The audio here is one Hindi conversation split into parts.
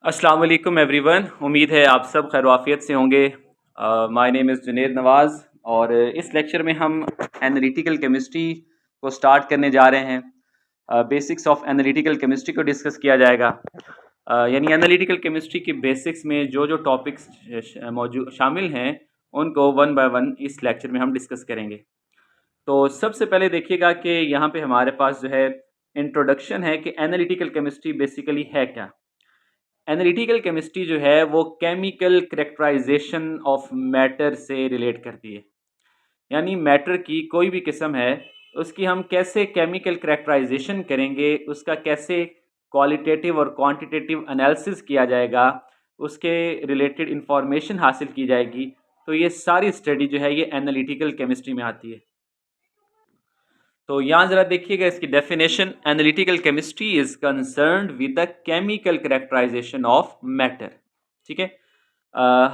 अस्सलाम वालेकुम एवरीवन। उम्मीद है आप सब खैर आफियत से होंगे। माय नेम इज़ जुनैद नवाज़ और इस लेक्चर में हम एनालिटिकल केमिस्ट्री को स्टार्ट करने जा रहे हैं। बेसिक्स ऑफ एनालिटिकल केमिस्ट्री को डिस्कस किया जाएगा। यानी एनालिटिकल केमिस्ट्री की बेसिक्स में जो जो टॉपिक्स मौजूद शामिल हैं उनको वन बाय वन इस लेक्चर में हम डिस्कस करेंगे। तो सबसे पहले देखिएगा कि यहाँ पे हमारे पास जो है इंट्रोडक्शन है कि एनालिटिकल केमिस्ट्री बेसिकली है क्या। एनालिटिकल केमिस्ट्री जो है वो केमिकल करेक्टराइजेशन ऑफ मैटर से रिलेट करती है। यानी मैटर की कोई भी किस्म है उसकी हम कैसे केमिकल करेक्टराइजेशन करेंगे, उसका कैसे क्वालिटेटिव और क्वांटिटेटिव एनालिसिस किया जाएगा, उसके रिलेटेड इंफॉर्मेशन हासिल की जाएगी। तो ये सारी स्टडी जो है ये एनालिटिकल केमिस्ट्री में आती है। तो यहाँ ज़रा देखिएगा इसकी definition. Analytical chemistry is concerned with the chemical characterisation of matter. ठीक है।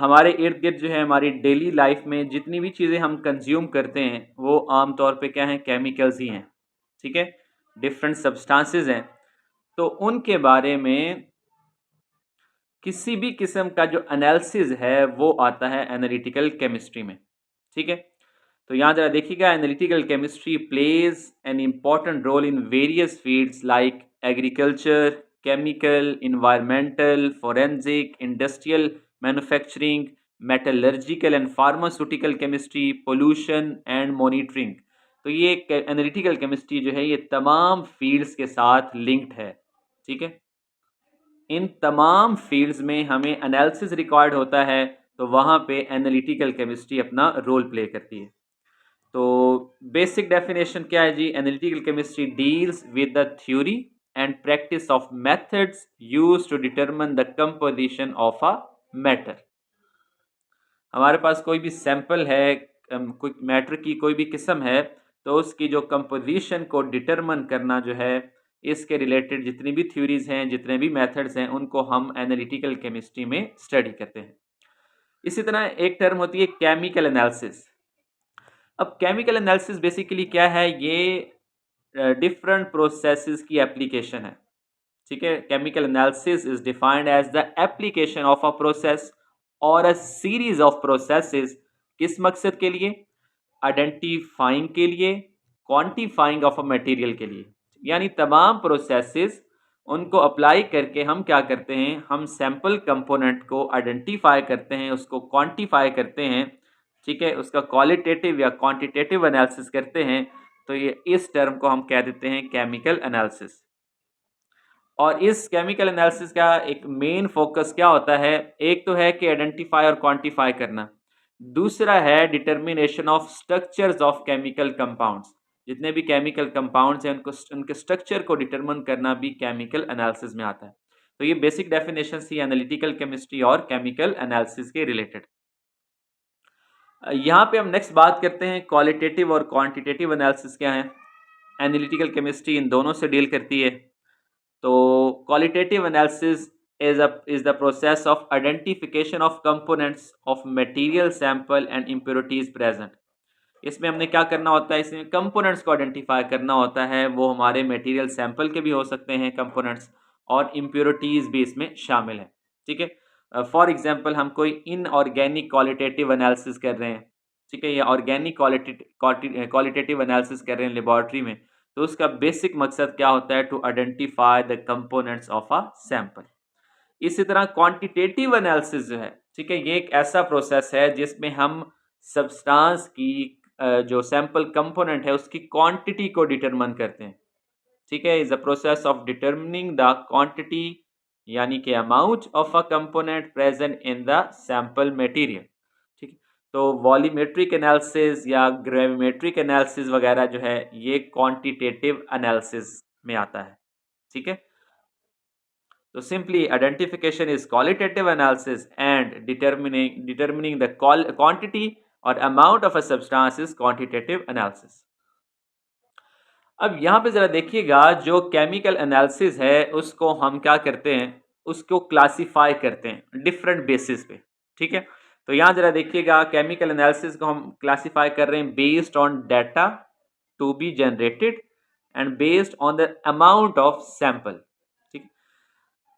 हमारे इर्द गिर्द जो है हमारी डेली लाइफ में जितनी भी चीज़ें हम कंज्यूम करते हैं वो आम तौर पे क्या हैं, केमिकल्स ही हैं। ठीक है, डिफरेंट सब्सटेंसेस हैं। तो उनके बारे में किसी भी किस्म का जो एनालिसिस है वो आता है एनालिटिकल केमिस्ट्री में। ठीक है। तो यहाँ जरा देखिएगा, analytical chemistry plays an important role in various fields like agriculture, chemical, environmental, forensic, industrial manufacturing, metallurgical and pharmaceutical chemistry, pollution and monitoring. तो ये एनालिटिकल केमिस्ट्री जो है ये तमाम फील्ड्स के साथ लिंक्ड है। ठीक है। इन तमाम फील्ड्स में हमें एनालिसिस रिक्वायर्ड होता है, तो वहाँ पे एनालिटिकल केमिस्ट्री अपना रोल प्ले करती है। तो बेसिक डेफिनेशन क्या है जी? Analytical chemistry deals with the theory and practice of methods used to determine the composition of a matter. हमारे पास कोई भी सैंपल है, कोई मैटर की कोई भी किस्म है, तो उसकी जो कंपोजिशन को डिटरमिन करना जो है, इसके रिलेटेड जितनी भी थ्योरीज हैं, जितने भी मेथड्स हैं, उनको हम एनालिटिकल केमिस्ट्री में स्टडी करते हैं। इसी तरह एक टर्म होती है केमिकल एनालिसिस। अब केमिकल एनालिसिस बेसिकली क्या है? ये डिफरेंट प्रोसेसेस की एप्लीकेशन है। ठीक है। Chemical analysis is defined as the application of a process और अ सीरीज ऑफ प्रोसेसेस। किस मकसद के लिए? आइडेंटिफाइंग के लिए, क्वांटिफाइंग ऑफ अ मटेरियल के लिए। यानी तमाम प्रोसेसेस उनको अप्लाई करके हम क्या करते हैं, हम सैंपल कंपोनेंट को आइडेंटिफाई करते हैं, उसको क्वांटिफाई करते हैं। ठीक है, उसका क्वालिटेटिव या क्वांटिटेटिव एनालिसिस करते हैं। तो ये इस टर्म को हम कह देते हैं केमिकल एनालिसिस। और इस केमिकल एनालिसिस का एक मेन फोकस क्या होता है? एक तो है कि आइडेंटिफाई और क्वांटिफाई करना, दूसरा है determination of structures of chemical compounds. जितने भी केमिकल कंपाउंड्स हैं उनको उनके स्ट्रक्चर को डिटरमिन करना भी केमिकल एनालिसिस में आता है। तो ये बेसिक डेफिनेशन थी एनालिटिकल केमिस्ट्री और केमिकल एनालिसिस के रिलेटेड। यहाँ पे हम नेक्स्ट बात करते हैं क्वालिटेटिव और क्वांटिटेटिव एनालिसिस क्या है। एनालिटिकल केमिस्ट्री इन दोनों से डील करती है। तो qualitative analysis is the process of identification of components of material sample and impurities present। इसमें हमने क्या करना होता है? इसमें कंपोनेंट्स को आइडेंटिफाई करना होता है। वो हमारे मटेरियल सैंपल के भी हो सकते हैं कंपोनेंट्स, और इम्प्योरिटीज़ भी इसमें शामिल है। ठीक है। फॉर एग्जांपल हम कोई इनऑर्गेनिक क्वालिटेटिव एनालिसिस कर रहे हैं, ठीक है, या ऑर्गेनिक क्वालिटेटिव एनालिसिस कर रहे हैं लेबॉर्ट्री में, तो उसका बेसिक मकसद क्या होता है? To identify the components of a sample. इसी तरह क्वांटिटेटिव एनालिसिस जो है, ठीक है, ये एक ऐसा प्रोसेस है जिसमें हम सब्सटेंस की जो सैंपल कंपोनेंट है उसकी क्वांटिटी को डिटरमिन करते हैं। ठीक है, is a process of determining the quantity, यानी कि amount of a component present in the sample material. ठीक है। तो वॉल्यूमेट्रिक एनालिसिस या ग्रेविमेट्रिक एनालिसिस वगैरह जो है ये क्वांटिटेटिव एनालिसिस में आता है। ठीक है। So simply identification is qualitative analysis and determining the quantity or amount of a substance is quantitative analysis। अब यहाँ पे ज़रा देखिएगा, जो केमिकल एनालिसिस है उसको हम क्या करते हैं, उसको क्लासीफाई करते हैं डिफरेंट बेसिस पे। ठीक है। तो यहाँ ज़रा देखिएगा, केमिकल एनालिसिस को हम क्लासीफाई कर रहे हैं based on data to be generated and based on the amount of sample. ठीक।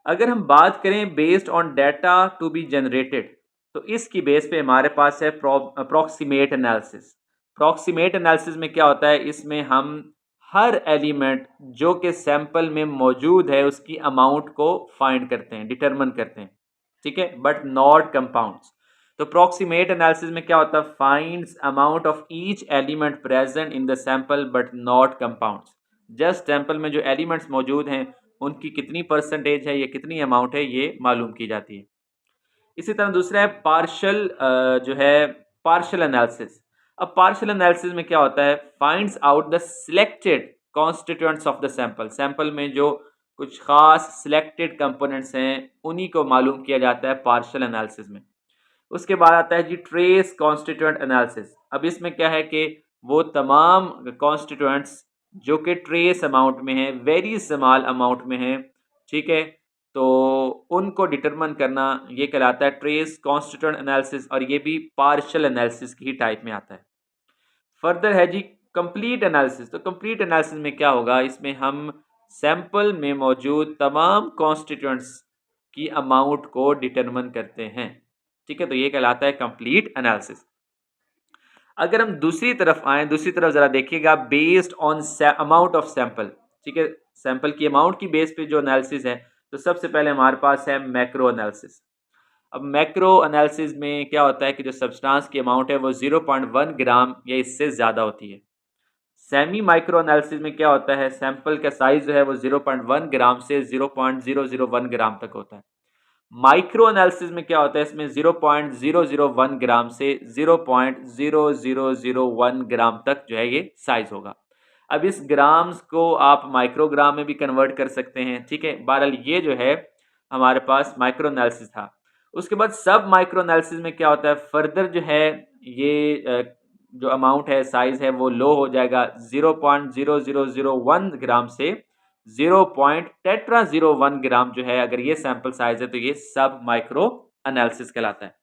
अगर हम बात करें based on data to be generated, तो इसकी बेस पे हमारे पास है अप्रॉक्सीमेट एनालिसिस। अप्रॉक्सीमेट एनालिसिस में क्या होता है, इसमें हम हर एलिमेंट जो कि सैंपल में मौजूद है उसकी अमाउंट को फाइंड करते हैं, डिटरमिन करते हैं, ठीक है, बट नॉट कंपाउंड्स। तो अप्रॉक्सीमेट एनालिसिस में क्या होता है, finds amount of each element present in the sample but not compounds. Just sample में जो एलिमेंट्स मौजूद हैं उनकी कितनी परसेंटेज है या कितनी अमाउंट है ये मालूम की जाती है। इसी तरह दूसरा है पार्शल, जो है पार्शल एनालिसिस। अब पार्शल एनालिसिस में क्या होता है, finds out the selected constituents of the sample. Sample में जो कुछ खास सिलेक्टेड कंपोनेंट्स हैं उन्हीं को मालूम किया जाता है पार्शल एनालिसिस में। उसके बाद आता है जी ट्रेस कॉन्स्टिट्यूएंट एनालिसिस। अब इसमें क्या है कि वो तमाम कॉन्स्टिट्यूएंट्स जो कि ट्रेस अमाउंट में हैं, वेरी स्मॉल अमाउंट में हैं, ठीक है, तो उनको डिटरमिन करना ये कहलाता है ट्रेस कॉन्स्टिट्यूएंट एनालिसिस, और ये भी पार्शियल एनालिसिस की टाइप में आता है। फर्दर है जी कंप्लीट एनालिसिस। तो कंप्लीट एनालिसिस में क्या होगा, इसमें हम सैंपल में मौजूद तमाम कॉन्स्टिट्यूएंट्स की अमाउंट को डिटरमिन करते हैं, ठीक है, तो ये कहलाता है कंप्लीट एनालिसिस। अगर हम दूसरी तरफ आए, दूसरी तरफ जरा देखिएगा, based on amount of sample, ठीक है, सैंपल की अमाउंट की बेस पे जो एनालिसिस है, तो सबसे पहले हमारे पास है मैक्रो एनालिसिस। अब मैक्रो एनालिसिस में क्या होता है कि जो सब्सटेंस की अमाउंट है वो 0.1 ग्राम या इससे ज़्यादा होती है। सेमी माइक्रो एनालिसिस में क्या होता है, सैंपल का साइज जो है वो 0.1 ग्राम से 0.001 ग्राम तक होता है। माइक्रो एनालिसिस में क्या होता है, इसमें 0.001 ग्राम से 0.0001 ग्राम तक जो है ये साइज होगा। अब इस ग्राम्स को आप माइक्रोग्राम में भी कन्वर्ट कर सकते हैं, ठीक है। बहरहाल ये जो है हमारे पास माइक्रो एनालिसिस था। उसके बाद सब माइक्रो एनालिसिस में क्या होता है, फर्दर जो है ये जो अमाउंट है, साइज है, वो लो हो जाएगा 0.0001 ग्राम से 0.टेट्रा01 ग्राम जो है, अगर ये सैंपल साइज है तो ये सब माइक्रो एनालिसिस कहलाता है।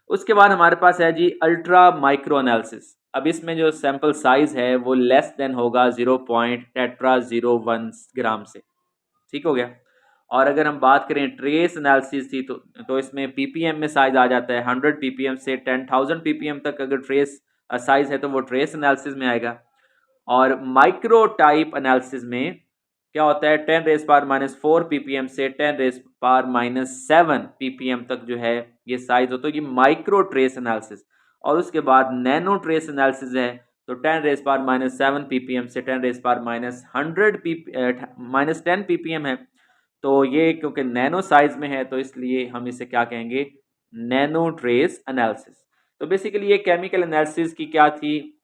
उसके बाद हमारे पास है जी अल्ट्रा माइक्रो एनालिसिस। अब इसमें जो सैंपल साइज है वो लेस देन होगा 0.टेट्रा01 ग्राम से, ठीक हो गया। और अगर हम बात करें ट्रेस एनालिसिस थी तो इसमें पीपीएम में साइज आ जाता है। 100 पीपीएम से 10,000 पीपीएम तक अगर ट्रेस साइज है तो वो ट्रेस एनालिसिस में आएगा। और माइक्रो टाइप एनालिसिस में क्या होता है, 10⁻⁻4 पीपीएम से 10⁻⁻7 पीपीएम तक जो है ये साइज होता है, ये माइक्रो ट्रेस एनालिसिस। और उसके बाद नैनो ट्रेस एनालिसिस है, तो 10⁻⁻7 पीपीएम से 10⁻10 पीपीएम है। तो ये क्योंकि नैनो साइज में है तो इसलिए हम इसे क्या कहेंगे, नैनो ट्रेस एनालिसिस। तो बेसिकली ये केमिकल एनालिसिस की क्या थी,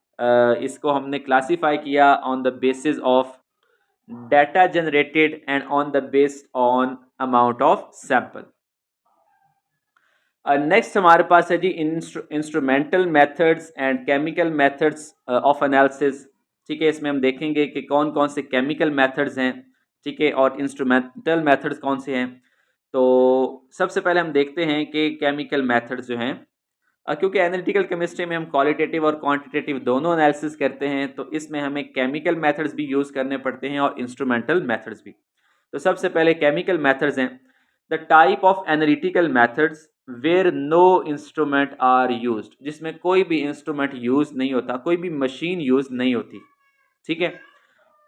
इसको हमने क्लासिफाई किया on the basis of data generated and on the based on amount of sample. Next हमारे पास है जी instrumental methods and chemical methods of analysis, ठीक है। इसमें हम देखेंगे कि कौन कौन से केमिकल मेथड्स हैं, ठीक है, और इंस्ट्रूमेंटल मेथड्स कौन से हैं। तो सबसे पहले हम देखते हैं कि केमिकल मेथड्स जो हैं, क्योंकि एनालिटिकल केमिस्ट्री में हम क्वालिटेटिव और क्वांटिटेटिव दोनों एनालिसिस करते हैं, तो इसमें हमें केमिकल मेथड्स भी यूज़ करने पड़ते हैं और इंस्ट्रूमेंटल मेथड्स भी। तो सबसे पहले केमिकल मेथड्स हैं, the type of analytical methods where no instrument are used, जिसमें कोई भी इंस्ट्रूमेंट यूज नहीं होता, कोई भी मशीन यूज नहीं होती, ठीक है।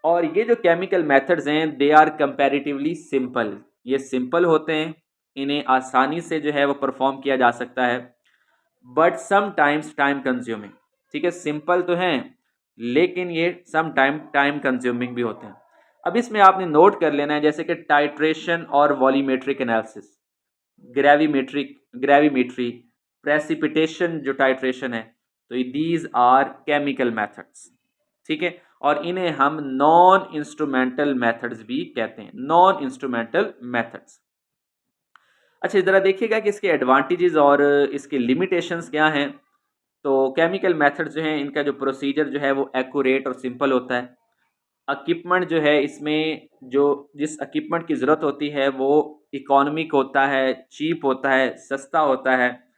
और ये जो केमिकल मेथड्स हैं दे आर कंपैरेटिवली सिंपल, ये सिंपल होते हैं, इन्हें आसानी से जो है वो परफॉर्म किया जा सकता है, बट समटाइम्स टाइम कंज्यूमिंग, ठीक है। सिंपल तो हैं लेकिन ये सम टाइम कंज्यूमिंग भी होते हैं। अब इसमें आपने नोट कर लेना है, जैसे कि टाइट्रेशन और वॉल्यूमेट्रिक एनालिसिस, ग्रेविमेट्री, प्रेसिपिटेशन जो टाइट्रेशन है, तो दीज आर केमिकल मेथड्स, ठीक है। और इन्हें हम नॉन इंस्ट्रूमेंटल मेथड्स भी कहते हैं, नॉन इंस्ट्रूमेंटल मेथड्स। अच्छा ज़रा देखिएगा कि इसके एडवांटेजेस और इसके लिमिटेशंस क्या हैं। तो केमिकल मेथड्स जो हैं इनका जो प्रोसीजर जो है वो एक्यूरेट और सिंपल होता है। इक्विपमेंट जो है इसमें जो जिस इक्विपमेंट की ज़रूरत होती है वो इकोनॉमिक होता है, चीप होता है, सस्ता होता है।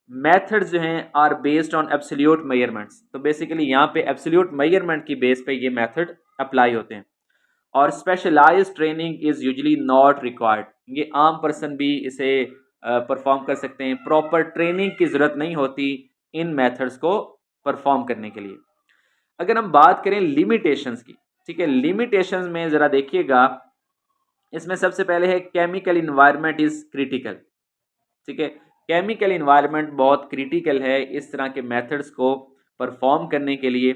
मेथड्स जो हैं are based on absolute measurements, तो बेसिकली यहाँ पे एब्सोल्यूट मेजरमेंट की बेस पे ये मेथड अप्लाई होते हैं। और specialised training is usually not required. ये आम पर्सन भी इसे परफॉर्म कर सकते हैं, प्रॉपर ट्रेनिंग की ज़रूरत नहीं होती इन मेथड्स को परफॉर्म करने के लिए। अगर हम बात करें लिमिटेशंस की, ठीक है, लिमिटेशंस में ज़रा देखिएगा, इसमें सबसे पहले है केमिकल इन्वायरमेंट इज़ क्रिटिकल। ठीक है, केमिकल इन्वायरमेंट बहुत क्रिटिकल है इस तरह के मेथड्स को परफॉर्म करने के लिए।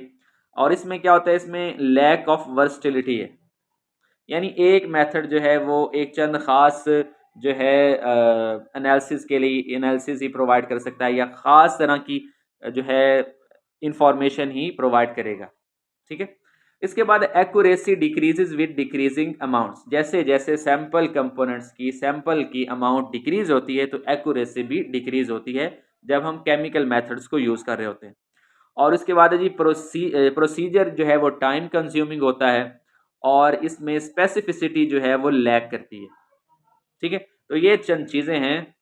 और इसमें क्या होता है, इसमें लैक ऑफ वर्सटिलिटी है, यानी एक मेथड जो है वो एक चंद ख़ास जो है एनालिसिस के लिए एनालिसिस ही प्रोवाइड कर सकता है, या ख़ास तरह की जो है इंफॉर्मेशन ही प्रोवाइड करेगा। ठीक है, इसके बाद accuracy decreases with decreasing amounts. जैसे जैसे सैंपल कंपोनेंट्स की सैंपल की अमाउंट डिक्रीज होती है तो एक्यूरेसी भी डिक्रीज होती है जब हम केमिकल मेथड्स को यूज़ कर रहे होते हैं। और उसके बाद है जी प्रोसीजर जो है वो टाइम कंज्यूमिंग होता है और इसमें स्पेसिफिसिटी जो है वो लैक करती है। ठीक है, तो ये चंद चीज़ें हैं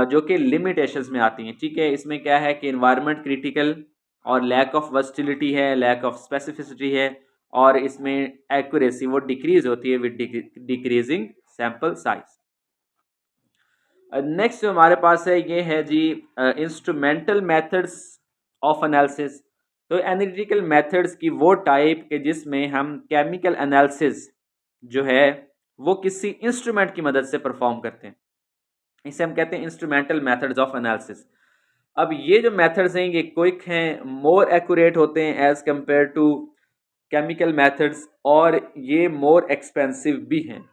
जो कि लिमिटेशंस में आती हैं। ठीक है, इसमें क्या है कि इन्वायरमेंट क्रिटिकल और लैक ऑफ वर्सटिलिटी है, लैक ऑफ स्पेसिफिसिटी है, और इसमें एक्यूरेसी वो डिक्रीज होती है with decreasing sample size. Next जो हमारे पास है ये है जी इंस्ट्रूमेंटल मेथड्स ऑफ एनालिसिस। तो एनालिटिकल मेथड्स की वो टाइप के जिसमें हम केमिकल एनालिसिस जो है वो किसी इंस्ट्रूमेंट की मदद से परफॉर्म करते हैं, इसे हम कहते हैं इंस्ट्रूमेंटल मेथड्स ऑफ एनालिसिस। अब ये जो मेथड्स हैं ये क्विक हैं, मोर एक्यूरेट होते हैं as compare to chemical methods, और ये मोर एक्सपेंसिव भी हैं।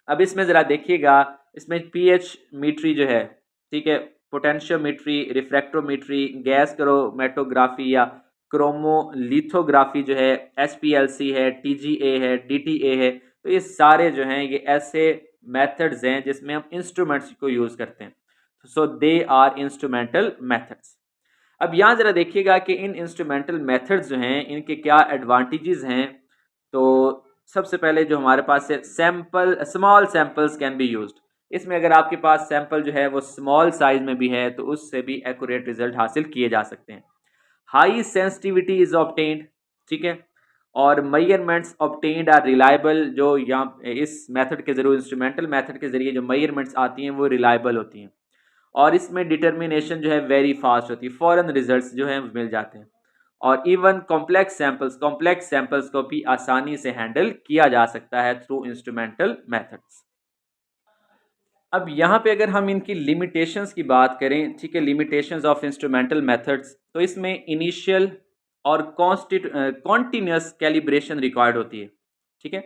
अब इसमें ज़रा देखिएगा, इसमें पीएच मीट्री जो है, ठीक है, पोटेंशियोमीट्री, रिफ्रैक्टोमीट्री, गैस क्रोमेटोग्राफी या क्रोमोलिथोग्राफी जो है, एसपीएलसी है, टीजीए है, डीटीए है, तो ये सारे जो हैं ये ऐसे मेथड्स हैं जिसमें हम इंस्ट्रूमेंट्स को यूज़ करते हैं। सो दे आर इंस्ट्रूमेंटल मेथड्स। अब यहाँ ज़रा देखिएगा कि इन इंस्ट्रूमेंटल मेथड्स जो हैं इनके क्या एडवांटेजेस हैं। तो सबसे पहले जो हमारे पास है sample, small samples can be used. इसमें अगर आपके पास सैंपल जो है वो स्मॉल साइज में भी है तो उससे भी एक्यूरेट रिजल्ट हासिल किए जा सकते हैं। हाई सेंसिटिविटी इज ऑब्टेन्ड, ठीक है, और मेजरमेंट्स ऑब्टेन्ड आर रिलायबल। जो यहाँ इस मेथड के जरिए, इंस्ट्रूमेंटल मेथड के जरिए जो मेजरमेंट्स आती हैं वो रिलायबल होती हैं, और इसमें डिटर्मिनेशन जो है वेरी फास्ट होती है, फ़ौरन रिजल्ट्स जो हैं मिल जाते हैं। और इवन कॉम्प्लेक्स सैंपल्स को भी आसानी से हैंडल किया जा सकता है थ्रू इंस्ट्रूमेंटल मेथड्स। अब यहाँ पे अगर हम इनकी लिमिटेशंस की बात करें, ठीक है, लिमिटेशंस ऑफ इंस्ट्रूमेंटल मेथड्स, तो इसमें इनिशियल और कॉन्टिन्यूस कैलिब्रेशन रिक्वायर्ड होती है। ठीक है,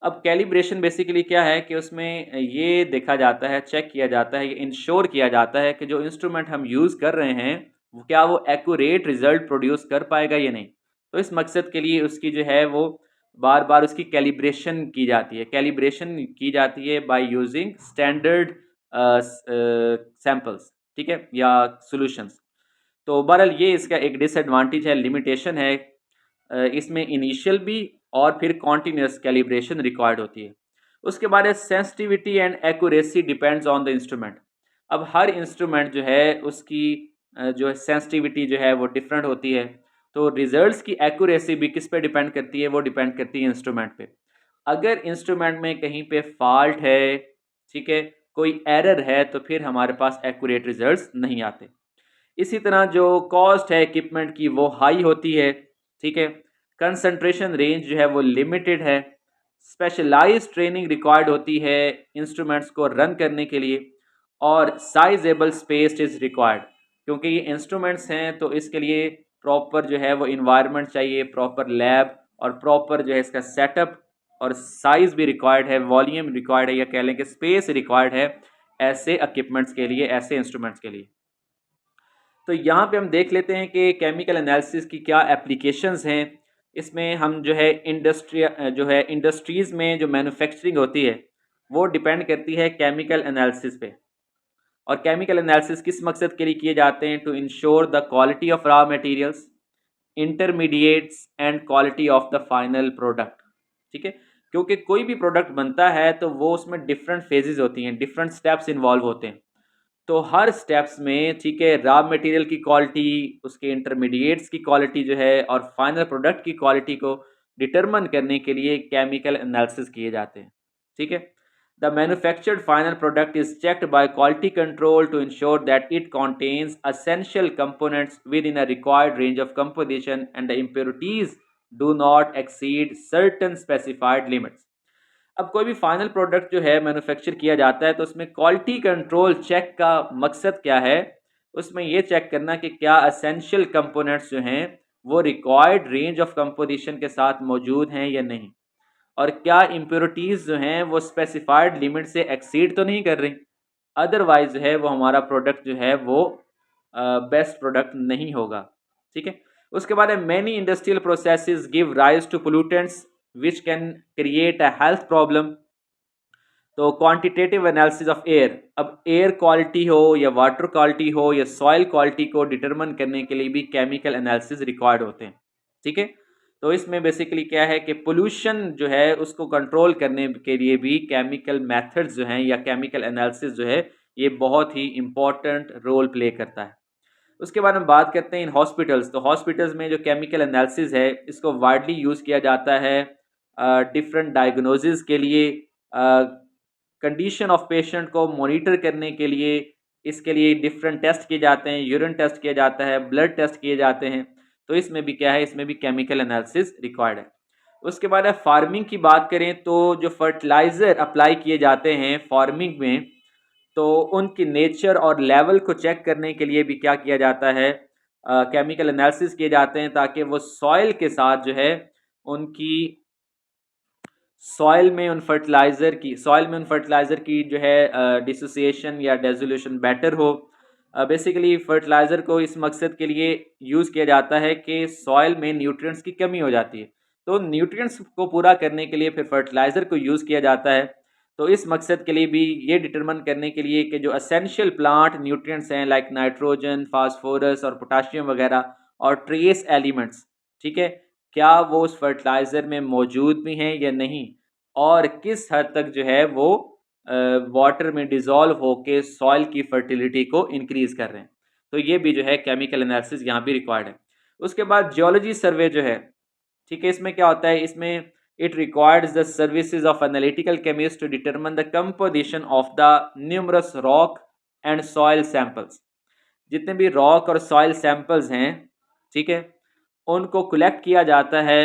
अब कैलिब्रेशन बेसिकली क्या है कि उसमें ये देखा जाता है, चेक किया जाता है, ये इंश्योर किया जाता है कि जो इंस्ट्रूमेंट हम यूज़ कर रहे हैं वो क्या वो एक्यूरेट रिजल्ट प्रोड्यूस कर पाएगा या नहीं। तो इस मकसद के लिए उसकी जो है वो बार बार उसकी कैलिब्रेशन की जाती है। कैलिब्रेशन की जाती है बाय यूजिंग स्टैंडर्ड सैंपल्स, ठीक है, या सॉल्यूशंस। तो बहरहाल ये इसका एक डिसएडवांटेज है, लिमिटेशन है। इसमें इनिशियल भी और फिर कॉन्टीन्यूस कैलिब्रेशन रिक्वायर्ड होती है। उसके बाद है sensitivity and accuracy depends on the instrument. अब हर इंस्ट्रूमेंट जो है उसकी जो है सेंसिटिविटी जो है वो डिफरेंट होती है, तो रिजल्ट्स की एक्यूरेसी भी किस पे डिपेंड करती है, वो डिपेंड करती है इंस्ट्रूमेंट पे। अगर इंस्ट्रूमेंट में कहीं पे फॉल्ट है, ठीक है, कोई एरर है, तो फिर हमारे पास एक्यूरेट रिजल्ट्स नहीं आते। इसी तरह जो कॉस्ट है इक्विपमेंट की वो हाई होती है, ठीक है, कंसंट्रेशन रेंज जो है वो लिमिटेड है, स्पेशलाइज्ड ट्रेनिंग रिक्वायर्ड होती है इंस्ट्रूमेंट्स को रन करने के लिए, और साइजेबल स्पेस इज़ रिक्वायर्ड। क्योंकि ये इंस्ट्रूमेंट्स हैं तो इसके लिए प्रॉपर जो है वो इन्वायरमेंट चाहिए, प्रॉपर लैब और प्रॉपर जो है इसका सेटअप और साइज़ भी रिक्वायर्ड है, वॉल्यूम रिक्वायर्ड है, या कह लें कि स्पेस रिक्वायर्ड है ऐसे इक्विपमेंट्स के लिए, ऐसे इंस्ट्रूमेंट्स के लिए। तो यहाँ पे हम देख लेते हैं कि केमिकल एनालिसिस की क्या एप्लीकेशंस हैं। इसमें हम जो है इंडस्ट्रीज़ में जो मैन्युफैक्चरिंग होती है वो डिपेंड करती है केमिकल एनालिसिस पे। और केमिकल एनालिसिस किस मकसद के लिए किए जाते हैं? To ensure the quality of raw materials, intermediates and quality of the final product. ठीक है, क्योंकि कोई भी प्रोडक्ट बनता है तो वो उसमें डिफरेंट फेजेस होती हैं, डिफरेंट स्टेप्स इन्वॉल्व होते हैं। तो हर स्टेप्स में, ठीक है, रॉ मटेरियल की क्वालिटी, उसके इंटरमीडिएट्स की क्वालिटी जो है, और फाइनल प्रोडक्ट की क्वालिटी को डिटरमन करने के लिए केमिकल एनालिसिस किए जाते हैं। ठीक है, the manufactured final product is checked by quality control to ensure that it contains essential components within a required range of composition and the impurities do not exceed certain specified limits. अब कोई भी फाइनल प्रोडक्ट जो है मैन्युफैक्चर किया जाता है तो उसमें क्वालिटी कंट्रोल चेक का मकसद क्या है, उसमें ये चेक करना कि क्या एसेंशियल कंपोनेंट्स जो हैं वो रिक्वायर्ड रेंज ऑफ कंपोजिशन के साथ मौजूद हैं या नहीं, और क्या इम्प्योरिटीज़ जो हैं वो स्पेसिफाइड लिमिट से एक्सीड तो नहीं कर रही, अदरवाइज जो है वो हमारा प्रोडक्ट जो है वो बेस्ट प्रोडक्ट नहीं होगा। ठीक है, उसके बाद many industrial processes give rise to pollutants which can create a health problem. तो क्वांटिटेटिव एनालिसिस ऑफ एयर, अब एयर क्वालिटी हो या वाटर क्वालिटी हो या सॉइल क्वालिटी को डिटरमिन करने के लिए भी केमिकल एनालिसिस रिक्वायर्ड होते हैं। ठीक है, तो इसमें बेसिकली क्या है कि पोल्यूशन जो है उसको कंट्रोल करने के लिए भी केमिकल मेथड्स जो हैं या केमिकल एनालिसिस जो है ये बहुत ही इम्पॉर्टेंट रोल प्ले करता है। उसके बाद हम बात करते हैं इन हॉस्पिटल्स। तो हॉस्पिटल्स में जो केमिकल एनालिसिस है इसको वाइडली यूज़ किया जाता है डिफरेंट डायग्नोसिस के लिए, कंडीशन ऑफ पेशेंट को मॉनिटर करने के लिए। इसके लिए डिफरेंट टेस्ट किए जाते हैं, यूरिन टेस्ट किया जाता है, ब्लड टेस्ट किए जाते हैं। तो इसमें भी क्या है, इसमें भी केमिकल एनालिसिस रिक्वायर्ड है। उसके बाद फार्मिंग की बात करें तो जो फर्टिलाइज़र अप्लाई किए जाते हैं फार्मिंग में, तो उनकी नेचर और लेवल को चेक करने के लिए भी क्या किया जाता है, केमिकल एनालिसिस किए जाते हैं ताकि वो सॉइल के साथ जो है उनकी सॉइल में उन फर्टिलाइज़र की जो है डिसोसिएशन या डेजोल्यूशन बेटर हो। बेसिकली फर्टिलाइज़र को इस मकसद के लिए यूज़ किया जाता है कि सॉइल में न्यूट्रिएंट्स की कमी हो जाती है, तो न्यूट्रिएंट्स को पूरा करने के लिए फिर फर्टिलाइज़र को यूज़ किया जाता है। तो इस मकसद के लिए भी ये डिटरमिन करने के लिए कि जो एसेंशियल प्लांट न्यूट्रिएंट्स हैं लाइक नाइट्रोजन, फास्फोरस और पोटाशियम वगैरह और ट्रेस एलिमेंट्स, ठीक है, क्या वो उस फर्टिलाइज़र में मौजूद भी हैं या नहीं, और किस हद तक जो है वो वाटर में डिज़ोल्व होके सॉइल की फर्टिलिटी को इंक्रीज़ कर रहे हैं। तो ये भी जो है केमिकल एनालिसिस यहाँ भी रिक्वायर्ड है। उसके बाद जियोलॉजी सर्वे जो है, ठीक है, इसमें क्या होता है, इसमें it requires the services of analytical chemist to determine the composition of the numerous rock and soil samples. जितने भी रॉक और सॉइल सैंपल्स हैं, ठीक है, उनको कलेक्ट किया जाता है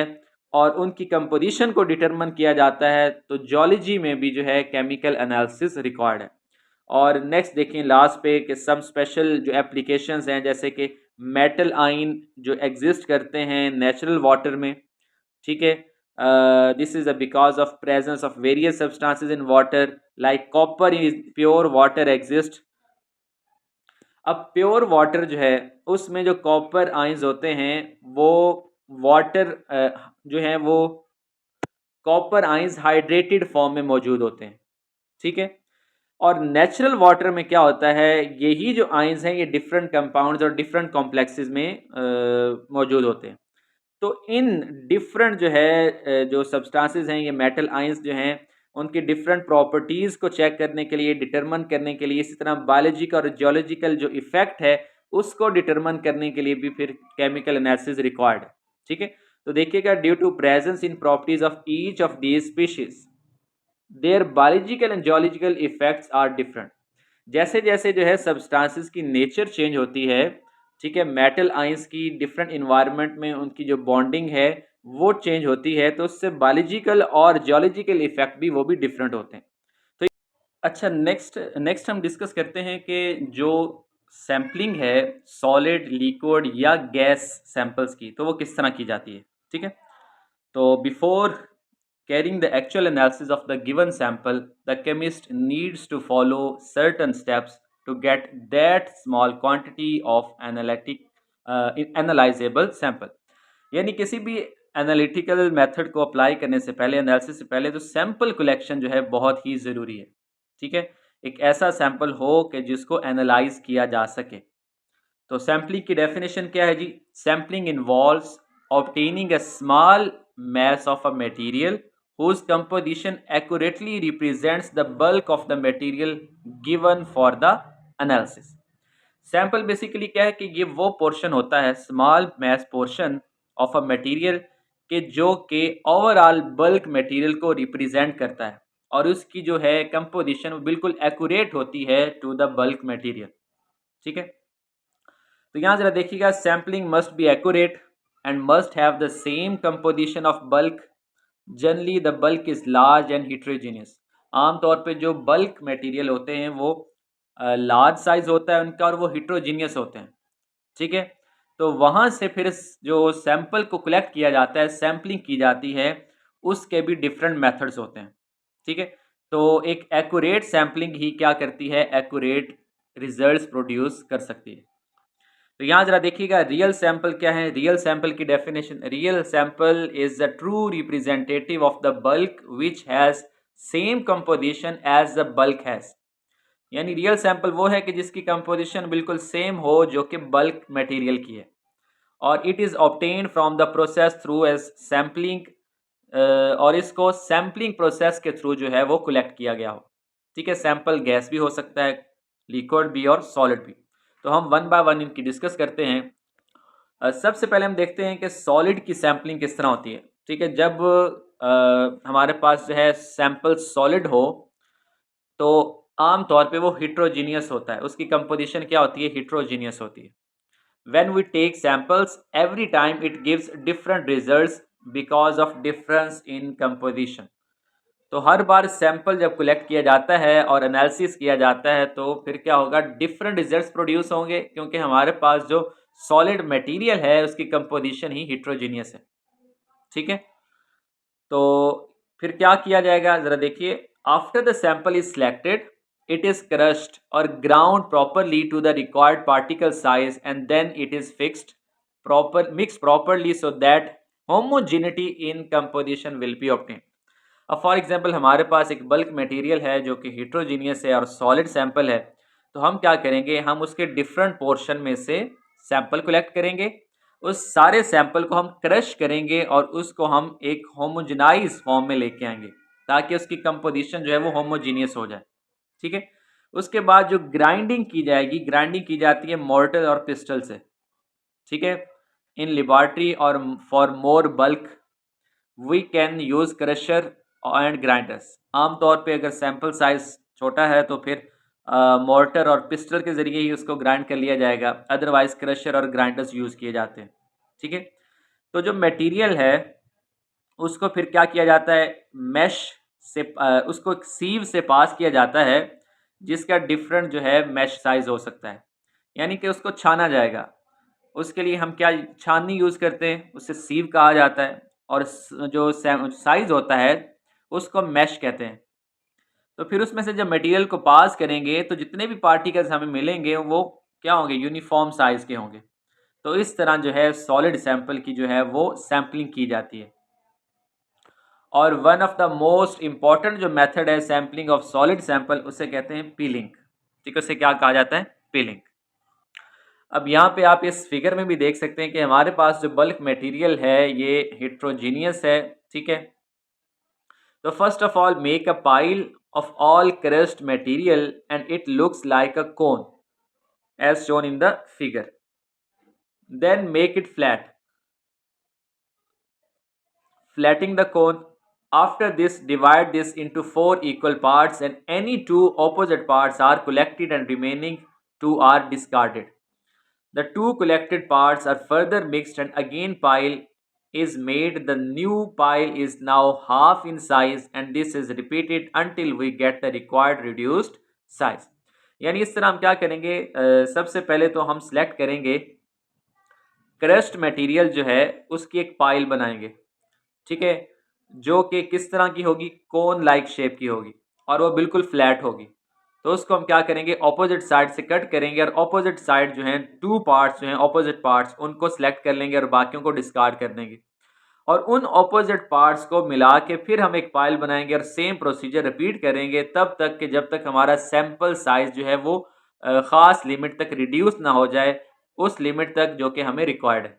और उनकी कंपोजिशन को डिटरमिन किया जाता है। तो जियोलॉजी में भी जो है केमिकल एनालिसिस रिक्वायर्ड है। और नेक्स्ट देखें लास्ट पे कि सब स्पेशल जो एप्लीकेशंस हैं, जैसे कि मेटल आइन जो एग्जिस्ट करते हैं नेचुरल वाटर में, ठीक है, this is because of presence of various substances in water like copper is pure water exist. अब प्योर वाटर जो है उसमें जो कॉपर आइंस होते हैं वो वाटर जो है वो कॉपर आइंस हाइड्रेटेड फॉर्म में मौजूद होते हैं। ठीक है, और नेचुरल वाटर में क्या होता है, यही जो आइंस हैं ये डिफरेंट कंपाउंड्स और डिफरेंट कॉम्प्लेक्सेस में मौजूद होते हैं। तो इन डिफरेंट जो है जो सब्सटेंसेस हैं, ये मेटल आइंस जो हैं, उनकी डिफरेंट प्रॉपर्टीज़ को चेक करने के लिए, डिटरमिन करने के लिए, इसी तरह बायोलॉजिकल और जियोलॉजिकल जो इफेक्ट है उसको डिटरमिन करने के लिए भी फिर केमिकल एनालिसिस रिक्वायर्ड है। ठीक है, तो देखिएगा, due to presence in properties of each of these species their biological and geological effects are different. जैसे जैसे जो है सब्सटेंसेस की नेचर चेंज होती है, ठीक है, मेटल आइंस की डिफरेंट इन्वायरमेंट में उनकी जो बॉन्डिंग है वो चेंज होती है, तो उससे बायोलॉजिकल और जियोलॉजिकल इफेक्ट भी वो भी डिफरेंट होते हैं। तो अच्छा, नेक्स्ट नेक्स्ट हम डिस्कस करते हैं कि जो सैम्पलिंग है सॉलिड, लिक्विड या गैस सैंपल्स की, तो वो किस तरह की जाती है। ठीक है, तो before carrying the actual analysis of the given sample, the chemist needs to follow certain steps to get that small quantity of analyzable sample। यानी किसी भी एनालिटिकल मेथड को अप्लाई करने से पहले, एनालिसिस से पहले, तो सैंपल कलेक्शन जो है बहुत ही ज़रूरी है। ठीक है, एक ऐसा सैंपल हो कि जिसको एनालाइज किया जा सके। तो सैम्पलिंग की डेफिनेशन क्या है जी? Sampling involves obtaining a small mass of a material whose composition accurately represents the bulk of the material given for the analysis। Sample basically क्या है कि ये वो पोर्शन होता है, small mass portion of a material, कि जो कि ओवरऑल बल्क मटेरियल को रिप्रेजेंट करता है और उसकी जो है कंपोजिशन वो बिल्कुल एक्यूरेट होती है टू द बल्क मटेरियल। ठीक है, तो यहाँ जरा देखिएगा, sampling must be accurate and must have the same composition of bulk. Generally the bulk is large and heterogeneous. आमतौर पे जो बल्क मटेरियल होते हैं वो लार्ज साइज होता है उनका और वो हिट्रोजीनियस होते हैं। ठीक है, तो वहाँ से फिर जो सैंपल को कलेक्ट किया जाता है, सैम्पलिंग की जाती है, उसके भी डिफरेंट मेथड्स होते हैं। ठीक है, तो एक एक्यूरेट सैम्पलिंग ही क्या करती है, एक्यूरेट रिजल्ट्स प्रोड्यूस कर सकती है। तो यहाँ जरा देखिएगा, रियल सैंपल क्या है। रियल सैंपल की definition, real sample is the true representative of the bulk which has same composition as the bulk has. यानी रियल सैंपल वो है कि जिसकी कंपोजिशन बिल्कुल सेम हो जो कि बल्क मटेरियल की है, और it is obtained from the process through as sampling, और इसको सैम्पलिंग प्रोसेस के थ्रू जो है वो कलेक्ट किया गया हो। ठीक है, सैंपल गैस भी हो सकता है, लिक्विड भी और सॉलिड भी। तो हम वन बाय वन इनकी डिस्कस करते हैं। सबसे पहले हम देखते हैं कि सॉलिड की सैम्पलिंग किस तरह होती है। ठीक है, जब हमारे पास जो है सैंपल सॉलिड हो तो आम तौर पे वो हिट्रोजीनियस होता है, उसकी कंपोजिशन क्या होती है, हिट्रोजीनियस होती है। When we take samples every time it gives different results because of difference in composition. तो हर बार सैंपल जब कलेक्ट किया जाता है और एनालिसिस किया जाता है तो फिर क्या होगा, डिफरेंट रिजल्ट्स प्रोड्यूस होंगे, क्योंकि हमारे पास जो सॉलिड मटेरियल है उसकी कंपोजिशन ही हिट्रोजीनियस है। ठीक है, तो फिर क्या किया जाएगा, ज़रा देखिए। After the sample is selected it is crushed और ground properly to the required particle size and then it is fixed proper mix properly so that homogeneity in composition will be obtained. अब फॉर एग्जांपल हमारे पास एक बल्क मटेरियल है जो कि हिट्रोजीनियस है और सॉलिड सैंपल है, तो हम क्या करेंगे, हम उसके डिफरेंट पोर्शन में से सैंपल कलेक्ट करेंगे, उस सारे सैंपल को हम क्रश करेंगे और उसको हम एक होमोजेनाइज फॉर्म में लेके आएंगे ताकि उसकी कंपोजिशन जो है वो होमोजीनियस हो जाए। ठीक है, उसके बाद जो ग्राइंडिंग की जाएगी, ग्राइंडिंग की जाती है मोर्टर और पिस्टल से। ठीक है, इन लेबॉर्ट्री और for more bulk we can use crusher and grinders. आमतौर पे अगर सैंपल साइज छोटा है तो फिर मोर्टर और पिस्टल के ज़रिए ही उसको ग्राइंड कर लिया जाएगा, अदरवाइज क्रशर और ग्राइंडर्स यूज़ किए जाते हैं। ठीक है, तो जो मटेरियल है उसको फिर क्या किया जाता है, मैश से उसको एक सीव से पास किया जाता है जिसका डिफरेंट जो है मैश साइज हो सकता है, यानी कि उसको छाना जाएगा। उसके लिए हम क्या छाननी यूज़ करते हैं, उससे सीव कहा जाता है, और जो साइज होता है उसको मैश कहते हैं। तो फिर उसमें से जब मटेरियल को पास करेंगे तो जितने भी पार्टिकल्स हमें मिलेंगे वो क्या होंगे, यूनिफॉर्म साइज के होंगे। तो इस तरह जो है सॉलिड सैंपल की जो है वो सैम्पलिंग की जाती है। और one of the most important जो मेथड है सैम्पलिंग ऑफ सॉलिड सैंपल, उसे कहते हैं पीलिंग। ठीक है, उसे क्या कहा जाता है, पीलिंग। अब यहाँ पे आप इस फिगर में भी देख सकते हैं कि हमारे पास जो बल्क मटेरियल है ये हिट्रोजीनियस है। ठीक है, तो first of all make a pile of all crushed material and it looks like a cone as shown in the figure. Then make it flat, flattening the cone. After this, divide this into 4 equal parts and any 2 opposite parts are collected and remaining 2 are discarded. The 2 collected parts are further mixed and again pile is made. The new pile is now half in size and this is repeated until we get the required reduced size. यानी इस तरह हम क्या करेंगे, सबसे पहले तो हम सिलेक्ट करेंगे क्रस्ट मटेरियल जो है उसकी एक पाइल बनाएंगे। ठीक है, जो कि किस तरह की होगी, कोन लाइक शेप की होगी और वो बिल्कुल फ्लैट होगी। तो उसको हम क्या करेंगे, ऑपोजिट साइड से कट करेंगे और ऑपोजिट साइड जो है 2 पार्ट्स जो हैं ऑपोजिट पार्ट्स उनको सिलेक्ट कर लेंगे और बाकियों को डिस्कार्ड कर देंगे और उन ऑपोजिट पार्ट्स को मिला के फिर हम एक फाइल बनाएंगे और सेम प्रोसीजर रिपीट करेंगे तब तक कि जब तक हमारा सैंपल साइज जो है वो ख़ास लिमिट तक रिड्यूस ना हो जाए, उस लिमिट तक जो कि हमें रिक्वायर्ड है।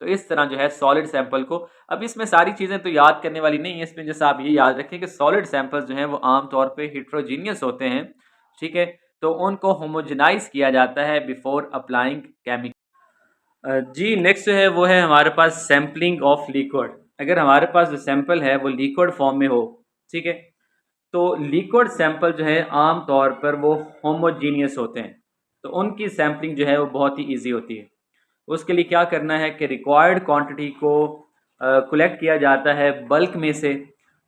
तो इस तरह जो है सॉलिड सैंपल को, अब इसमें सारी चीज़ें तो याद करने वाली नहीं है, इसमें जैसे आप ये याद रखें कि सॉलिड सैंपल्स जो हैं वो आमतौर पे हिट्रोजीनियस होते हैं। ठीक है, तो उनको होमोजेनाइज किया जाता है बिफोर अप्लाइंग केमिकल। जी नेक्स्ट जो है वो है हमारे पास सैम्पलिंग ऑफ लिक्विड। अगर हमारे पास जो सैंपल है वो लिक्विड फॉर्म में हो, ठीक है, तो लिक्विड सैंपल जो है आम तौर पर वो होमोजीनियस होते हैं, तो उनकी सैम्पलिंग जो है वो बहुत ही ईजी होती है। उसके लिए क्या करना है कि रिक्वायर्ड क्वांटिटी को कलेक्ट किया जाता है बल्क में से,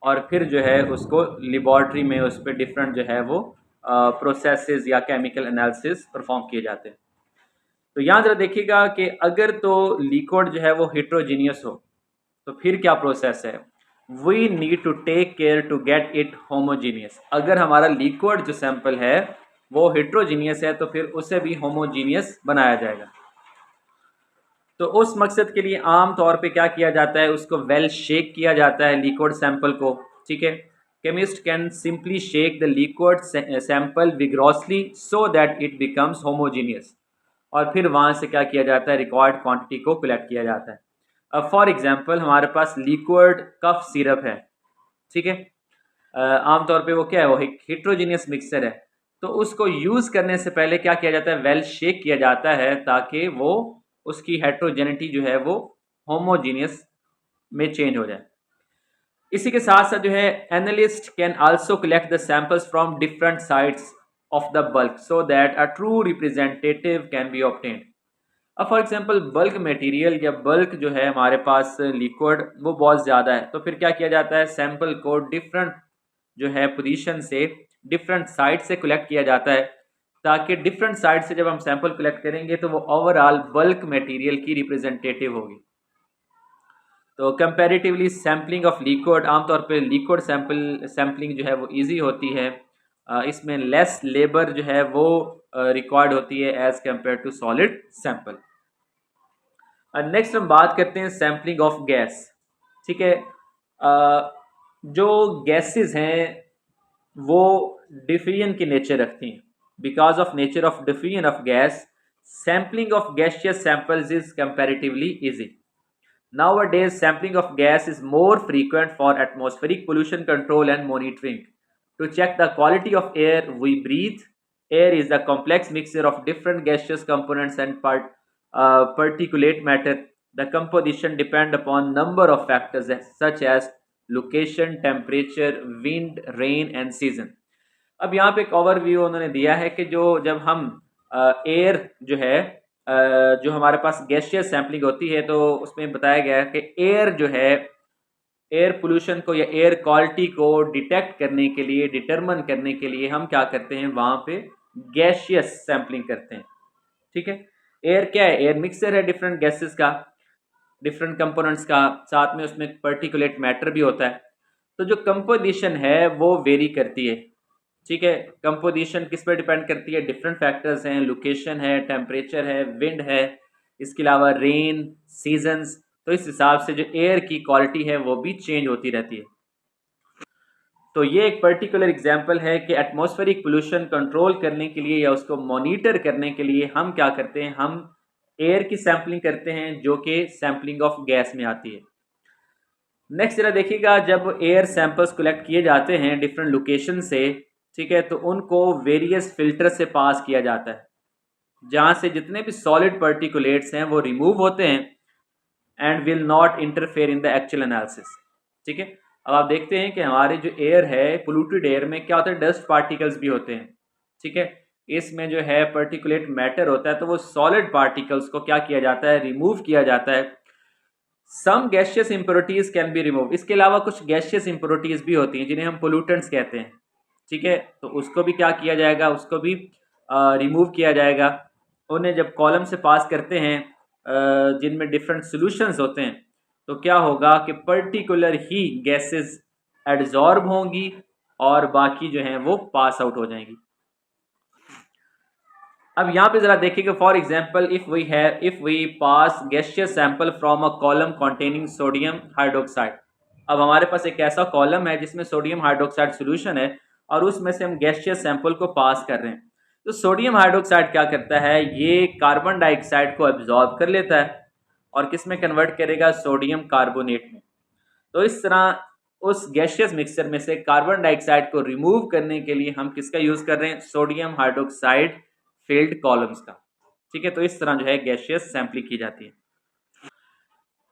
और फिर जो है उसको लेबॉर्ट्री में उस पर डिफरेंट जो है वो प्रोसेसेस या केमिकल एनालिसिस परफॉर्म किए जाते हैं। तो यहाँ ज़रा देखिएगा कि अगर तो लिक्विड जो है वो हेट्रोजीनियस हो तो फिर क्या प्रोसेस है, we need to take care to get it homogeneous. अगर हमारा लिक्विड जो सैंपल है वो हेट्रोजीनियस है तो फिर उसे भी होमोजीनियस बनाया जाएगा। तो उस मकसद के लिए आम तौर पे क्या किया जाता है, उसको वेल शेक किया जाता है लिक्विड सैंपल को, ठीक है। Chemist can simply shake the liquid sample vigorously so that it becomes homogeneous, और फिर वहाँ से क्या किया जाता है, रिक्वायर्ड क्वांटिटी को कलेक्ट किया जाता है। अब फॉर एग्जांपल हमारे पास लिक्विड कफ सिरप है, ठीक है, आमतौर पे वो क्या है, वो एक हेट्रोजीनियस मिक्सचर है, तो उसको यूज़ करने से पहले क्या किया जाता है, वेल शेक किया जाता है ताकि वो उसकी हेट्रोजेनिटी जो है वो होमोजीनियस में चेंज हो जाए। इसी के साथ साथ जो है analyst can also collect the samples from different sides of the bulk so that a true representative can be obtained. अब फॉर एग्जांपल बल्क मटेरियल या बल्क जो है हमारे पास लिक्विड वो बहुत ज़्यादा है, तो फिर क्या किया जाता है, सैंपल को डिफरेंट जो है पोजीशन से डिफरेंट साइड से कलेक्ट किया जाता है, ताकि डिफरेंट साइड से जब हम सैंपल कलेक्ट करेंगे तो वो ओवरऑल बल्क मटेरियल की रिप्रेजेंटेटिव होगी। तो कंपैरेटिवली सैम्पलिंग ऑफ लिक्विड, आमतौर पे लिक्विड सैम्पलिंग जो है वो इजी होती है, इसमें लेस लेबर जो है वो रिक्वायर्ड होती है as compare to solid sample. Next हम बात करते हैं सैम्पलिंग ऑफ गैस, ठीक है। जो गैसेस हैं वो डिफ्यूजन की नेचर रखती हैं। Because of nature of diffusion of gas, sampling of gaseous samples is comparatively easy. Nowadays, sampling of gas is more frequent for atmospheric pollution control and monitoring. To check the quality of air we breathe, air is a complex mixture of different gaseous components and particulate matter. The composition depends upon number of factors such as location, temperature, wind, rain and season. अब यहाँ पे एक ओवरव्यू उन्होंने दिया है कि जब हम एयर जो है जो हमारे पास गैसियस सैम्पलिंग होती है तो उसमें बताया गया है कि एयर जो है, एयर पोल्यूशन को या एयर क्वालिटी को डिटेक्ट करने के लिए, डिटरमिन करने के लिए हम क्या करते हैं, वहाँ पे गैसियस सैम्पलिंग करते हैं, ठीक है। एयर क्या है, एयर मिक्सचर है डिफरेंट गैसेस का, डिफरेंट कंपोनेंट्स का, साथ में उसमें पर्टिकुलेट मैटर भी होता है। तो जो कंपोजिशन है वो वेरी करती है, ठीक है। कंपोजिशन किस पर डिपेंड करती है, डिफरेंट फैक्टर्स हैं, लोकेशन है, टेम्परेचर है, विंड है, इसके अलावा रेन, सीजन्स, तो इस हिसाब से जो एयर की क्वालिटी है वो भी चेंज होती रहती है। तो ये एक पर्टिकुलर एग्जांपल है कि एटमॉस्फेरिक पोल्यूशन कंट्रोल करने के लिए या उसको मॉनिटर करने के लिए हम क्या करते हैं, हम एयर की सैम्पलिंग करते हैं जो कि सैम्पलिंग ऑफ गैस में आती है। नेक्स्ट जरा देखिएगा, जब एयर सैंपल्स कलेक्ट किए जाते हैं डिफरेंट लोकेशन से, ठीक है, तो उनको वेरियस फिल्टर से पास किया जाता है जहाँ से जितने भी सॉलिड पर्टिकुलेट्स हैं वो रिमूव होते हैं and will not interfere in the actual analysis, ठीक है। अब आप देखते हैं कि हमारे जो एयर है, पोल्यूटेड एयर में क्या होता है, डस्ट पार्टिकल्स भी होते हैं, ठीक है। इसमें जो है पर्टिकुलेट मैटर होता है, तो वो सॉलिड पार्टिकल्स को क्या किया जाता है, रिमूव किया जाता है। Some gaseous impurities can be remove, इसके अलावा कुछ गैशियस इम्प्योरिटीज भी होती हैं जिन्हें हम पोल्यूटेंट्स कहते हैं, ठीक है, तो उसको भी क्या किया जाएगा, उसको भी रिमूव किया जाएगा। उन्हें जब कॉलम से पास करते हैं जिनमें डिफरेंट सॉल्यूशंस होते हैं, तो क्या होगा कि पर्टिकुलर ही गैसेस एड्जॉर्ब होंगी और बाकी जो हैं वो पास आउट हो जाएंगी। अब यहाँ पे जरा देखिएगा, for example if we pass gaseous sample from a column containing sodium hydroxide. अब हमारे पास एक ऐसा कॉलम है जिसमें सोडियम हाइड्रोक्साइड सोल्यूशन है और उसमें से हम गैसियस सैंपल को पास कर रहे हैं। तो सोडियम हाइड्रोक्साइड क्या करता है, ये कार्बन डाइऑक्साइड को एब्जॉर्ब कर लेता है और किस में कन्वर्ट करेगा, सोडियम कार्बोनेट में। तो इस तरह उस गैसियस मिक्सचर में से कार्बन डाइऑक्साइड को रिमूव करने के लिए हम किसका यूज कर रहे हैं, सोडियम हाइड्रोक्साइड फील्ड कॉलम्स का, ठीक है। तो इस तरह जो है गैसियस सैंपलिंग की जाती है।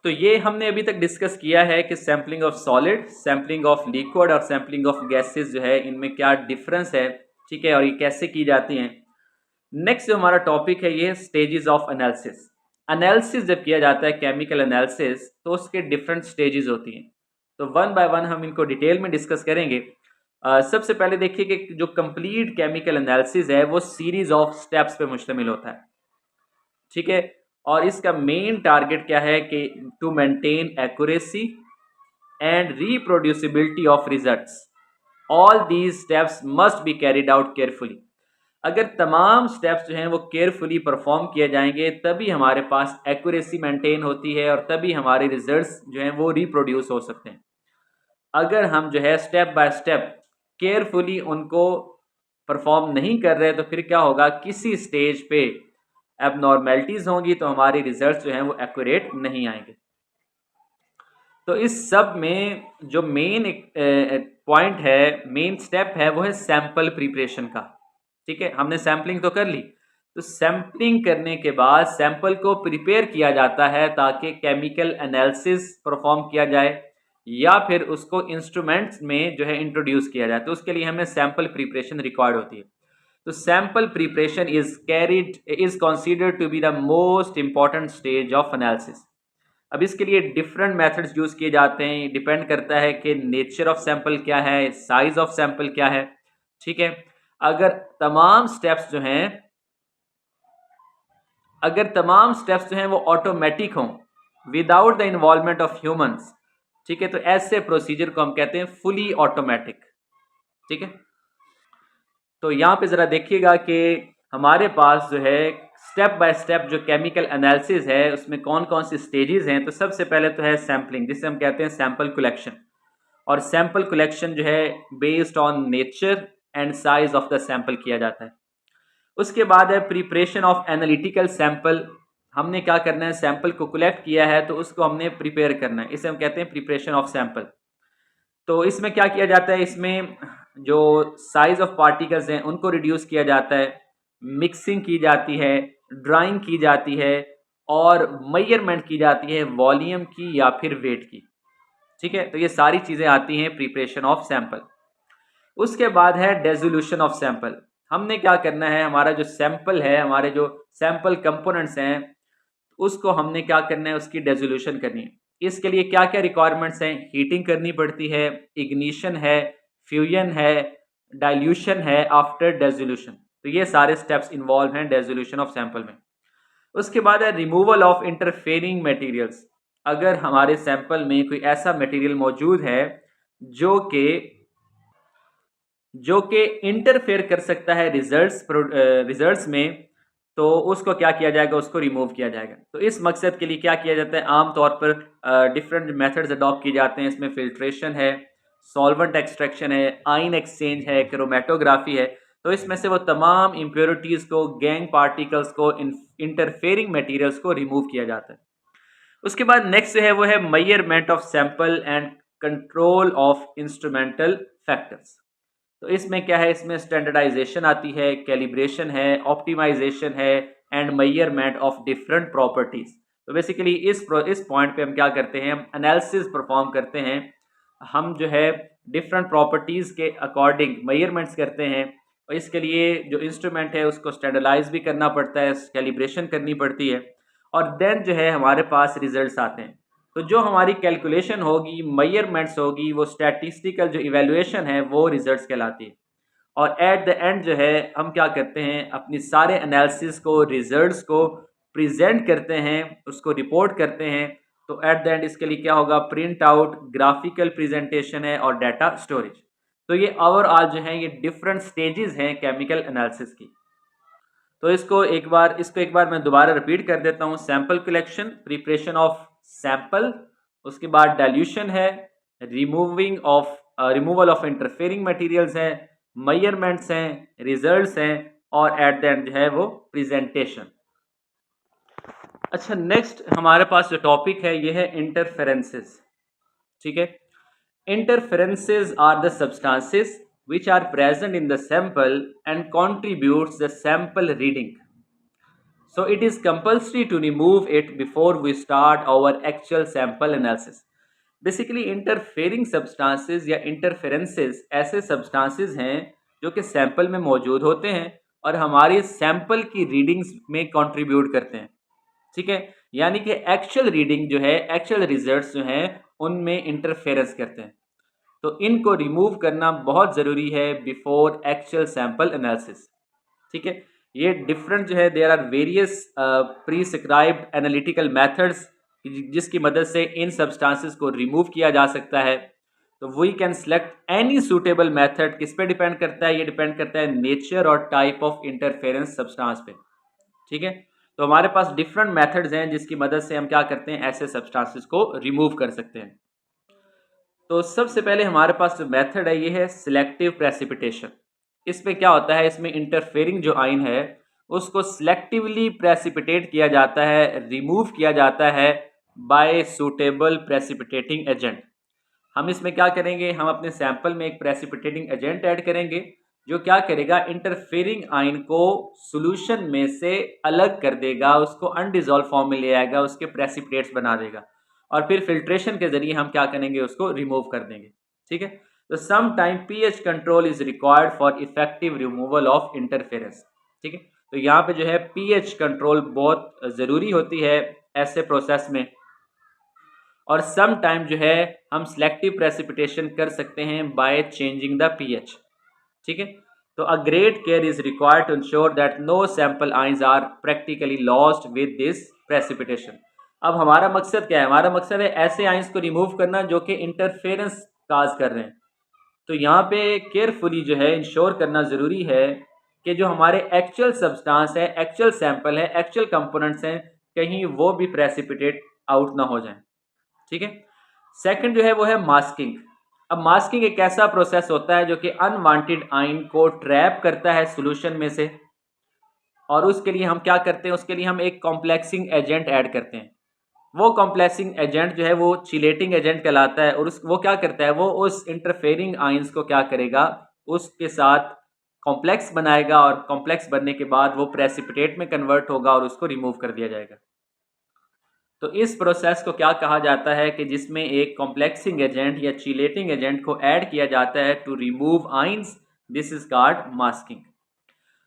तो ये हमने अभी तक डिस्कस किया है कि sampling of solid, sampling of liquid और सैम्पलिंग ऑफ गैसेस जो है इनमें क्या डिफरेंस है, ठीक है, और ये कैसे की जाती हैं। नेक्स्ट जो हमारा टॉपिक है ये स्टेजेस ऑफ एनालिसिस। एनालिसिस जब किया जाता है केमिकल एनालिसिस तो उसके डिफरेंट स्टेजेस होती हैं, तो वन बाय वन हम इनको डिटेल में डिस्कस करेंगे। सबसे पहले देखिए कि जो कंप्लीट केमिकल एनालिसिस है वो सीरीज ऑफ स्टेप्स पे मुश्तमिल होता है, ठीक है, और इसका मेन टारगेट क्या है कि to maintain accuracy and reproducibility of results. All these steps must be carried out carefully. अगर तमाम स्टेप्स जो हैं वो केयरफुली परफॉर्म किए जाएंगे तभी हमारे पास एक्यूरेसी मेंटेन होती है और तभी हमारे रिजल्ट्स जो हैं वो रिप्रोड्यूस हो सकते हैं। अगर हम जो है स्टेप बाय स्टेप केयरफुली उनको परफॉर्म नहीं कर रहे तो फिर क्या होगा, किसी स्टेज पे एबनॉर्मेलिटीज होंगी तो हमारे रिजल्ट्स जो हैं वो एक्यूरेट नहीं आएंगे। तो इस सब में जो मेन पॉइंट है, मेन स्टेप है, वो है सैंपल प्रिपरेशन का। ठीक है, हमने सैम्पलिंग तो कर ली, तो सैम्पलिंग करने के बाद सैंपल को प्रिपेयर किया जाता है ताकि केमिकल एनालिसिस परफॉर्म किया जाए या फिर उसको इंस्ट्रूमेंट्स में जो है इंट्रोड्यूस किया जाए, तो उसके लिए हमें सैंपल प्रिपरेशन रिक्वायर्ड होती है। तो sample preparation is considered to be the most important stage of analysis. अब इसके लिए डिफरेंट मेथड्स यूज किए जाते हैं, डिपेंड करता है कि नेचर ऑफ सैंपल क्या है, साइज ऑफ सैंपल क्या है, ठीक है। अगर तमाम स्टेप्स जो हैं वो ऑटोमेटिक हों without the involvement of humans, ठीक है, तो ऐसे प्रोसीजर को हम कहते हैं फुली ऑटोमेटिक, ठीक है। तो यहाँ पे जरा देखिएगा कि हमारे पास जो है स्टेप बाय स्टेप जो केमिकल एनालिसिस है उसमें कौन कौन सी स्टेजेस हैं। तो सबसे पहले तो है सैम्पलिंग, जिसे हम कहते हैं सैंपल कलेक्शन, और सैंपल कलेक्शन जो है based on nature and size of the sample किया जाता है। उसके बाद है प्रिपरेशन ऑफ एनालिटिकल सैंपल। हमने क्या करना है, सैंपल को कलेक्ट किया है तो उसको हमने प्रिपेयर करना है, इसे हम कहते हैं प्रिपरेशन ऑफ सैंपल। तो इसमें क्या किया जाता है, इसमें जो साइज ऑफ पार्टिकल्स हैं उनको रिड्यूस किया जाता है, मिक्सिंग की जाती है, ड्राइंग की जाती है और मेजरमेंट की जाती है वॉल्यूम की या फिर वेट की, ठीक है। तो ये सारी चीज़ें आती हैं प्रिपरेशन ऑफ सैंपल। उसके बाद है डेजोल्यूशन ऑफ सैंपल। हमने क्या करना है, हमारा जो सैंपल है, हमारे जो सैंपल कंपोनेंट्स हैं उसको हमने क्या करना है, उसकी डेजोल्यूशन करनी है। इसके लिए क्या क्या रिक्वायरमेंट्स हैं, हीटिंग करनी पड़ती है, इग्निशन है, फ्यूजन है, डाइल्यूशन है आफ्टर डेजोल्यूशन। तो ये सारे स्टेप्स इन्वॉल्व हैं डेजोल्यूशन ऑफ सैंपल में। उसके बाद है रिमूवल ऑफ इंटरफेयरिंग मटेरियल्स। अगर हमारे सैंपल में कोई ऐसा मटेरियल मौजूद है जो कि इंटरफेयर कर सकता है रिजल्ट्स में, तो उसको क्या किया जाएगा, उसको रिमूव किया जाएगा। तो इस मकसद के लिए क्या किया जाता है, आमतौर पर डिफरेंट मेथड्स अडॉप्ट किए जाते हैं। इसमें फिल्ट्रेशन है, सॉल्वेंट एक्सट्रैक्शन है, आयन एक्सचेंज है, क्रोमेटोग्राफी है। तो इसमें से वो तमाम इम्प्योरिटीज़ को, गैंग पार्टिकल्स को, इंटरफेयरिंग मटेरियल्स को रिमूव किया जाता है। उसके बाद नेक्स्ट है वो है measurement of sample and control of instrumental factors. तो इसमें क्या है, इसमें स्टैंडर्डाइजेशन आती है, कैलिब्रेशन है, ऑप्टिमाइजेशन है and measurement of different properties. तो बेसिकली इस पॉइंट पे हम क्या करते हैं, हम एनालिसिस परफॉर्म करते हैं। हम जो है डिफरेंट प्रॉपर्टीज के अकॉर्डिंग मेजरमेंट्स करते हैं, और इसके लिए जो इंस्ट्रूमेंट है उसको स्टैंडर्डाइज भी करना पड़ता है, कैलिब्रेशन करनी पड़ती है, और देन जो है हमारे पास रिजल्ट्स आते हैं। तो जो हमारी कैलकुलेशन होगी, मेजरमेंट्स होगी, वो स्टैटिस्टिकल जो इवैल्यूएशन है वो रिजल्ट्स कहलाती है। और एट द एंड जो है हम क्या करते हैं, अपनी सारे एनालिसिस को, रिजल्ट्स को प्रेजेंट करते हैं, उसको रिपोर्ट करते हैं। तो एट द एंड इसके लिए क्या होगा, प्रिंट आउट, ग्राफिकल प्रेजेंटेशन है और डाटा स्टोरेज। तो ये ओवरऑल जो है ये डिफरेंट स्टेजेस हैं केमिकल एनालिसिस की। तो इसको एक बार मैं दोबारा रिपीट कर देता हूँ। Sample collection, preparation of sample, उसके बाद डाइल्यूशन है, रिमूवल ऑफ इंटरफेयरिंग मटेरियल्स है, मेजरमेंट्स हैं, रिजल्ट्स हैं, और एट द एंड जो है वो प्रेजेंटेशन। अच्छा, नेक्स्ट हमारे पास जो टॉपिक है ये है इंटरफेरेंसेस, ठीक है। Interferences are the substances which are present in the sample and contributes the sample reading. So it is compulsory to remove it before we start our actual sample analysis. Basically interfering substances या इंटरफेरेंसेस ऐसे सब्सटेंसेस हैं जो कि सैंपल में मौजूद होते हैं और हमारी सैंपल की रीडिंग्स में कंट्रीब्यूट करते हैं, ठीक है। यानी कि एक्चुअल रीडिंग जो है, एक्चुअल रिजल्ट्स जो हैं, उनमें इंटरफेरेंस करते हैं। तो इनको रिमूव करना बहुत ज़रूरी है बिफोर एक्चुअल सैंपल एनालिसिस, ठीक है। ये डिफरेंट जो है, there are various prescribed analytical methods जिसकी मदद से इन सब्सटेंसेस को रिमूव किया जा सकता है। तो we can select any suitable method. किस पे डिपेंड करता है? ये डिपेंड करता है नेचर और टाइप ऑफ इंटरफेरेंस सब्सटेंस पे, ठीक है। तो हमारे पास डिफरेंट मेथड्स हैं जिसकी मदद से हम क्या करते हैं, ऐसे सब्सटेंसेस को रिमूव कर सकते हैं। तो सबसे पहले हमारे पास जो मेथड है ये है सिलेक्टिव प्रेसिपिटेशन। इसमें क्या होता है, इसमें इंटरफेयरिंग जो आयन है उसको सिलेक्टिवली प्रेसिपिटेट किया जाता है, रिमूव किया जाता है बाय सूटेबल प्रेसिपिटेटिंग एजेंट। हम इसमें क्या करेंगे, हम अपने सैंपल में एक प्रेसिपिटेटिंग एजेंट ऐड करेंगे जो क्या करेगा, इंटरफेयरिंग आयन को सॉल्यूशन में से अलग कर देगा, उसको अनडिजॉल्व फॉर्म में ले आएगा, उसके प्रेसिपिटेट्स बना देगा और फिर फिल्ट्रेशन के जरिए हम क्या करेंगे, उसको रिमूव कर देंगे, ठीक है। तो some time pH control is required for effective removal of interference, ठीक है। तो यहाँ पे जो है पीएच कंट्रोल बहुत ज़रूरी होती है ऐसे प्रोसेस में। और सम टाइम जो है हम सिलेक्टिव प्रेसिपिटेशन कर सकते हैं बाय चेंजिंग द पीएच, ठीक है। तो a great care is required to ensure that no sample ions are practically lost with this precipitation. अब हमारा मकसद क्या है? हमारा मकसद है ऐसे आयंस को रिमूव करना जो कि इंटरफेरेंस काज कर रहे हैं। तो यहाँ पे केयरफुली जो है इंश्योर करना ज़रूरी है कि जो हमारे एक्चुअल सब्सटेंस है, एक्चुअल सैंपल है, एक्चुअल कंपोनेंट्स हैं, कहीं वो भी प्रेसिपिटेट आउट ना हो जाएं, ठीक है। सेकंड जो है वो है मास्किंग। अब मास्किंग एक ऐसा प्रोसेस होता है जो कि अनवांटेड आयन को ट्रैप करता है सॉल्यूशन में से, और उसके लिए हम क्या करते हैं, उसके लिए हम एक कॉम्प्लेक्सिंग एजेंट ऐड करते हैं। वो कॉम्प्लेक्सिंग एजेंट जो है वो चिलेटिंग एजेंट कहलाता है, और वो क्या करता है, वो उस इंटरफेयरिंग आयंस को क्या करेगा, उसके साथ कॉम्प्लेक्स बनाएगा और कॉम्प्लेक्स बनने के बाद वो प्रेसिपिटेट में कन्वर्ट होगा और उसको रिमूव कर दिया जाएगा। तो इस प्रोसेस को क्या कहा जाता है कि जिसमें एक कॉम्प्लेक्सिंग एजेंट या चिलेटिंग एजेंट को ऐड किया जाता है to remove ions, this is called masking.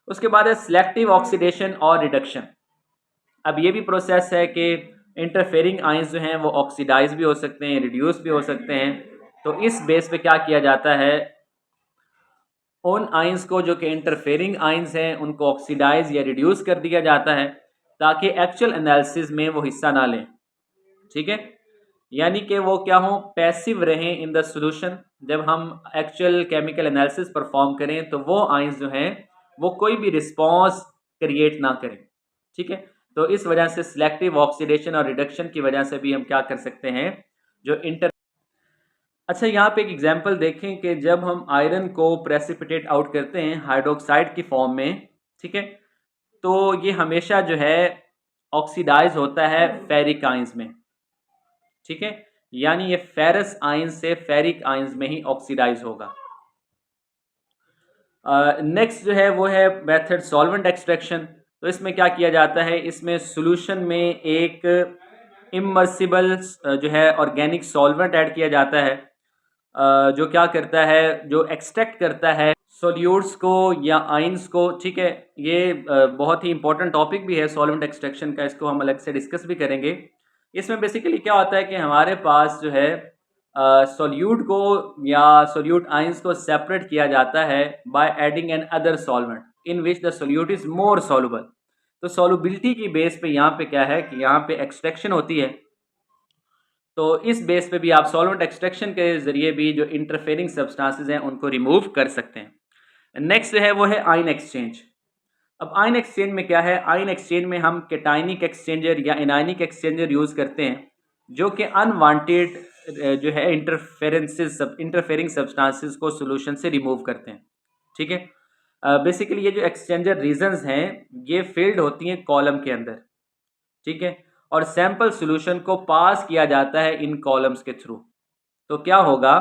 उसके बाद है सिलेक्टिव ऑक्सीडेशन और रिडक्शन। अब ये भी प्रोसेस है कि इंटरफेयरिंग आयंस जो हैं वो ऑक्सीडाइज भी हो सकते हैं, रिड्यूस भी हो सकते हैं। तो इस बेस पे क्या किया जाता है, उन आयंस को जो कि इंटरफेयरिंग आयंस हैं उनको ऑक्सीडाइज या रिड्यूस कर दिया जाता है ताकि एक्चुअल एनालिसिस में वो हिस्सा ना लें, ठीक है। यानी कि वो क्या हो, पैसिव रहें इन द सॉल्यूशन। जब हम एक्चुअल केमिकल एनालिसिस परफॉर्म करें तो वो आयंस जो हैं वो कोई भी रिस्पॉन्स क्रिएट ना करें, ठीक है। तो इस वजह से सिलेक्टिव ऑक्सीडेशन और रिडक्शन की वजह से भी हम क्या कर सकते हैं, जो इंटर अच्छा यहाँ पे एक एग्जांपल देखें कि जब हम आयरन को प्रेसिपिटेट आउट करते हैं हाइड्रोक्साइड की फॉर्म में, ठीक है, तो ये हमेशा जो है ऑक्सीडाइज होता है फेरिक आयंस में, ठीक है। यानी ये फेरस आयंस से फेरिक आयंस में ही ऑक्सीडाइज होगा। नेक्स्ट जो है वो है मेथड सॉल्वेंट एक्सट्रैक्शन। तो इसमें क्या किया जाता है, इसमें सॉल्यूशन में एक इमर्सिबल जो है ऑर्गेनिक सॉल्वेंट ऐड किया जाता है, जो क्या करता है, जो एक्सट्रैक्ट करता है सोल्यूट्स को या आयंस को, ठीक है। ये बहुत ही इंपॉर्टेंट टॉपिक भी है सॉल्वेंट एक्सट्रैक्शन का, इसको हम अलग से डिस्कस भी करेंगे। इसमें बेसिकली क्या होता है कि हमारे पास जो है सोल्यूट को या सोल्यूट आयंस को सेपरेट किया जाता है by adding N other solvent in which the solute is more soluble. तो सॉल्युबिलिटी की बेस पे यहाँ पे क्या है कि यहाँ पे एक्सट्रैक्शन होती है। तो इस बेस पे भी आप सॉल्वेंट एक्सट्रैक्शन के जरिए भी जो इंटरफेयरिंग सब्सटेंसेस हैं उनको रिमूव कर सकते हैं। नेक्स्ट है वो है आयन एक्सचेंज। अब आयन एक्सचेंज में क्या है, आयन एक्सचेंज में हम कैटायनिक एक्सचेंजर या एनायनिक एक्सचेंजर यूज़ करते हैं जो कि अनवांटेड जो है इंटरफेयरिंग सब्सटेंसेस को सॉल्यूशन से रिमूव करते हैं, ठीक है। बेसिकली ये जो एक्सचेंजर रीजन्स हैं ये फील्ड होती हैं कॉलम के अंदर, ठीक है, और सैंपल सॉल्यूशन को पास किया जाता है इन कॉलम्स के थ्रू। तो क्या होगा,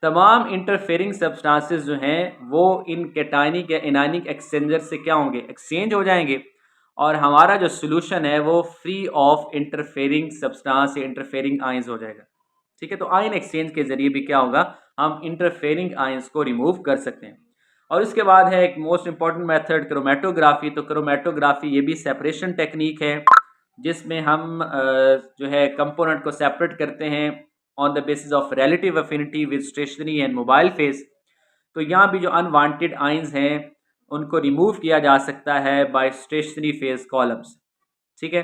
तमाम इंटरफेयरिंग सब्सटेंसेस जो हैं वो इन कैटायनिक या एनायनिक एक्सचेंजर से क्या होंगे, एक्सचेंज हो जाएंगे। और हमारा जो सोल्यूशन है वो फ्री ऑफ इंटरफेयरिंग सब्सटेंस या इंटरफेयरिंग आयंस हो जाएगा। ठीक है, तो आयन एक्सचेंज के जरिए भी क्या होगा, हम इंटरफेयरिंग आयंस को रिमूव कर सकते हैं। और उसके बाद है एक मोस्ट इंपॉर्टेंट मेथड क्रोमेटोग्राफी। तो क्रोमेटोग्राफी ये भी सेपरेशन टेक्निक है जिसमें हम जो है कंपोनेंट को सेपरेट करते हैं on the basis of relative affinity with stationary and mobile phase. तो यहाँ भी जो अनवांटेड आयंस हैं उनको रिमूव किया जा सकता है बाय स्टेशनरी फेज कॉलम्स। ठीक है,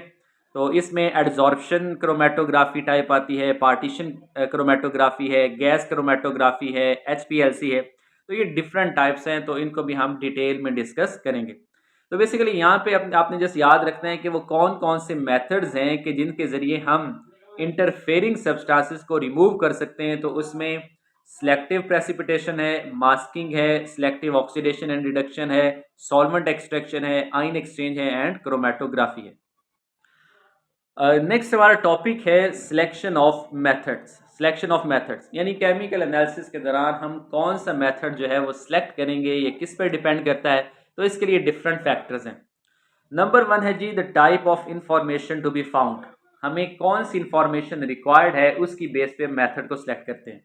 तो इसमें एड्जॉर्प्शन क्रोमेटोग्राफी टाइप आती है, पार्टीशन क्रोमेटोग्राफी है, गैस क्रोमेटोग्राफी है, HPLC है। तो ये डिफरेंट टाइप्स हैं, तो इनको भी हम डिटेल में डिस्कस करेंगे। तो बेसिकली यहाँ पे आपने जस्ट याद रखना है कि वो कौन कौन से मेथड्स हैं कि जिनके ज़रिए हम इंटरफेयरिंग सब्सटेंसेस को रिमूव कर सकते हैं। तो उसमें सिलेक्टिव प्रेसिपिटेशन है, मास्किंग है, सिलेक्टिव ऑक्सीडेशन एंड रिडक्शन है, सॉल्वेंट एक्सट्रैक्शन है, आयन एक्सचेंज है एंड क्रोमेटोग्राफी है। नेक्स्ट हमारा टॉपिक है selection of methods. Selection of methods यानी केमिकल एनालिसिस के दौरान हम कौन सा मेथड जो है वो सिलेक्ट करेंगे, ये किस पर डिपेंड करता है। तो इसके लिए डिफरेंट फैक्टर्स हैं। नंबर 1 है जी the type of information to be found. हमें कौन सी इंफॉर्मेशन रिक्वायर्ड है उसकी बेस पे मेथड को सिलेक्ट करते हैं।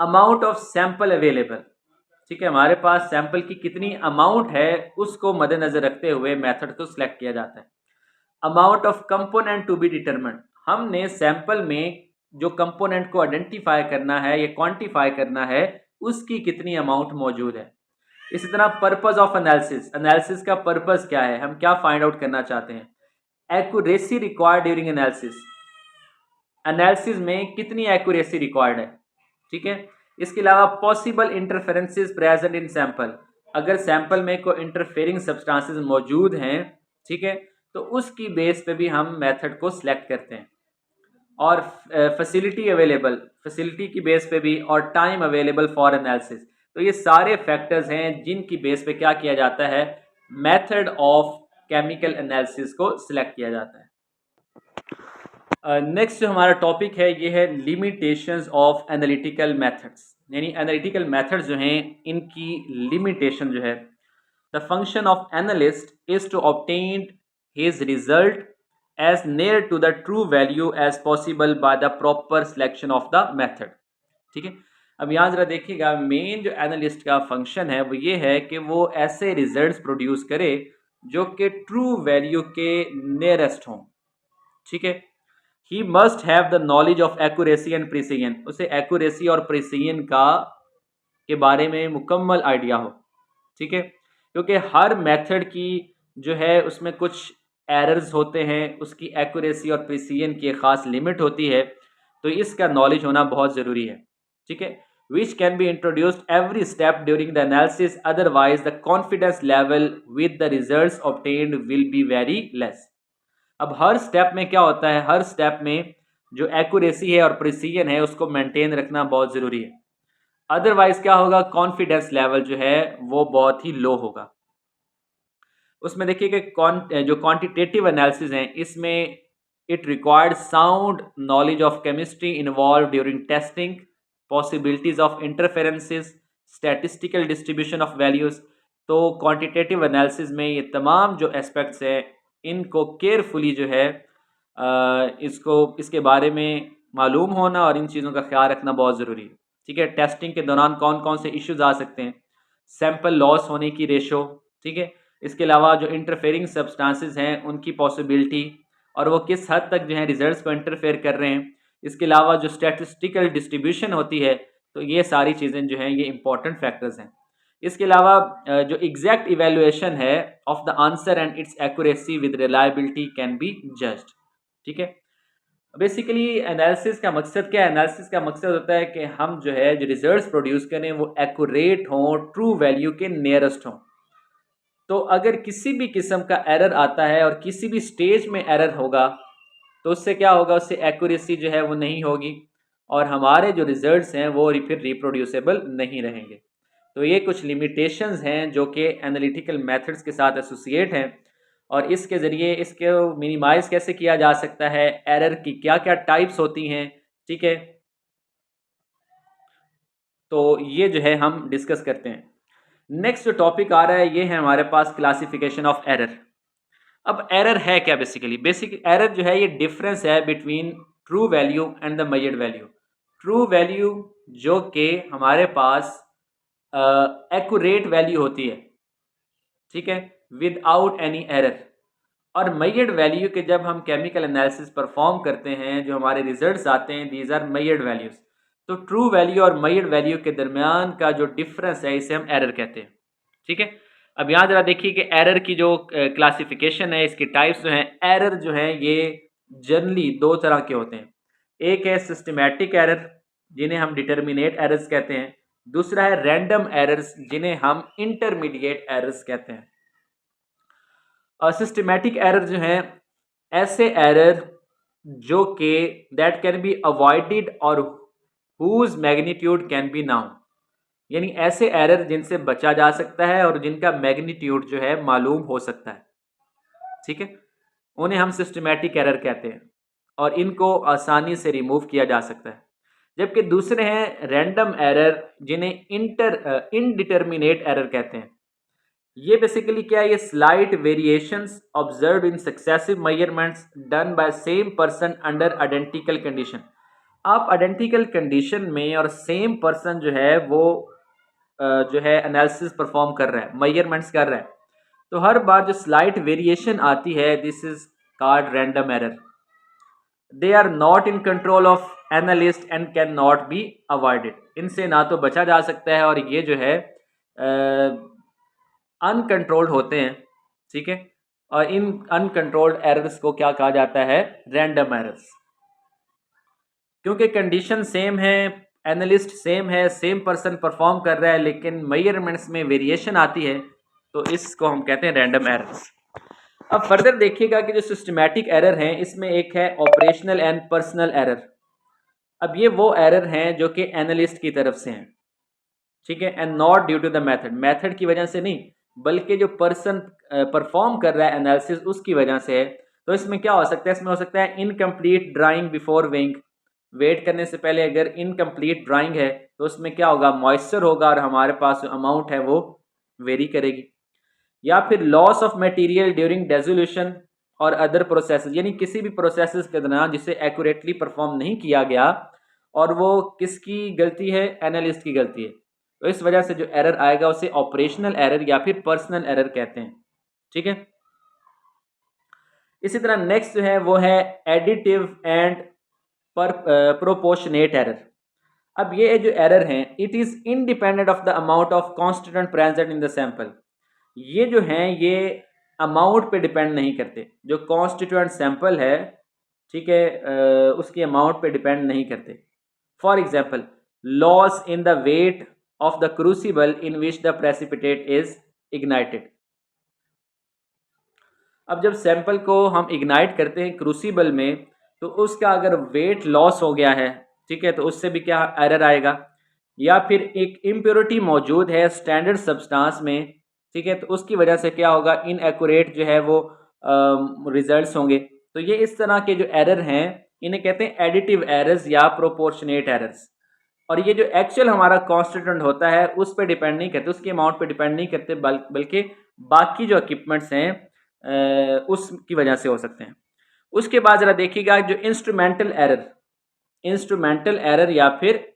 अमाउंट ऑफ सैंपल अवेलेबल, ठीक है, हमारे पास सैंपल की कितनी अमाउंट है उसको मद्देनजर रखते हुए मेथड को सिलेक्ट किया जाता है। Amount of component to be determined, हमने सैंपल में जो कंपोनेंट को आइडेंटिफाई करना है या क्वांटिफाई करना है उसकी कितनी अमाउंट मौजूद है। इसी तरह पर्पस ऑफ एनालिसिस, एनालिसिस का पर्पस क्या है, हम क्या फाइंड आउट करना चाहते हैं। Accuracy required during analysis, analysis में कितनी एक्यूरेसी रिक्वायर्ड है। ठीक है, इसके अलावा possible interferences present in sample, अगर सैंपल में कोई इंटरफेयरिंग सब्सटेंसेस मौजूद हैं, ठीक है, तो उसकी बेस पे भी हम मेथड को सिलेक्ट करते हैं। और फैसिलिटी अवेलेबल, फैसिलिटी की बेस पे भी, और टाइम अवेलेबल फॉर एनालिसिस। तो ये सारे फैक्टर्स हैं जिनकी बेस पे क्या किया जाता है, मेथड ऑफ केमिकल एनालिसिस को सिलेक्ट किया जाता है। नेक्स्ट जो हमारा टॉपिक है ये है लिमिटेशंस ऑफ एनालिटिकल मेथड्स, यानी एनालिटिकल मेथड्स जो हैं इनकी लिमिटेशन जो है। The function of analyst is to obtain his result as near to the true value as possible by the proper selection of the method। ठीक है, अब यहाँ जरा देखिएगा, मेन जो एनालिस्ट का फंक्शन है वो ये है कि वो ऐसे रिजल्ट्स प्रोड्यूस करे जो कि ट्रू वैल्यू के नियरेस्ट हों। ठीक है, he must have the knowledge of accuracy and precision, उसे एक्यूरेसी और प्रिसीजन का के बारे में मुकम्मल आइडिया हो। ठीक है, क्योंकि हर मेथड की जो है उसमें कुछ एरर्स होते हैं, उसकी एक्यूरेसी और प्रिसीजन की एक ख़ास लिमिट होती है, तो इसका नॉलेज होना बहुत ज़रूरी है। ठीक है, which can be introduced every step during the analysis, otherwise the confidence level with the results obtained will be very less. अब हर स्टेप में क्या होता है, हर स्टेप में जो एक्यूरेसी है और प्रिसीजन है उसको मेंटेन रखना बहुत ज़रूरी है, अदरवाइज क्या होगा, कॉन्फिडेंस लेवल जो है वो बहुत ही लो होगा। उसमें देखिए कि जो क्वांटिटेटिव एनालिसिस हैं इसमें it required sound knowledge of chemistry involve during testing, possibilities of interferences, statistical distribution of values. तो क्वांटिटेटिव एनालिसिस में ये तमाम जो एस्पेक्ट्स हैं इनको केयरफुली जो है इसके बारे में मालूम होना और इन चीज़ों का ख्याल रखना बहुत ज़रूरी है। ठीक है, टेस्टिंग के दौरान कौन कौन से इश्यूज आ सकते हैं, सैंपल लॉस होने की रेशो, ठीक है, इसके अलावा जो इंटरफेयरिंग सब्सटेंसेस हैं उनकी पॉसिबिलिटी और वो किस हद तक जो है रिजल्ट्स को इंटरफेयर कर रहे हैं, इसके अलावा जो स्टैटिस्टिकल डिस्ट्रीब्यूशन होती है, तो ये सारी चीज़ें जो हैं ये इंपॉर्टेंट फैक्टर्स हैं। इसके अलावा जो एग्जैक्ट इवेल्युएशन है of the answer and it's accuracy with reliability can be judged. ठीक है, बेसिकली एनालिसिस का मकसद क्या है, एनालिसिस का मकसद होता है कि हम जो है जो रिजल्ट्स प्रोड्यूस करें वो एक्यूरेट हों, ट्रू वैल्यू के नियरेस्ट हों। तो अगर किसी भी किस्म का एरर आता है और किसी भी स्टेज में एरर होगा तो उससे क्या होगा, उससे एक्यूरेसी जो है वो नहीं होगी और हमारे जो रिजल्ट्स हैं वो फिर रिप्रोड्यूसेबल नहीं रहेंगे। तो ये कुछ लिमिटेशंस हैं जो कि एनालिटिकल मेथड्स के साथ एसोसिएट हैं और इसके ज़रिए इसके मिनिमाइज़ कैसे किया जा सकता है, एरर की क्या क्या टाइप्स होती हैं। ठीक है, तो ये जो है हम डिस्कस करते हैं। नेक्स्ट जो टॉपिक आ रहा है ये है हमारे पास क्लासिफिकेशन ऑफ एरर। अब एरर है क्या? बेसिक एरर जो है ये डिफरेंस है between true value and the measured value. True value जो कि हमारे पास एक्यूरेट वैल्यू होती है, ठीक है, विदाउट एनी एरर, और मेजर्ड वैल्यू के जब हम केमिकल एनालिसिस परफॉर्म करते हैं जो हमारे रिजल्ट्स आते हैं, दीज आर मेजर्ड वैल्यूज। तो ट्रू वैल्यू और मेजर्ड वैल्यू के दरमियान का जो डिफरेंस है इसे हम एरर कहते हैं, ठीक है। अब यहाँ जरा देखिए कि एरर की जो क्लासिफिकेशन है, इसकी टाइप्स जो हैं, एरर जो हैं ये जनरली दो तरह के होते हैं। एक है सिस्टमैटिक एरर जिन्हें हम डिटर्मिनेट एरर्स कहते हैं, दूसरा है रैंडम एरर्स जिन्हें हम इंटरमीडिएट एरर्स कहते हैं। और सिस्टमैटिक एरर जो हैं ऐसे एरर जो कि दैट कैन बी अवॉइडेड और whose magnitude can be known, यानी ऐसे एरर जिनसे बचा जा सकता है और जिनका मैग्नीट्यूड जो है मालूम हो सकता है, ठीक है, उन्हें हम सिस्टमैटिक एरर कहते हैं और इनको आसानी से रिमूव किया जा सकता है। जबकि दूसरे हैं रैंडम एरर जिन्हें इनडिटर्मिनेट एरर कहते हैं। ये बेसिकली क्या है? ये slight variations observed in successive measurements done by same person under identical condition. आप आइडेंटिकल कंडीशन में और सेम पर्सन जो है वो जो है एनालिसिस परफॉर्म कर रहा है, मेजरमेंट्स कर रहा है, तो हर बार जो स्लाइट वेरिएशन आती है this is called random error. They are not in control of analyst and can not be avoided. इनसे ना तो बचा जा सकता है और ये जो है अनकंट्रोल्ड होते हैं, ठीक है। और इन अनकंट्रोल्ड एरर्स को क्या कहा जाता है? Random errors. क्योंकि कंडीशन सेम है, एनालिस्ट सेम है, सेम पर्सन परफॉर्म कर रहा है, लेकिन मेजरमेंट्स में वेरिएशन आती है, तो इसको हम कहते हैं रैंडम एरर्स। अब फर्दर देखिएगा कि जो सिस्टमैटिक एरर हैं इसमें एक है ऑपरेशनल एंड पर्सनल एरर। अब ये वो एरर हैं जो कि एनालिस्ट की तरफ से हैं, ठीक है, and not due to the method. Method की वजह से नहीं, बल्कि जो पर्सन परफॉर्म कर रहा है एनालिसिस उसकी वजह से है। तो इसमें क्या हो सकता है? इसमें हो सकता है incomplete drying before weighing. Weight करने से पहले अगर इनकम्प्लीट ड्राइंग है तो उसमें क्या होगा? मॉइस्चर होगा और हमारे पास जो अमाउंट है वो वेरी करेगी। या फिर loss of material during dissolution और अदर प्रोसेस, यानी किसी भी प्रोसेस के दौरान जिसे एक्यूरेटली परफॉर्म नहीं किया गया, और वो किसकी गलती है? एनालिस्ट की गलती है। तो इस वजह से जो एरर आएगा उसे ऑपरेशनल एरर या फिर पर्सनल एरर कहते हैं, ठीक है। इसी तरह नेक्स्ट जो है वो है एडिटिव एंड प्रोपोर्शनेट एरर। अब ये जो एरर हैं it is independent of the amount of constituent present in the sample. ये जो हैं ये अमाउंट पे डिपेंड नहीं करते। जो कॉन्स्टिट्यूएंट सैंपल है, ठीक है, उसकी अमाउंट पे डिपेंड नहीं करते। For example, loss in the weight of the crucible in which the precipitate is ignited. अब जब सैंपल को हम इग्नाइट करते हैं क्रूसिबल में, तो उसका अगर वेट लॉस हो गया है, ठीक है, तो उससे भी क्या एरर आएगा। या फिर एक इम्प्योरिटी मौजूद है स्टैंडर्ड सब्सटेंस में, ठीक है, तो उसकी वजह से क्या होगा? इनएक्यूरेट जो है वो रिजल्ट्स होंगे। तो ये इस तरह के जो एरर हैं इन्हें कहते हैं एडिटिव एरर्स या प्रोपोर्शनेट एरर्स। और ये जो एक्चुअल हमारा कॉन्स्टिट्यूएंट होता है उस पर डिपेंड नहीं करते, उसकी अमाउंट पे डिपेंड नहीं करते, बल्कि बाकी जो इक्विपमेंट्स हैं उसकी वजह से हो सकते हैं। उसके बाद ज़रा देखिएगा जो इंस्ट्रूमेंटल एरर या फिर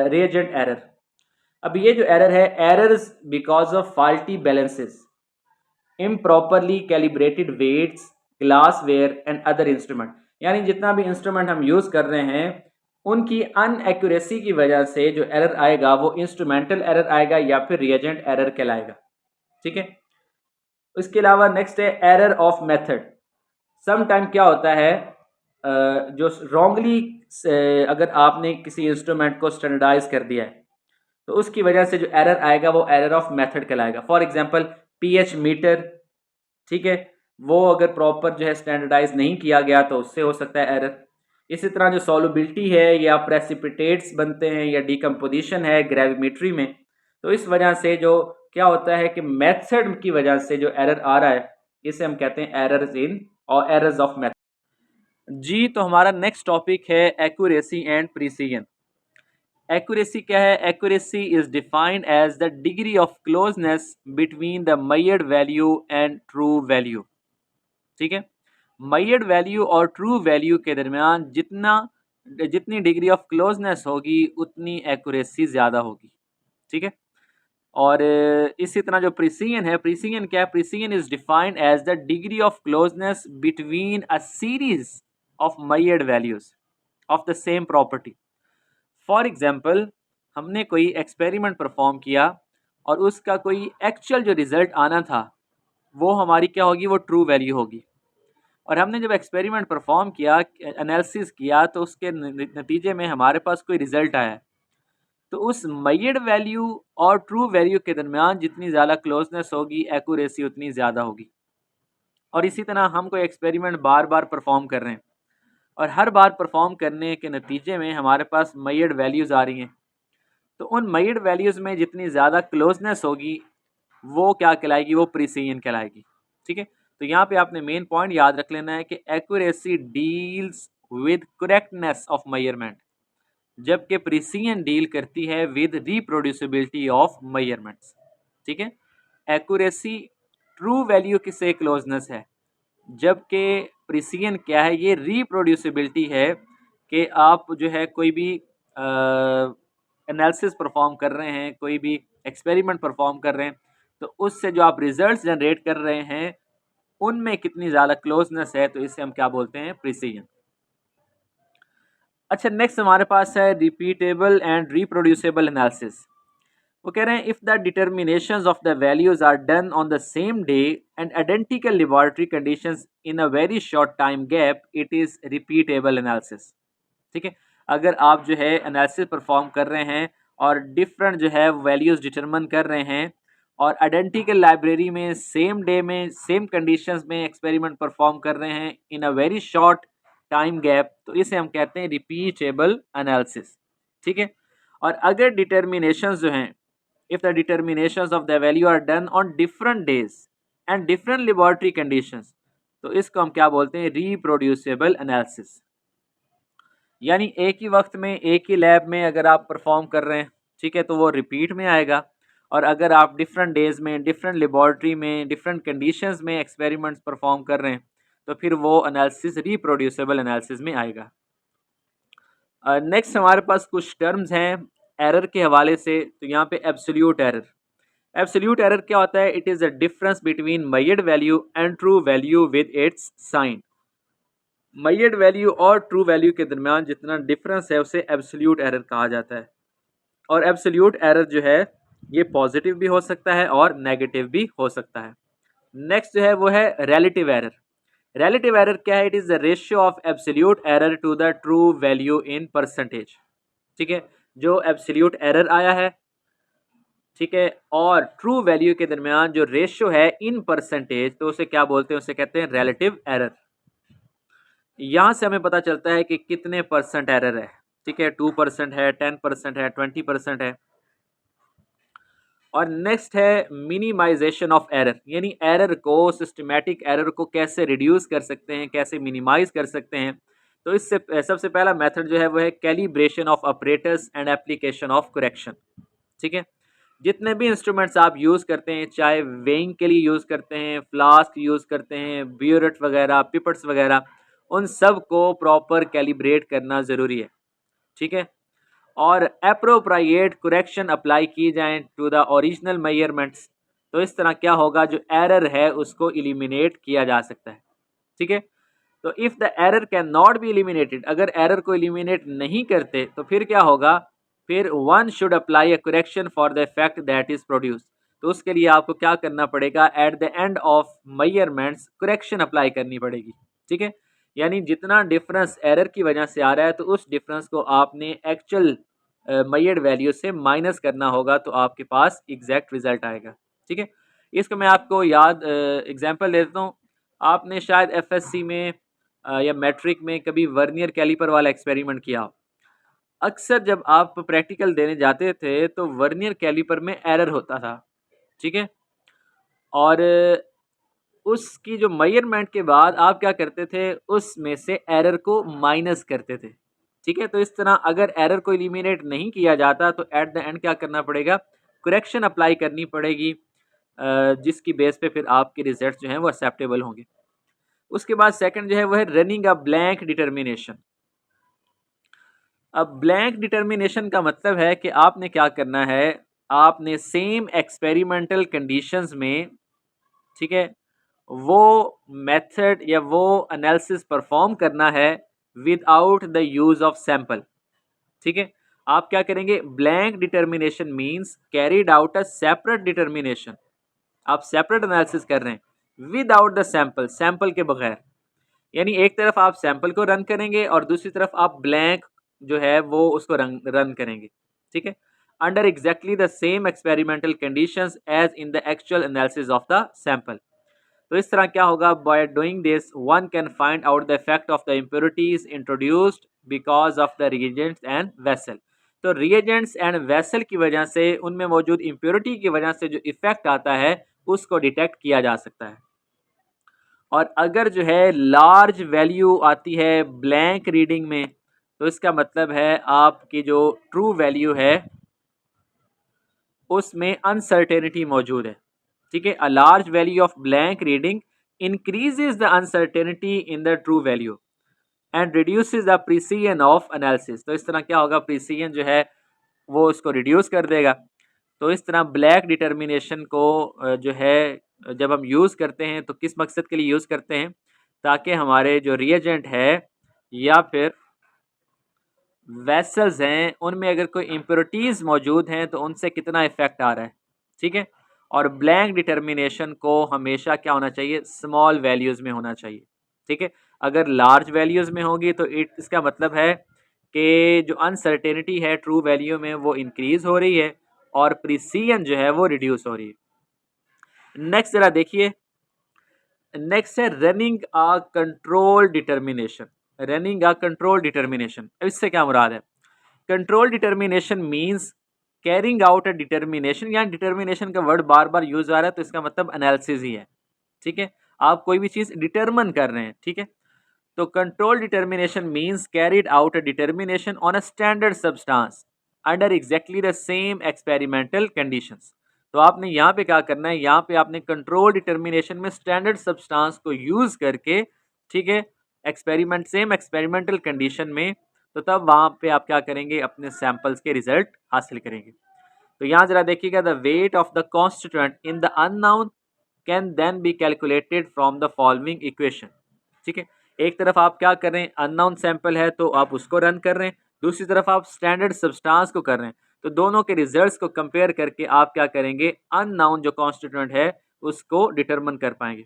रिएजेंट एरर। अब ये जो एरर है, errors because of faulty balances, improperly calibrated weights, glassware and other instrument, यानी जितना भी इंस्ट्रूमेंट हम यूज़ कर रहे हैं उनकी अनएक्यूरेसी की वजह से जो एरर आएगा वो इंस्ट्रूमेंटल एरर आएगा या फिर रिएजेंट एरर कहलाएगा, ठीक है। इसके अलावा नेक्स्ट है error of method. Some time क्या होता है, जो रॉन्गली अगर आपने किसी इंस्ट्रूमेंट को स्टैंडर्डाइज कर दिया है तो उसकी वजह से जो एरर आएगा वो एरर ऑफ मेथड कहलाएगा। फॉर एग्जांपल पीएच मीटर, ठीक है, वो अगर प्रॉपर जो है स्टैंडर्डाइज नहीं किया गया तो उससे हो सकता है एरर। इसी तरह जो सॉल्युबिलिटी है या प्रेसिपिटेट्स बनते हैं या डिकम्पोजिशन है ग्रेविमेट्री में, तो इस वजह से जो क्या होता है कि मेथड की वजह से जो एरर आ रहा है इसे हम कहते हैं एरर्स इन और एरर्स ऑफ मेथड। जी, तो हमारा नेक्स्ट टॉपिक है एक्यूरेसी एंड प्रिसीजन। एक्यूरेसी क्या है? Accuracy is defined as the degree of closeness between the measured value and true value. ठीक है। मेजर्ड वैल्यू और ट्रू वैल्यू के दरमियान जितनी डिग्री ऑफ क्लोजनेस होगी उतनी एक्यूरेसी ज़्यादा होगी, ठीक है। और इसी तरह जो प्रिसीजन है, प्रिसीजन क्या है? Precision is defined as the degree of closeness between a series of measured values of the same property. For example, हमने कोई एक्सपेरिमेंट परफॉर्म किया और उसका कोई एक्चुअल जो रिजल्ट आना था वो हमारी क्या होगी? वो ट्रू वैल्यू होगी। और हमने जब एक्सपेरिमेंट परफॉर्म किया, एनालिसिस किया, तो उसके नतीजे में हमारे पास कोई रिजल्ट आया, तो उस मेजर्ड वैल्यू और ट्रू वैल्यू के दरमियान जितनी ज़्यादा क्लोजनेस होगी, एक्यूरेसी उतनी ज़्यादा होगी। और इसी तरह हम कोई एक्सपेरिमेंट बार बार परफॉर्म कर रहे हैं और हर बार परफॉर्म करने के नतीजे में हमारे पास मेजर्ड वैल्यूज़ आ रही हैं, तो उन मेजर्ड वैल्यूज़ में जितनी ज़्यादा क्लोजनेस होगी वो क्या कहलाएगी? वो प्रिसीजन कहलाएगी, ठीक है। तो यहाँ पे आपने मेन पॉइंट याद रख लेना है कि accuracy deals with correctness of measurement, जबकि प्रिसीजन डील करती है विद रिप्रोड्यूसिबिलिटी ऑफ मेजरमेंट्स, ठीक है। एक्यूरेसी ट्रू वैल्यू की से क्लोजनेस है, जबकि प्रिसीजन क्या है? ये रिप्रोड्यूसिबिलिटी है कि आप जो है कोई भी एनालिसिस परफॉर्म कर रहे हैं, कोई भी एक्सपेरिमेंट परफॉर्म कर रहे हैं, तो उससे जो आप रिजल्ट्स जनरेट कर रहे हैं उनमें कितनी ज़्यादा क्लोजनेस है, तो इसे हम क्या बोलते हैं? प्रिसीजन। अच्छा, नेक्स्ट हमारे पास है रिपीटेबल एंड रिप्रोड्यूसेबल एनालिसिस। वो कह रहे हैं, if the determinations of the values are done on the same day and identical laboratory conditions in a very short time gap, it is repeatable analysis, ठीक है। अगर आप जो है एनालिसिस परफॉर्म कर रहे हैं और डिफरेंट जो है वैल्यूज़ डिटरमिन कर रहे हैं और आइडेंटिकल लाइब्रेरी में सेम डे में सेम कंडीशंस में एक्सपेरिमेंट परफॉर्म कर रहे हैं in a very short time gap, तो इसे हम कहते हैं रिपीटेबल एनालिसिस, ठीक है। और अगर डिटर्मिनेशंस जो हैं, if the determinations of the value are done on different days and different laboratory conditions, तो इसको हम क्या बोलते हैं? Reproducible analysis. यानी एक ही वक्त में एक ही लैब में अगर आप परफॉर्म कर रहे हैं, ठीक है, तो वो रिपीट में आएगा। और अगर आप डिफरेंट डेज में डिफरेंट लेबॉर्ट्री में डिफरेंट कंडीशंस में एक्सपेरिमेंट्स परफॉर्म कर रहे हैं, तो फिर वो एनालिसिस रिप्रोड्यूसेबल एनालिसिस में आएगा। नेक्स्ट हमारे पास कुछ टर्म्स हैं एरर के हवाले से। तो यहाँ पे एब्सोल्यूट एरर। एब्सोल्यूट एरर क्या होता है? It is the difference between measured value and true value with its sign. Measured value और ट्रू वैल्यू के दरमियान जितना डिफरेंस है उसे एब्सोल्यूट एरर कहा जाता है। और एब्सोल्यूट एरर जो है ये पॉजिटिव भी हो सकता है और नेगेटिव भी हो सकता है। नेक्स्ट जो है वो है रिलेटिव एरर। रिलेटिव एरर क्या है? It is the ratio of absolute error to the true value in percentage, ठीक है। जो एब्सोल्यूट एरर आया है, ठीक है, और ट्रू वैल्यू के दरमियान जो रेशियो है इन परसेंटेज, तो उसे क्या बोलते हैं? उसे कहते हैं रिलेटिव एरर। यहाँ से हमें पता चलता है कि कितने परसेंट एरर है, ठीक है, 2% है, 10% है, 20% है। और नेक्स्ट है मिनिमाइजेशन ऑफ एरर, यानी एरर को, सिस्टमेटिक एरर को कैसे रिड्यूस कर सकते हैं, कैसे मिनिमाइज कर सकते हैं। तो इससे सबसे पहला मेथड जो है वो है calibration of operators and application of correction, ठीक है। जितने भी इंस्ट्रूमेंट्स आप यूज़ करते हैं, चाहे वेइंग के लिए यूज़ करते हैं, फ्लास्क यूज़ करते हैं, ब्यूरेट वगैरह, पिपट्स वगैरह, उन सब को प्रॉपर कैलिब्रेट करना ज़रूरी है, ठीक है। और एप्रोप्रिएट करेक्शन अप्लाई की जाएँ टू द ओरिजिनल मेजरमेंट्स, तो इस तरह क्या होगा? जो एरर है उसको एलिमिनेट किया जा सकता है, ठीक है। तो if the error can not be eliminated, अगर एरर को एलिमिनेट नहीं करते तो फिर क्या होगा? फिर one should apply a correction for the effect that is produce. तो उसके लिए आपको क्या करना पड़ेगा? Eight the end of measurements correction apply करनी पड़ेगी, ठीक है। यानी जितना डिफरेंस एरर की वजह से आ रहा है, तो उस डिफरेंस को आपने एक्चुअल मेजर्ड वैल्यू से माइनस करना होगा, तो आपके पास एग्जैक्ट रिजल्ट आएगा, ठीक है। इसको मैं आपको याद एग्जांपल दे देता हूँ। आपने शायद एफएससी में या मैट्रिक में कभी वर्नियर कैलिपर वाला एक्सपेरिमेंट किया हो। अक्सर जब आप प्रैक्टिकल देने जाते थे तो वर्नियर कैलिपर में एरर होता था, ठीक है। और उसकी जो मेजरमेंट के बाद आप क्या करते थे? उसमें से एरर को माइनस करते थे, ठीक है। तो इस तरह अगर एरर को एलिमिनेट नहीं किया जाता तो एट द एंड क्या करना पड़ेगा? करेक्शन अप्लाई करनी पड़ेगी, जिसकी बेस पे फिर आपके रिजल्ट जो हैं वो एक्सेप्टेबल होंगे। उसके बाद सेकंड जो है वो है रनिंग अ ब्लैंक डिटर्मिनेशन। अब ब्लैंक डिटर्मिनेशन का मतलब है कि आपने क्या करना है, आपने सेम एक्सपेरिमेंटल कंडीशंस में, ठीक है, वो मेथड या वो एनालिसिस परफॉर्म करना है without the use of sample. ठीक है, आप क्या करेंगे, blank determination means carried out a separate determination, आप सेपरेट एनालिसिस कर रहे हैं विदाउट द सैंपल, सैंपल के बगैर। यानी एक तरफ आप सैंपल को रन करेंगे और दूसरी तरफ आप ब्लैंक जो है वो उसको रन करेंगे। ठीक है, under exactly the same experimental conditions as in the actual analysis of the sample. तो इस तरह क्या होगा, by doing this one can find out the effect of the impurities introduced because of the reagents and vessel. तो रिएजेंट्स एंड वेसल की वजह से, उनमें मौजूद इम्प्योरिटी की वजह से जो इफेक्ट आता है उसको डिटेक्ट किया जा सकता है। और अगर जो है लार्ज वैल्यू आती है ब्लैंक रीडिंग में, तो इसका मतलब है आपकी जो ट्रू वैल्यू है उसमें अनसर्टेनिटी मौजूद है। ठीक है, a large value of blank reading increases the uncertainty in the true value and reduces the precision of analysis. तो इस तरह क्या होगा, प्रिसीजन जो है वो उसको रिड्यूस कर देगा। तो इस तरह ब्लैक डिटर्मिनेशन को जो है जब हम यूज़ करते हैं तो किस मकसद के लिए यूज़ करते हैं, ताकि हमारे जो रिएजेंट है या फिर वेसल्स हैं उनमें अगर कोई इम्प्योरिटीज़ मौजूद हैं तो उनसे कितना इफेक्ट आ रहा है। ठीक है, और ब्लैंक डिटर्मिनेशन को हमेशा क्या होना चाहिए, स्मॉल वैल्यूज़ में होना चाहिए। ठीक है, अगर लार्ज वैल्यूज़ में होगी तो इसका मतलब है कि जो अनसर्टेनिटी है ट्रू वैल्यू में वो इंक्रीज़ हो रही है और प्रिसीजन जो है वो रिड्यूस हो रही है। नेक्स्ट ज़रा देखिए, नेक्स्ट है running a control determination. Running a control determination, इससे क्या मुराद है, control determination means carrying out a determination. यहाँ डिटर्मिनेशन का वर्ड बार बार यूज आ रहा है तो इसका मतलब एनालिसिस ही है। ठीक है, आप कोई भी चीज डिटर्मिन कर रहे हैं। ठीक है, तो control determination means carried out a determination on a standard substance under exactly the same experimental conditions. तो आपने यहाँ पे क्या करना है, यहाँ पे आपने कंट्रोल डिटर्मिनेशन में स्टैंडर्ड सब्सटेंस को यूज करके, ठीक है, एक्सपेरिमेंट सेम एक्सपेरिमेंटल कंडीशन में, तो तब वहाँ पे आप क्या करेंगे, अपने सैंपल्स के रिजल्ट हासिल करेंगे। तो यहाँ जरा देखिएगा, the weight of the constituent in the unknown can then be calculated from the following equation. ठीक है, एक तरफ आप क्या कर रहे हैं, अननाउन सैंपल है तो आप उसको रन कर रहे हैं, दूसरी तरफ आप स्टैंडर्ड सब्सटेंस को कर रहे हैं, तो दोनों के रिजल्ट्स को कंपेयर करके आप क्या करेंगे, अननाउन जो कॉन्स्टिट्यूएंट है उसको डिटरमिन कर पाएंगे।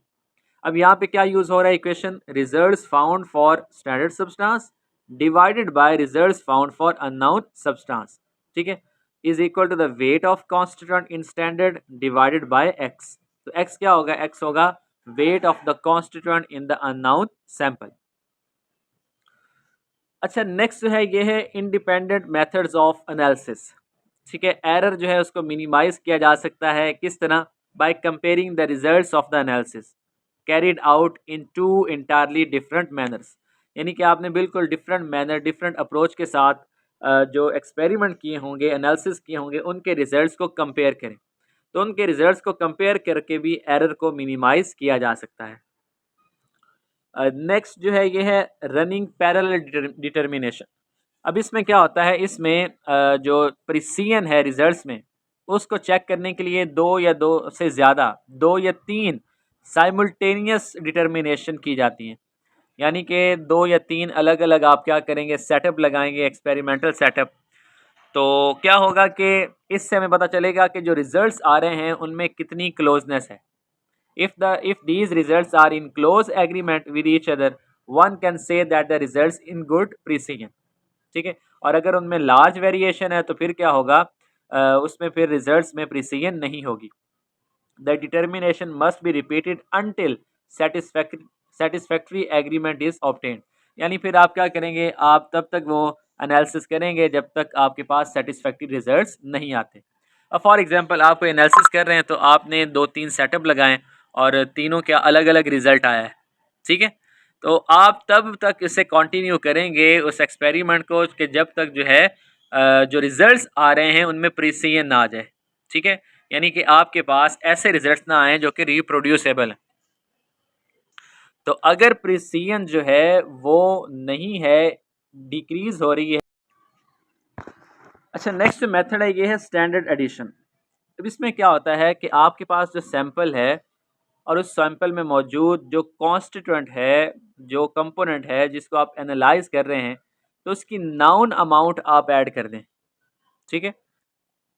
अब यहाँ पे क्या यूज हो रहा है equation, results found for standard substance divided by results found for unknown substance. ठीक है, is equal to the weight of constituent in standard divided by x. तो एक्स क्या होगा, एक्स होगा weight of the constituent in the unknown sample. अच्छा, नेक्स्ट जो है ये है इंडिपेंडेंट मेथड्स ऑफ एनालिसिस। ठीक है, एरर जो है उसको मिनिमाइज किया जा सकता है किस तरह, by comparing the results of the analysis carried out in two entirely different manners. यानी कि आपने बिल्कुल डिफरेंट मैनर, डिफरेंट अप्रोच के साथ जो एक्सपेरिमेंट किए होंगे, एनालिसिस किए होंगे, उनके रिजल्ट्स को कंपेयर करें। तो उनके रिजल्ट्स को कंपेयर करके भी एरर को मिनिमाइज किया जा सकता है। नेक्स्ट जो है ये है रनिंग पैरेलल डिटर्मिनेशन। अब इसमें क्या होता है, इसमें जो प्रिसीजन है रिजल्ट्स में उसको चेक करने के लिए दो या दो से ज़्यादा, दो या तीन साइमल्टेनियस डिटर्मिनेशन की जाती हैं। यानी कि दो या तीन अलग अलग आप क्या करेंगे, सेटअप लगाएंगे, एक्सपेरिमेंटल सेटअप। तो क्या होगा कि इससे हमें पता चलेगा कि जो रिजल्ट्स आ रहे हैं उनमें कितनी क्लोजनेस है। If these results are in close agreement with each other, one can say that the results in good precision। ठीक है, और अगर उनमें लार्ज वेरिएशन है तो फिर क्या होगा, उसमें फिर रिजल्ट्स में प्रिसीजन नहीं होगी। The determination must be repeated until satisfactory agreement is obtained. यानी फिर आप क्या करेंगे, आप तब तक वो एनालिसिस करेंगे जब तक आपके पास सेटिस्फैक्ट्री रिजल्ट्स नहीं आते। अब फॉर एग्जांपल आप कोई एनालिसिस कर रहे हैं तो आपने दो तीन सेटअप लगाएं और तीनों का अलग अलग रिजल्ट आया है। ठीक है, तो आप तब तक इसे कंटिन्यू करेंगे उस एक्सपेरिमेंट को कि जब तक जो है जो रिजल्ट्स आ रहे हैं उनमें प्रिसीजन ना आ जाए। ठीक है, यानी कि आपके पास ऐसे रिजल्ट्स ना आए जो कि रिप्रोड्यूसेबल हैं। तो अगर प्रिसीजन जो है वो नहीं है, डिक्रीज हो रही है। अच्छा, नेक्स्ट मेथड है, ये है स्टैंडर्ड एडिशन। अब इसमें क्या होता है कि आपके पास जो सैंपल है और उस सैंपल में मौजूद जो कॉन्स्टिट्यूएंट है, जो कंपोनेंट है जिसको आप एनालाइज कर रहे हैं, तो उसकी नाउन अमाउंट आप ऐड कर दें। ठीक है,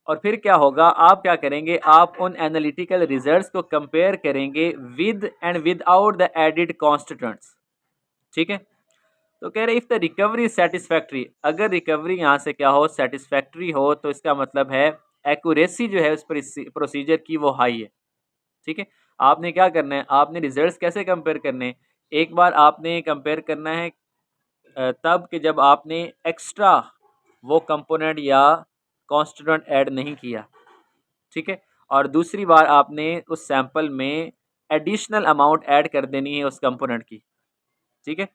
और फिर क्या होगा, आप क्या करेंगे, आप उन एनालिटिकल रिजल्ट्स को कंपेयर करेंगे with and without the added constituents. ठीक है, तो कह रहे इफ़ द रिकवरी सेटिस्फैक्ट्री, अगर रिकवरी यहाँ से क्या हो, सेटिस्फैक्ट्री हो, तो इसका मतलब है एक्यूरेसी जो है उस प्रोसीजर की वो हाई है। ठीक है, आपने क्या करना है, आपने रिजल्ट्स कैसे कंपेयर करने हैं, एक बार आपने कंपेयर करना है तब कि जब आपने एक्स्ट्रा वो कंपोनेंट या कॉन्स्टिट्यूएंट ऐड नहीं किया। ठीक है, और दूसरी बार आपने उस सैंपल में एडिशनल अमाउंट ऐड कर देनी है उस कंपोनेंट की। ठीक है,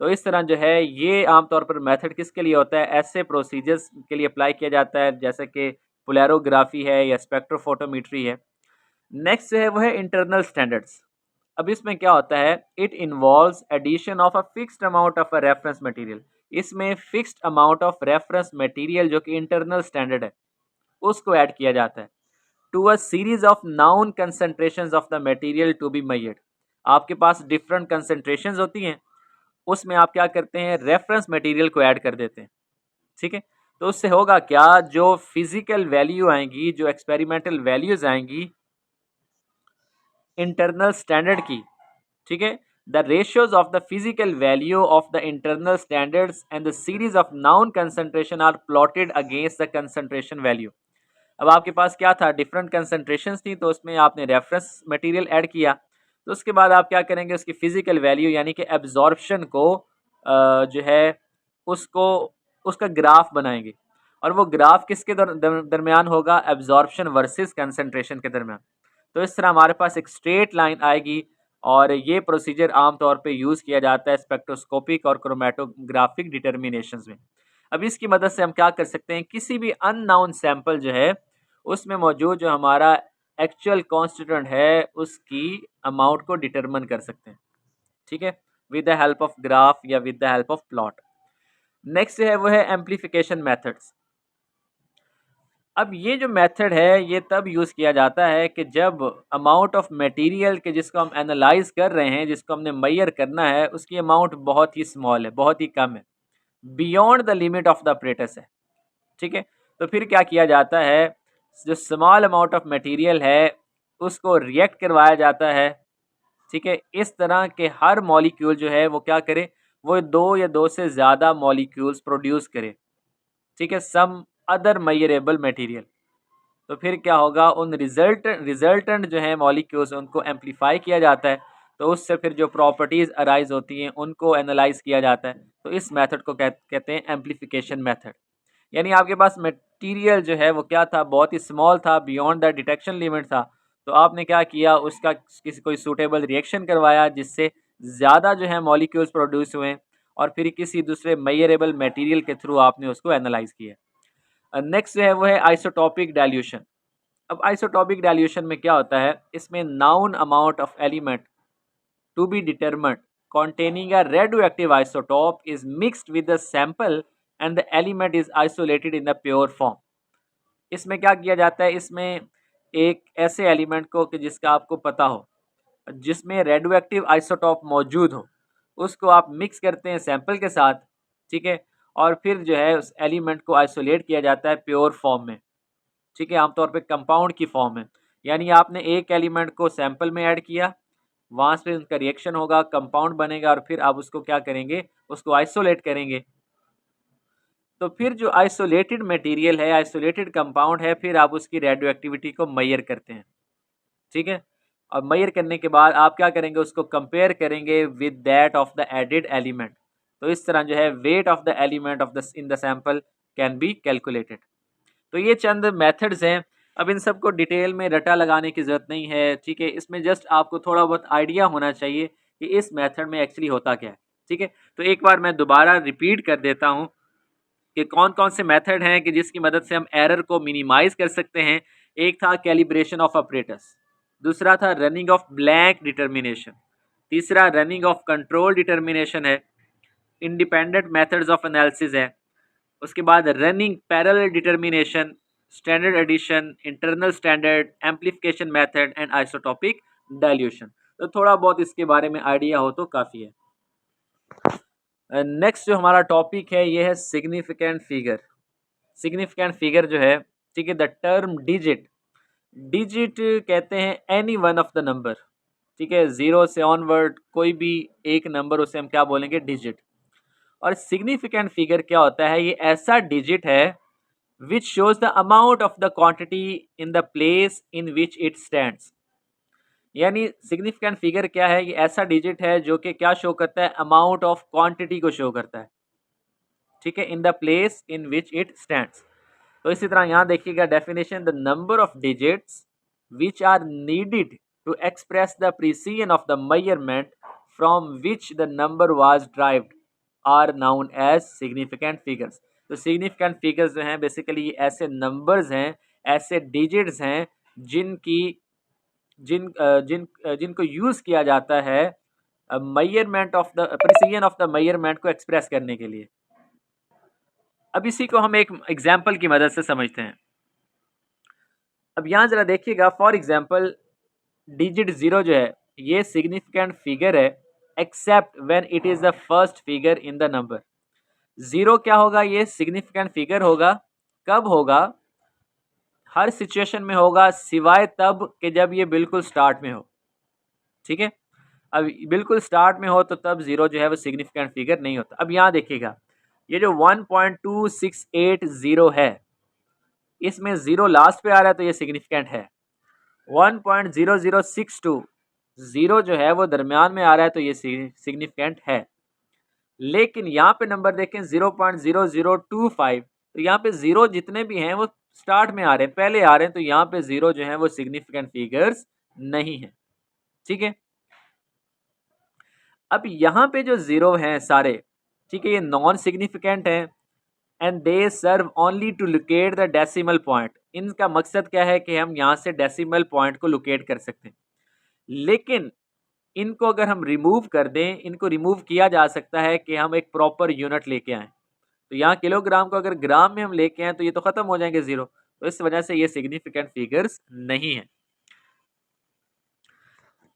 तो इस तरह जो है ये आमतौर पर मेथड किसके लिए होता है, ऐसे प्रोसीजर्स के लिए अप्लाई किया जाता है जैसे कि पोलैरोग्राफी है या स्पेक्ट्रोफोटोमेट्री है। नेक्स्ट जो है वो है इंटरनल स्टैंडर्ड्स। अब इसमें क्या होता है, it involves addition of a fixed amount of a reference material. इसमें fixed amount of reference material जो कि इंटरनल स्टैंडर्ड है उसको ऐड किया जाता है to a series of known concentrations of the material to be measured. आपके पास डिफरेंट कंसंट्रेशंस होती हैं, उसमें आप क्या करते हैं, रेफरेंस मटेरियल को ऐड कर देते हैं। ठीक है, तो उससे होगा क्या, जो फिजिकल वैल्यू आएंगी, जो एक्सपेरिमेंटल वैल्यूज आएंगी इंटरनल स्टैंडर्ड की, ठीक है, the ratios of the physical value of the internal standards and the series of known concentration are plotted against the concentration value. अब आपके पास क्या था, डिफरेंट कंसंट्रेशंस थी, तो उसमें आपने रेफरेंस मटेरियल ऐड किया, तो उसके बाद आप क्या करेंगे, उसकी फिजिकल वैल्यू यानी कि एब्जॉर्प्शन को जो है उसको उसका ग्राफ बनाएंगे, और वो ग्राफ किसके दरमियान होगा, एब्जॉर्प्शन वर्सेस कंसंट्रेशन के दरमियान। तो इस तरह हमारे पास एक स्ट्रेट लाइन आएगी, और ये प्रोसीजर आमतौर पे यूज़ किया जाता है स्पेक्ट्रोस्कोपिक और क्रोमेटोग्राफिक डिटर्मिनेशंस में। अब इसकी मदद से हम क्या कर सकते हैं, किसी भी अननाउन सैंपल जो है उसमें मौजूद जो हमारा एक्चुअल कॉन्स्टिट्यूएंट है उसकी अमाउंट को डिटरमिन कर सकते हैं। ठीक है, with the help of graph या with the help of plot. Next है वो है एम्प्लीफिकेशन मेथड्स। अब ये जो मेथड है ये तब यूज़ किया जाता है कि जब अमाउंट ऑफ मटेरियल के जिसको हम एनालाइज कर रहे हैं, जिसको हमने मेजर करना है, उसकी अमाउंट बहुत ही स्मॉल है, बहुत ही कम है, beyond the limit of the apparatus है। ठीक है, तो फिर क्या किया जाता है, जो स्मॉल अमाउंट ऑफ मटेरियल है उसको रिएक्ट करवाया जाता है। ठीक है, इस तरह के हर मॉलिक्यूल जो है वो क्या करे, वो दो या दो से ज़्यादा मॉलिक्यूल्स प्रोड्यूस करे। ठीक है, सम अदर मेजरेबल मटेरियल। तो फिर क्या होगा, उन रिजल्टेंट जो है मॉलिक्यूल्स उनको एम्पलीफाई किया जाता है, तो उससे फिर जो प्रॉपर्टीज़ अराइज होती हैं उनको एनालाइज किया जाता है। तो इस मेथड को कहते हैं एम्पलीफिकेशन मेथड। यानी आपके पास मटेरियल जो है वो क्या था, बहुत ही स्मॉल था, बियॉन्ड द डिटेक्शन लिमिट था, तो आपने क्या किया, उसका किसी कोई सूटेबल रिएक्शन करवाया जिससे ज़्यादा जो है मॉलिक्यूल्स प्रोड्यूस हुए, और फिर किसी दूसरे मेजरेबल मटेरियल के थ्रू आपने उसको एनालाइज किया। नेक्स्ट जो है वो है आइसोटॉपिक डाइल्यूशन। अब आइसोटॉपिक डाइल्यूशन में क्या होता है, इसमें known amount of element to be determined containing a radioactive isotope is mixed with the sample and the element is isolated in the pure form। इसमें क्या किया जाता है, इसमें एक ऐसे एलिमेंट को कि जिसका आपको पता हो, जिसमें रेडियोएक्टिव आइसोटोप मौजूद हो, उसको आप मिक्स करते हैं सैंपल के साथ। ठीक है, और फिर जो है उस एलिमेंट को आइसोलेट किया जाता है प्योर फॉर्म में। ठीक है, आमतौर पे कंपाउंड की फॉर्म में, यानी आपने एक एलिमेंट को सैंपल में ऐड किया, वहाँ से उनका रिएक्शन होगा, कंपाउंड बनेगा, और फिर आप उसको क्या करेंगे, उसको आइसोलेट करेंगे। तो फिर जो आइसोलेटेड मटेरियल है, आइसोलेटेड कंपाउंड है, फिर आप उसकी रेडियो एक्टिविटी को मेजर करते हैं। ठीक है, और मेजर करने के बाद आप क्या करेंगे, उसको कंपेयर करेंगे with that of the added element. तो इस तरह जो है weight of the element of the in the sample can be calculated. तो ये चंद मेथड्स हैं। अब इन सबको डिटेल में रटा लगाने की ज़रूरत नहीं है। ठीक है, इसमें जस्ट आपको थोड़ा बहुत आइडिया होना चाहिए कि इस मेथड में एक्चुअली होता क्या है। ठीक है, तो एक बार मैं दोबारा रिपीट कर देता हूँ कि कौन कौन से मेथड हैं कि जिसकी मदद से हम एरर को मिनिमाइज कर सकते हैं। एक था कैलिब्रेशन ऑफ ऑपरेटर्स, दूसरा था रनिंग ऑफ ब्लैंक डिटर्मिनेशन, तीसरा रनिंग ऑफ कंट्रोल डिटर्मिनेशन है, इंडिपेंडेंट मेथड्स ऑफ एनालिसिस है, उसके बाद running parallel determination, standard addition, internal standard, amplification method and isotopic dilution. तो थोड़ा बहुत इसके बारे में आइडिया हो तो काफ़ी है। नेक्स्ट जो हमारा टॉपिक है ये है सिग्निफिकेंट फिगर। सिग्निफिकेंट फिगर जो है, ठीक है, द टर्म डिजिट, डिजिट कहते हैं any one of the number, ठीक है, 0 से ऑनवर्ड कोई भी एक नंबर उसे हम क्या बोलेंगे, डिजिट। और सिग्निफिकेंट फिगर क्या होता है, ये ऐसा डिजिट है which shows the amount of the quantity in the place in which it stands. यानी सिग्निफिकेंट फिगर क्या है, ये ऐसा डिजिट है जो कि क्या शो करता है, अमाउंट ऑफ क्वांटिटी को शो करता है, ठीक है, in the place in which it stands. तो इसी तरह यहाँ देखिएगा definition, the number of digits which are needed to express the precision of the measurement from which the number was derived are known as significant figures. तो सिग्निफिकेंट फिगर्स जो हैं बेसिकली ऐसे नंबर्स हैं, ऐसे डिजिट्स हैं जिनकी जिन जिन जिनको यूज़ किया जाता है measurement of the precision of the measurement को एक्सप्रेस करने के लिए। अब इसी को हम एक एग्जाम्पल की मदद से समझते हैं। अब यहाँ ज़रा देखिएगा, फॉर एग्जाम्पल डिजिट 0 जो है ये सिग्निफिकेंट फिगर है except when it is the first figure in the number. 0 क्या होगा, ये सिग्निफिकेंट फिगर होगा, कब होगा, हर सिचुएशन में होगा सिवाय तब कि जब ये बिल्कुल स्टार्ट में हो, ठीक है। अब बिल्कुल स्टार्ट में हो तो तब 0 जो है वो सिग्निफिकेंट फिगर नहीं होता। अब यहाँ देखिएगा, ये जो 1.2680 है, इसमें 0 लास्ट पे आ रहा है तो ये सिग्निफिकेंट है। 1.0062 0 जो है वो दरमियान में आ रहा है तो ये सिग्निफिकेंट है। लेकिन यहाँ पे नंबर देखें 0.0025, तो यहाँ पे 0 जितने भी हैं वो स्टार्ट में आ रहे हैं, पहले आ रहे हैं, तो यहाँ पे 0 जो है वो सिग्निफिकेंट फिगर्स नहीं है, ठीक है। अब यहाँ पे जो 0 हैं सारे, ठीक है, ये नॉन सिग्निफिकेंट हैं and they serve only to locate the decimal point. इनका मकसद क्या है कि हम यहाँ से डेसिमल पॉइंट को लोकेट कर सकते हैं। लेकिन इनको अगर हम रिमूव कर दें, इनको रिमूव किया जा सकता है कि हम एक प्रॉपर यूनिट लेके आएँ। तो यहाँ किलोग्राम को अगर ग्राम में हम लेके आएँ तो ये तो ख़त्म हो जाएंगे 0, तो इस वजह से ये सिग्निफिकेंट फिगर्स नहीं है।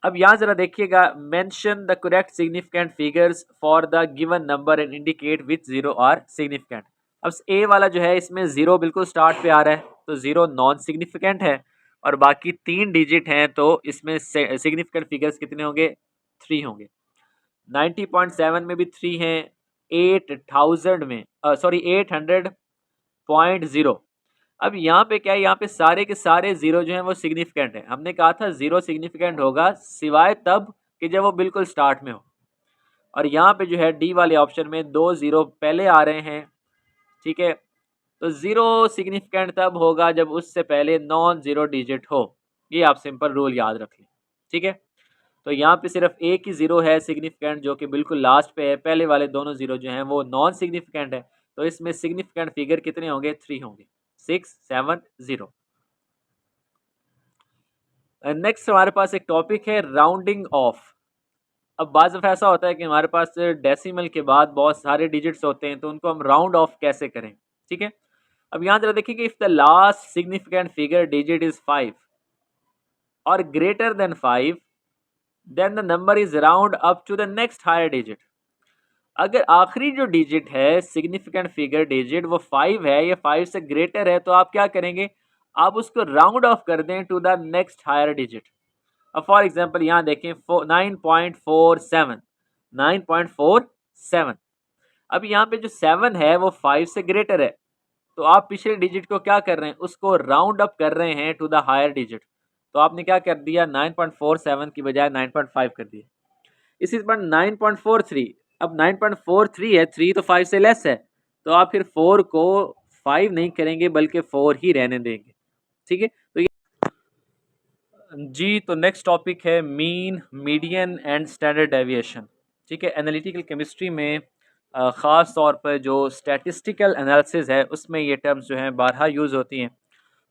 अब यहाँ जरा देखिएगा, mention the correct significant figures for the given number and indicate which 0 are significant. अब ए वाला जो है इसमें 0 बिल्कुल स्टार्ट पे आ रहा है तो 0 नॉन सिग्निफिकेंट है, और बाकी 3 डिजिट हैं तो इसमें सिग्निफिकेंट फिगर्स कितने होंगे, 3 होंगे। 90.7 में भी 3 हैं, 8000 में सॉरी 800.0। अब यहाँ पे क्या है, यहाँ पे सारे के सारे 0 जो हैं वो सिग्निफिकेंट है। हमने कहा था 0 सिग्निफिकेंट होगा सिवाय तब कि जब वो बिल्कुल स्टार्ट में हो, और यहाँ पे जो है डी वाले ऑप्शन में 2 0 पहले आ रहे हैं, ठीक है। तो 0 सिग्निफिकेंट तब होगा जब उससे पहले नॉन 0 डिजिट हो। ये आप सिंपल रूल याद रख लें, ठीक है। तो यहाँ पे सिर्फ एक ही 0 है सिग्निफिकेंट जो कि बिल्कुल लास्ट पे है, पहले वाले दोनों 0 जो हैं वो नॉन सिग्निफिकेंट है। तो इसमें सिग्निफिकेंट फिगर कितने होंगे, 3 होंगे, 6 7 0। नेक्स्ट हमारे पास एक टॉपिक है राउंडिंग ऑफ। अब बाज़ दफ़ा ऐसा होता है कि हमारे पास डेसिमल के बाद बहुत सारे डिजिट्स होते हैं, तो उनको हम राउंड ऑफ कैसे करें, ठीक है। अब यहाँ जरा देखिए कि if the last significant figure digit is 5 और greater than 5 then the number is round up to the next higher digit. अगर आखिरी जो डिजिट है सिग्निफिकेंट फिगर डिजिट वो 5 है या 5 से ग्रेटर है, तो आप क्या करेंगे, आप उसको राउंड ऑफ कर दें to the next higher digit. अब फॉर एग्जांपल यहाँ देखें 9.47, 9.47। अब यहाँ पे जो 7 है वो 5 से ग्रेटर है, तो आप पिछले डिजिट को क्या कर रहे हैं, उसको राउंड अप कर रहे हैं टू द हायर डिजिट। तो आपने क्या कर दिया, 9.47 की बजाय 9.5 कर दिया। इसी पर 9.43, अब 9.43 है, 3 तो 5 से लेस है, तो आप फिर 4 को 5 नहीं करेंगे बल्कि 4 ही रहने देंगे, ठीक है। तो ये जी, तो नेक्स्ट टॉपिक है mean, median and standard deviation, ठीक है। एनालिटिकल केमिस्ट्री में ख़ास तौर पर जो स्टैटिस्टिकल एनालिसिस है उसमें ये टर्म्स जो हैं बारहा यूज़ होती हैं,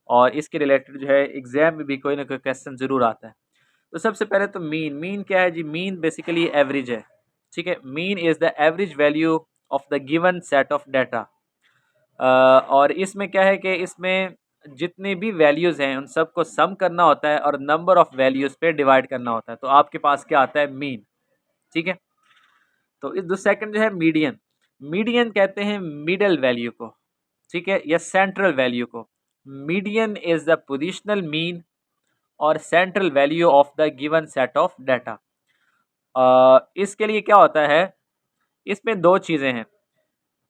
और इसके रिलेटेड जो है एग्ज़ाम में भी कोई ना कोई क्वेश्चन ज़रूर आता है। तो सबसे पहले तो मीन क्या है जी? मीन बेसिकली एवरेज है, ठीक है। Mean is the average value of the given set of data. और इसमें क्या है कि इसमें जितनी भी वैल्यूज़ हैं उन सबको सम करना होता है और नंबर ऑफ वैल्यूज़ पे डिवाइड करना होता है, तो आपके पास क्या आता है? मीन, ठीक है। तो इस सेकंड जो है मीडियन। मीडियन कहते हैं मिडल वैल्यू को, ठीक है, या सेंट्रल वैल्यू को। Median is the positional mean और central value of the given set of data. इसके लिए क्या होता है? इसमें दो चीज़ें हैं।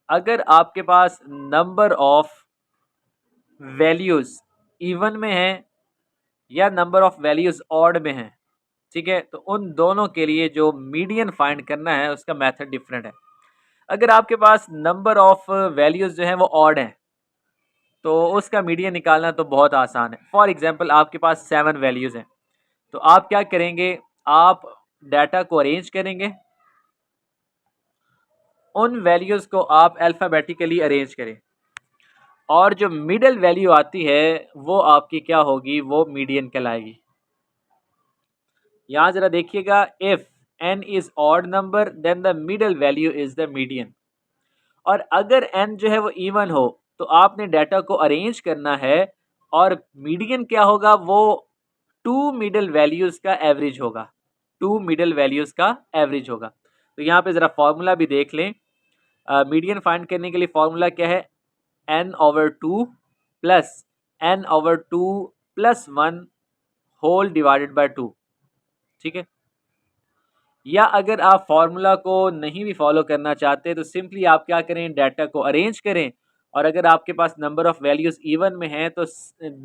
अगर आपके पास नंबर ऑफ वैल्यूज़ इवन में है या नंबर ऑफ वैल्यूज़ ऑड में है, ठीक है, तो उन दोनों के लिए जो मीडियन फाइंड करना है उसका मेथड डिफरेंट है। अगर आपके पास नंबर ऑफ वैल्यूज़ जो हैं वो ऑड हैं, तो उसका मीडियन निकालना तो बहुत आसान है। फॉर एग्जांपल आपके पास 7 वैल्यूज़ हैं, तो आप क्या करेंगे? आप डाटा को अरेंज करेंगे, उन वैल्यूज़ को आप अल्फ़ाबेटिकली अरेंज करें और जो मिडल वैल्यू आती है वो आपकी क्या होगी? वो मीडियन कहलाएगी। यहाँ ज़रा देखिएगा, if n is odd number then the middle value is the median. और अगर n जो है वो इवन हो तो आपने डाटा को अरेंज करना है और मीडियन क्या होगा? वो टू मिडल वैल्यूज़ का एवरेज होगा, टू मिडल वैल्यूज़ का एवरेज होगा। तो यहाँ पे ज़रा फॉर्मूला भी देख लें। मीडियन फाइंड करने के लिए फॉर्मूला क्या है? n/2 plus n/2 plus 1 whole divided by 2, ठीक है। या अगर आप फॉर्मूला को नहीं भी फॉलो करना चाहते तो सिंपली आप क्या करें? डाटा को अरेंज करें और अगर आपके पास नंबर ऑफ वैल्यूज़ इवन में है तो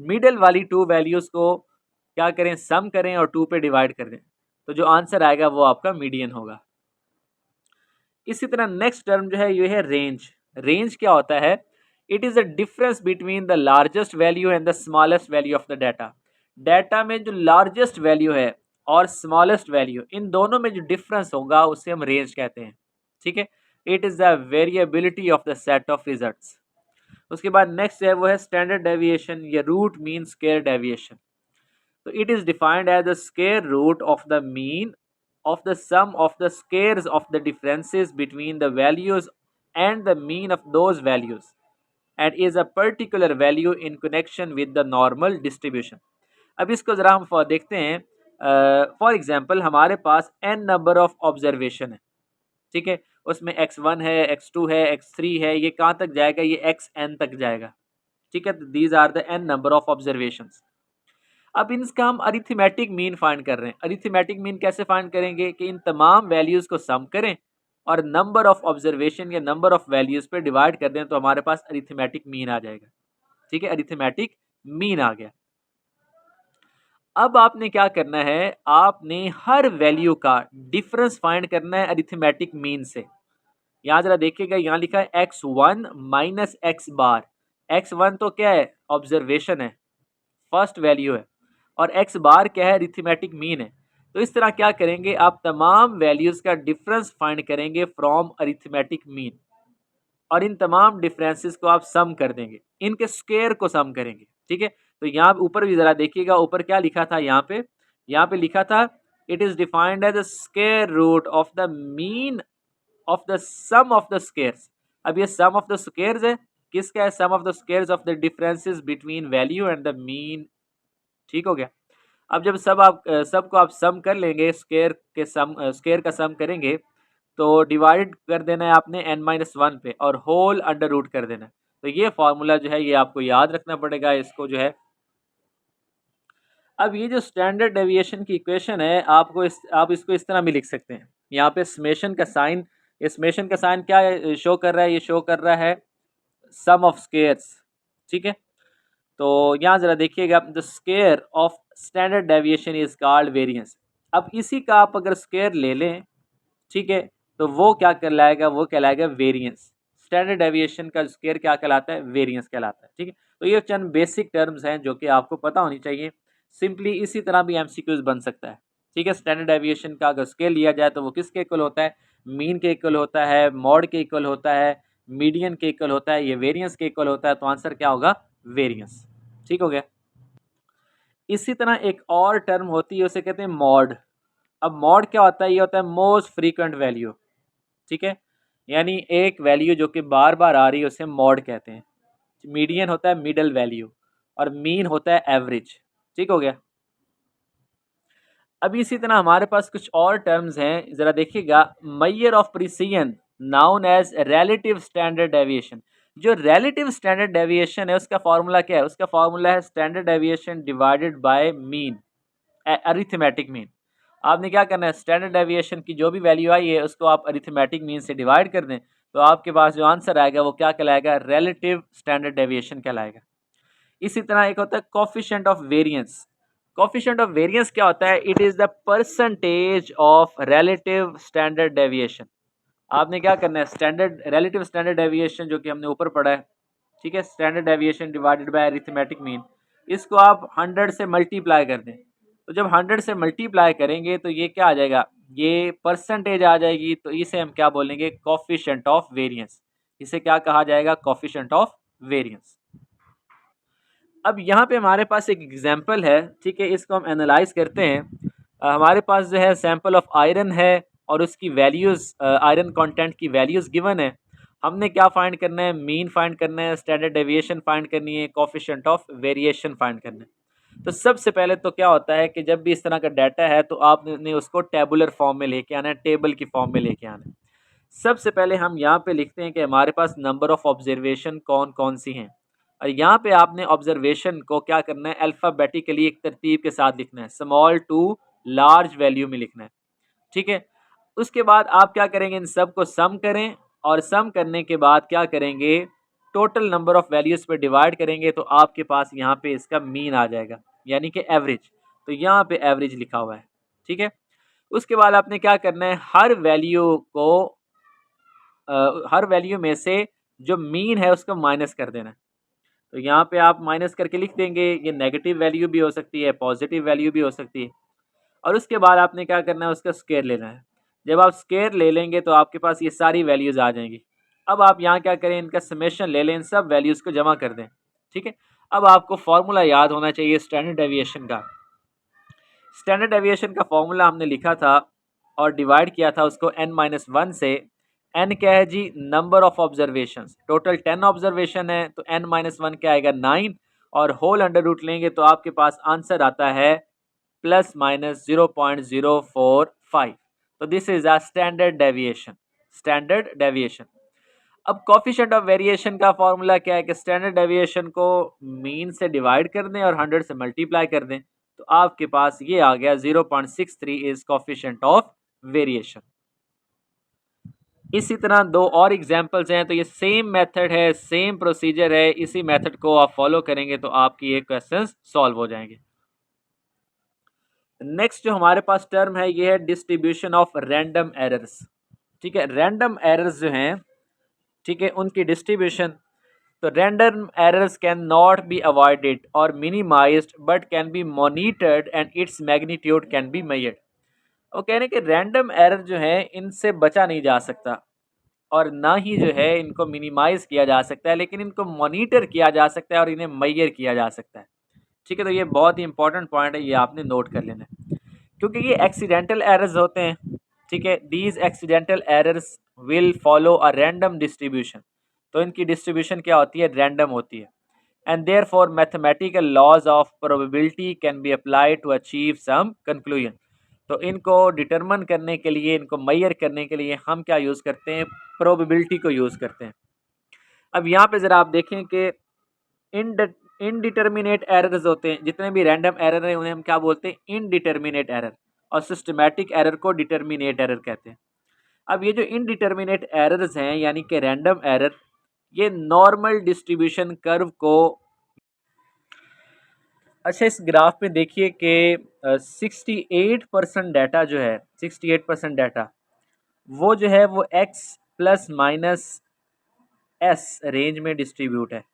मिडल वाली टू वैल्यूज़ को क्या करें? सम करें और 2 पे डिवाइड कर दें, तो जो आंसर आएगा वो आपका मीडियन होगा। इसी तरह नेक्स्ट टर्म जो है ये है रेंज। रेंज क्या होता है? It is the difference between the largest value and the smallest value of the data. Data में जो लार्जेस्ट वैल्यू है और स्मॉलेस्ट वैल्यू, इन दोनों में जो डिफरेंस होगा उसे हम रेंज कहते हैं, ठीक है। It is the variability of the set of results. उसके बाद नेक्स्ट है वो है स्टैंडर्ड डेविएशन या रूट मीन स्क्वायर डेविएशन। तो it is defined as the square root of the mean of the sum of the squares of the differences between the values and the mean of those values and is a particular value in connection with the normal distribution। अब इसको ज़रा हम देखते हैं। फॉर एग्जांपल हमारे पास n नंबर ऑफ ऑब्जर्वेशन है, ठीक है, उसमें x1 है, x2 है, x3 है, ये कहाँ तक जाएगा? ये xn तक जाएगा, ठीक है। तो these are the n number of observations. अब इनका हम अरिथमेटिक मीन फाइंड कर रहे हैं। अरिथमेटिक मीन कैसे फाइंड करेंगे? कि इन तमाम वैल्यूज़ को सम करें और नंबर ऑफ ऑब्जर्वेशन या नंबर ऑफ वैल्यूज़ पे डिवाइड कर दें तो हमारे पास अरिथमेटिक मीन आ जाएगा, ठीक है। अरिथमेटिक मीन आ गया। अब आपने क्या करना है? आपने हर वैल्यू का डिफरेंस फाइंड करना है अरिथमेटिक मीन से। यहाँ जरा देखिएगा, यहाँ लिखा है x1 माइनस एक्स बार। x1 तो क्या है? ऑब्जर्वेशन है, फर्स्ट वैल्यू है, और x बार क्या है? अरिथमेटिक मीन है। तो इस तरह क्या करेंगे? आप तमाम वैल्यूज़ का डिफरेंस फाइंड करेंगे फ्रॉम अरिथमेटिक मीन और इन तमाम डिफरेंसेस को आप सम कर देंगे, इनके स्क्वायर को सम करेंगे, ठीक है। तो यहाँ ऊपर भी ज़रा देखिएगा, ऊपर क्या लिखा था? यहाँ पे लिखा था it is defined as the square root of the mean of the sum of the squares. अब ये सम ऑफ द स्क्वायर्स है, किसका है? Sum of the squares of the differences between value and the mean, ठीक हो गया। अब जब सबको आप सम कर लेंगे, स्क्वायर का सम करेंगे तो डिवाइड कर देना है आपने n-1 पे और होल अंडर रूट कर देना है। तो ये फार्मूला जो है ये आपको याद रखना पड़ेगा इसको जो है। अब ये जो स्टैंडर्ड डेविएशन की इक्वेशन है आप इसको इस तरह भी लिख सकते हैं। यहाँ पे समेशन का साइन, ये समेशन का साइन क्या शो कर रहा है? ये शो कर रहा है सम ऑफ स्क्वायर्स, ठीक है। तो यहाँ ज़रा देखिएगा, the square of standard deviation is called variance. अब इसी का आप अगर स्क्वायर ले लें, ठीक है, तो वो क्या कहलाएगा? वो कहलाएगा वेरिएंस। स्टैंडर्ड डेविएशन का स्क्वायर क्या कहलाता है? वेरिएंस कहलाता है, ठीक है। तो ये चंद बेसिक टर्म्स हैं जो कि आपको पता होनी चाहिए। सिंपली इसी तरह भी एमसीक्यूज बन सकता है, ठीक है। स्टैंडर्ड डेविएशन का अगर स्केल लिया जाए तो वो किसके इक्वल होता है? मीन के इक्वल होता है, मॉड के इक्वल होता है, मीडियन के इक्वल होता है, ये वेरिएंस के इक्वल होता है। तो आंसर क्या होगा? वेरिएंस, ठीक हो गया। इसी तरह एक और टर्म होती है, उसे कहते हैं मॉड। अब मॉड क्या होता है? ये होता है मोस्ट फ्रीक्वेंट वैल्यू, ठीक है, यानी एक वैल्यू जो कि बार बार आ रही है उसे मॉड कहते हैं। मीडियन होता है मिडल वैल्यू, और मीन होता है एवरेज। ठीक हो गया। अभी इसी तरह हमारे पास कुछ और टर्म्स हैं, ज़रा देखिएगा। Measure of precision known as relative standard deviation. जो रिलेटिव स्टैंडर्ड डेविएशन है उसका फॉर्मूला क्या है? उसका फॉर्मूला है standard deviation divided by mean, arithmetic mean. आपने क्या करना है? स्टैंडर्ड डेविएशन की जो भी वैल्यू आई है उसको आप अरिथमेटिक मीन से डिवाइड कर दें, तो आपके पास जो आंसर आएगा वो क्या कहलाएगा? रिलेटिव स्टैंडर्ड डेविएशन कहलाएगा। इसी तरह एक होता है coefficient of variance. Coefficient of variance क्या होता है? It is the percentage of relative standard deviation. आपने क्या करना है? स्टैंडर्ड रिलेटिव स्टैंडर्ड डेविएशन जो कि हमने ऊपर पढ़ा है, ठीक है, standard deviation divided bye arithmetic mean, इसको आप 100 से मल्टीप्लाई कर दें। तो जब 100 से मल्टीप्लाई करेंगे तो ये क्या आ जाएगा? ये परसेंटेज आ जाएगी। तो इसे हम क्या बोलेंगे? Coefficient of variance. इसे क्या कहा जाएगा? Coefficient of variance. अब यहाँ पे हमारे पास एक एग्जाम्पल है, ठीक है, इसको हम एनालाइज करते हैं। हमारे पास जो है सैंपल ऑफ आयरन है और उसकी वैल्यूज़, आयरन कंटेंट की वैल्यूज़ गिवन है। हमने क्या फाइंड करना है? मीन फाइंड करना है, स्टैंडर्ड डेविएशन फाइंड करनी है, कोफिशिएंट ऑफ वेरिएशन फाइंड करना है। तो सबसे पहले तो क्या होता है कि जब भी इस तरह का डाटा है तो आपने उसको टेबुलर फॉर्म में लेके आना है, टेबल की फॉर्म में लेके आना है। सबसे पहले हम यहाँ पे लिखते हैं कि हमारे पास नंबर ऑफ ऑब्जर्वेशन कौन कौन सी हैं, और यहाँ पे आपने ऑब्जर्वेशन को क्या करना है? अल्फ़ाबेटिकली एक तरतीब के साथ लिखना है, स्मॉल टू लार्ज वैल्यू में लिखना है, ठीक है। उसके बाद आप क्या करेंगे? इन सब को सम करें, और सम करने के बाद क्या करेंगे? टोटल नंबर ऑफ वैल्यूज़ पे डिवाइड करेंगे, तो आपके पास यहाँ पे इसका मीन आ जाएगा, यानी कि एवरेज। तो यहाँ पे एवरेज लिखा हुआ है, ठीक है। उसके बाद आपने क्या करना है? हर वैल्यू में से जो मीन है उसको माइनस कर देना है। तो यहाँ पे आप माइनस करके लिख देंगे। ये नेगेटिव वैल्यू भी हो सकती है, पॉजिटिव वैल्यू भी हो सकती है। और उसके बाद आपने क्या करना है? उसका स्क्वायर लेना है। जब आप स्क्वायर ले लेंगे तो आपके पास ये सारी वैल्यूज़ आ जाएंगी। अब आप यहाँ क्या करें? इनका समेशन ले लें, इन सब वैल्यूज़ को जमा कर दें, ठीक है। अब आपको फार्मूला याद होना चाहिए स्टैंडर्ड डेविएशन का। स्टैंडर्ड डेविएशन का फॉर्मूला हमने लिखा था और डिवाइड किया था उसको n-1 से। n क्या है जी? Number of observation. Total 10 observation है, तो n-1 क्या आएगा? 9, और होल अंडर रूट लेंगे तो आपके पास आंसर आता है ±0.045। तो this is a standard deviation. Standard deviation. अब कोफिशिएंट ऑफ वेरिएशन का फॉर्मूला क्या है? कि स्टैंडर्ड डेविएशन को मीन से डिवाइड कर दें और 100 से मल्टीप्लाई कर दें, तो आपके पास ये आ गया 0.63 इज कोफिशिएंट ऑफ वेरिएशन। इसी तरह दो और एग्जांपल्स हैं। तो ये सेम मेथड है, सेम प्रोसीजर है, इसी मेथड को आप फॉलो करेंगे तो आपकी ये क्वेश्चंस सॉल्व हो जाएंगे। नेक्स्ट जो हमारे पास टर्म है ये है डिस्ट्रीब्यूशन ऑफ रैंडम एरर्स, ठीक है। रैंडम एरर्स जो हैं, ठीक है, उनकी डिस्ट्रीब्यूशन। तो random errors can not be avoided और minimised but can be monitored and its magnitude can be measured. वो कह रहे हैं कि रैंडम एरर जो है इनसे बचा नहीं जा सकता और ना ही जो है इनको मिनिमाइज किया जा सकता है, लेकिन इनको मॉनिटर किया जा सकता है और इन्हें मेजर किया जा सकता है, ठीक है। तो ये बहुत ही इंपॉर्टेंट पॉइंट है, ये आपने नोट कर लेना है, क्योंकि ये एक्सीडेंटल एरर्स होते हैं, ठीक है। These accidental errors will follow a random distribution. तो इनकी डिस्ट्रीब्यूशन क्या होती है? रैंडम होती है। And therefore mathematical laws of probability can be apply to achieve some conclusion. तो इनको डिटरमन करने के लिए, इनको मैयर करने के लिए हम क्या यूज़ करते हैं? प्रोबेबिलिटी को यूज़ करते हैं। अब यहाँ पे ज़रा आप देखें कि इनडिटर्मिनेट एरर्स होते हैं, जितने भी रैंडम एरर हैं उन्हें हम क्या बोलते हैं? Indeterminate error. और सिस्टमैटिक एरर को डिटर्मिनेट एरर कहते हैं। अब ये जो इनडिटर्मिनेट एरर्स हैं यानी कि रैंडम एरर, ये नॉर्मल डिस्ट्रीब्यूशन कर्व को, अच्छा इस ग्राफ में देखिए कि 68% डाटा जो है, 68% डाटा वो जो है वो x plus minus S range में डिस्ट्रीब्यूट है,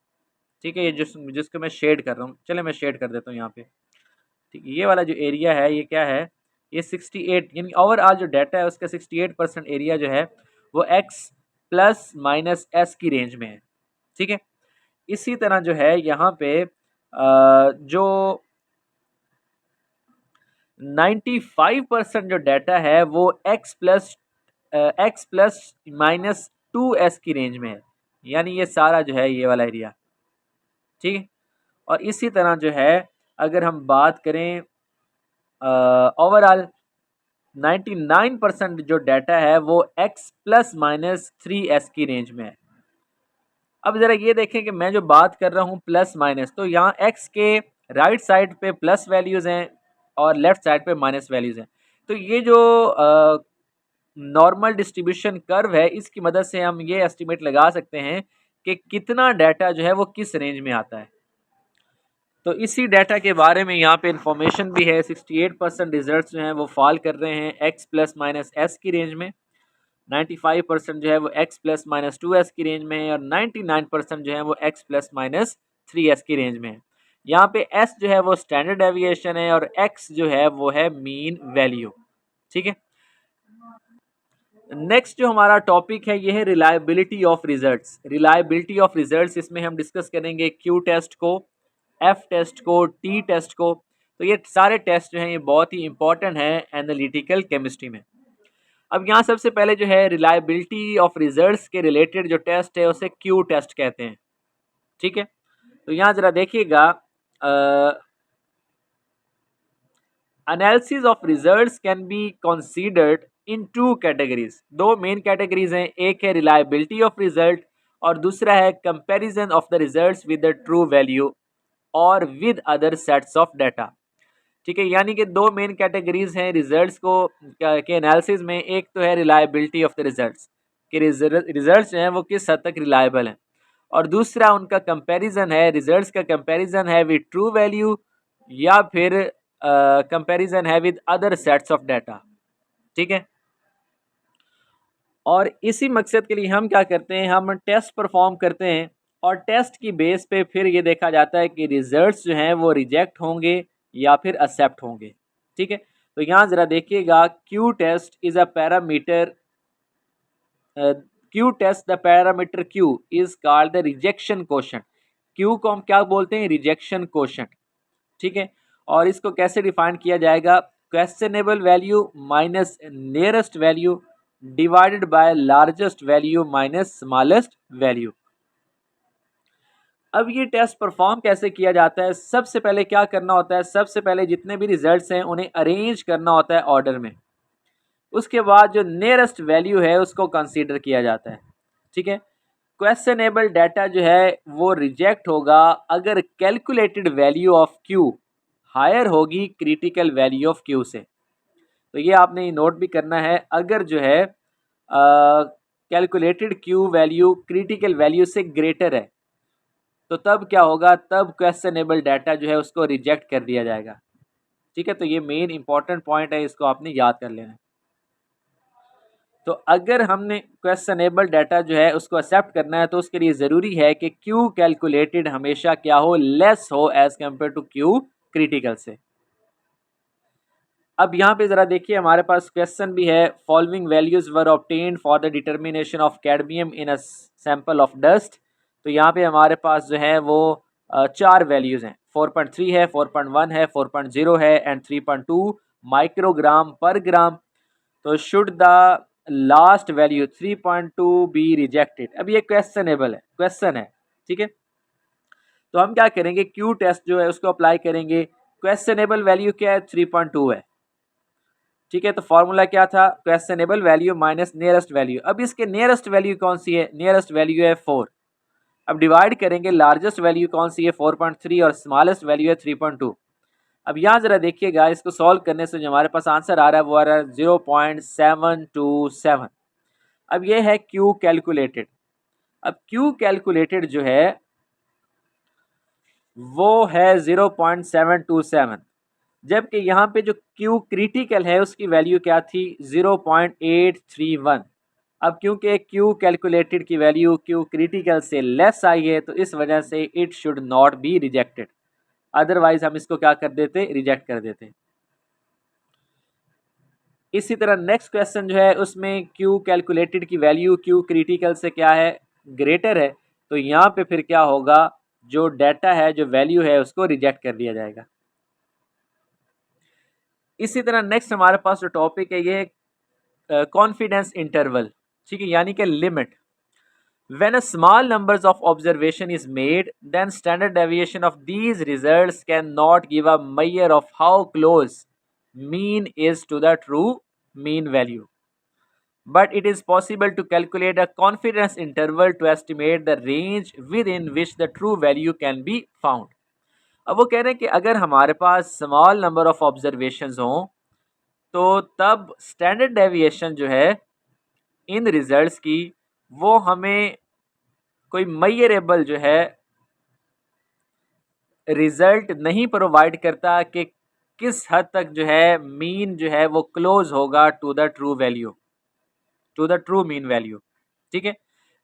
ठीक है। ये जिसको मैं शेड कर रहा हूँ, चले मैं शेड कर देता हूँ यहाँ पे, ठीक है। ये वाला जो एरिया है ये क्या है? ये 68, यानी ओवरऑल जो डाटा है उसका 68% एरिया जो है वो x प्लस माइनस एस की रेंज में है, ठीक है। इसी तरह जो है यहाँ पे जो 95% जो डाटा है वो x प्लस माइनस 2s की रेंज में है, यानी ये सारा जो है ये वाला एरिया, ठीक है। और इसी तरह जो है अगर हम बात करें ओवरऑल 99% जो डाटा है वो x प्लस माइनस 3s की रेंज में है। अब ज़रा ये देखें कि मैं जो बात कर रहा हूँ प्लस माइनस, तो यहाँ x के राइट साइड पे प्लस वैल्यूज़ हैं और लेफ्ट साइड पे माइनस वैल्यूज़ हैं। तो ये जो नॉर्मल डिस्ट्रीब्यूशन कर्व है, इसकी मदद से हम ये एस्टिमेट लगा सकते हैं कि कितना डाटा जो है वो किस रेंज में आता है। तो इसी डाटा के बारे में यहाँ पे इंफॉर्मेशन भी है। 68% रिजल्ट जो हैं वो फॉल कर रहे हैं x प्लस माइनस एस की रेंज में, 95% जो है वो x प्लस माइनस 2s की रेंज में है, और 99% जो है वो x प्लस माइनस 3s की रेंज में है। यहाँ पे s जो है वो स्टैंडर्ड डेविएशन है और x जो है वो है मीन वैल्यू, ठीक है। नेक्स्ट जो हमारा टॉपिक है ये है reliability of results. Reliability of results, इसमें हम डिस्कस करेंगे क्यू टेस्ट को, एफ टेस्ट को, टी टेस्ट को। तो ये सारे टेस्ट जो हैं ये बहुत ही इंपॉर्टेंट है एनालिटिकल केमिस्ट्री में। अब यहाँ सबसे पहले जो है रिलायबिलिटी ऑफ रिजल्ट्स के रिलेटेड जो टेस्ट है उसे क्यू टेस्ट कहते हैं, ठीक है। तो यहाँ जरा देखिएगा, analysis of results can be considered in two categories. दो मेन कैटेगरीज हैं, एक है रिलायबिलिटी ऑफ रिजल्ट और दूसरा है comparison of the results with the true value और with other sets of data, ठीक है। यानी कि दो मेन कैटेगरीज हैं रिजल्ट्स को के एनालिसिस में। एक तो है रिलायबिलिटी ऑफ द रिजल्ट्स, कि रिजल्ट्स जो हैं वो किस हद तक रिलायबल हैं, और दूसरा उनका कंपैरिजन है, रिजल्ट्स का कंपैरिजन है विद ट्रू वैल्यू या फिर कंपैरिजन है with other sets of data, ठीक है। और इसी मकसद के लिए हम क्या करते हैं, हम टेस्ट परफॉर्म करते हैं और टेस्ट की बेस पे फिर ये देखा जाता है कि रिजल्ट्स जो हैं वो रिजेक्ट होंगे या फिर एक्सेप्ट होंगे, ठीक है। तो यहाँ ज़रा देखिएगा, Q test is a parameter, Q test the parameter Q is called the rejection quotient. Q को हम क्या बोलते हैं, रिजेक्शन कोशेंट, ठीक है। और इसको कैसे डिफाइन किया जाएगा, questionable value minus nearest value divided by largest value minus smallest value. अब ये टेस्ट परफॉर्म कैसे किया जाता है, सबसे पहले क्या करना होता है, सबसे पहले जितने भी रिजल्ट्स हैं उन्हें अरेंज करना होता है ऑर्डर में। उसके बाद जो नियरेस्ट वैल्यू है उसको कंसीडर किया जाता है, ठीक है। क्वेश्चनेबल डाटा जो है वो रिजेक्ट होगा अगर calculated value of Q higher होगी क्रिटिकल वैल्यू ऑफ क्यू से। तो ये आपने नोट भी करना है, अगर जो है calculated Q value critical value से ग्रेटर है तो तब क्या होगा, तब क्वेश्चनेबल डाटा जो है उसको रिजेक्ट कर दिया जाएगा, ठीक है। तो ये मेन इंपॉर्टेंट पॉइंट है, इसको आपने याद कर लेना है। तो अगर हमने क्वेश्चनेबल डाटा जो है उसको एक्सेप्ट करना है तो उसके लिए ज़रूरी है कि क्यू कैलकुलेटेड हमेशा क्या हो, लेस हो as compare to Q critical से। अब यहाँ पे ज़रा देखिए, हमारे पास क्वेश्चन भी है, following values were obtained for the determination of cadmium in a sample of dust. तो यहाँ पे हमारे पास जो है वो चार वैल्यूज़ हैं, 4.3 है, 4.1 है, 4.0 है एंड 3.2 माइक्रोग्राम पर ग्राम। तो should the last value 3.2 be rejected. अब ये क्वेश्चनेबल है, क्वेश्चन है, ठीक है। तो हम क्या करेंगे, क्यू टेस्ट जो है उसको अप्लाई करेंगे। क्वेश्चनेबल वैल्यू क्या है, 3.2 है, ठीक है। तो फॉर्मूला क्या था, questionable value minus nearest value. अब इसके नियरेस्ट वैल्यू कौन सी है, नियरेस्ट वैल्यू है 4। अब डिवाइड करेंगे, लार्जेस्ट वैल्यू कौन सी है 4.3 और स्मॉलेस्ट वैल्यू है 3.2। अब यहाँ जरा देखिएगा, इसको सॉल्व करने से जो हमारे पास आंसर आ रहा है वो आ रहा है 0.727। अब ये है क्यू कैलकुलेटेड। अब क्यू कैलकुलेटेड जो है वो है 0.727, जबकि यहाँ पे जो क्यू क्रिटिकल है उसकी वैल्यू क्या थी, 0.831। अब क्योंकि क्यू कैलकुलेटेड की वैल्यू क्यू क्रिटिकल से लेस आई है तो इस वजह से it should not be rejected, otherwise हम इसको क्या कर देते, रिजेक्ट कर देते। इसी तरह नेक्स्ट क्वेश्चन जो है उसमें क्यू कैलकुलेटेड की वैल्यू क्यू क्रिटिकल से क्या है, ग्रेटर है। तो यहाँ पे फिर क्या होगा, जो डाटा है, जो वैल्यू है उसको रिजेक्ट कर दिया जाएगा। इसी तरह नेक्स्ट हमारे पास जो टॉपिक है ये कॉन्फिडेंस इंटरवल, ठीक है, यानी कि limit. When a small numbers of observation is made, then standard deviation of these results cannot give a measure of how close mean is to the true mean value. But it is possible to calculate a confidence interval to estimate the range within which the true value can be found. अब वो कह रहे हैं कि अगर हमारे पास स्मॉल नंबर ऑफ ऑब्जर्वेशंस हों तो तब स्टैंडर्ड डेविएशन जो है इन रिजल्ट्स की वो हमें कोई मेजरेबल जो है रिजल्ट नहीं प्रोवाइड करता कि किस हद तक जो है मीन जो है वो क्लोज होगा to the true value, to the true mean value, ठीक है।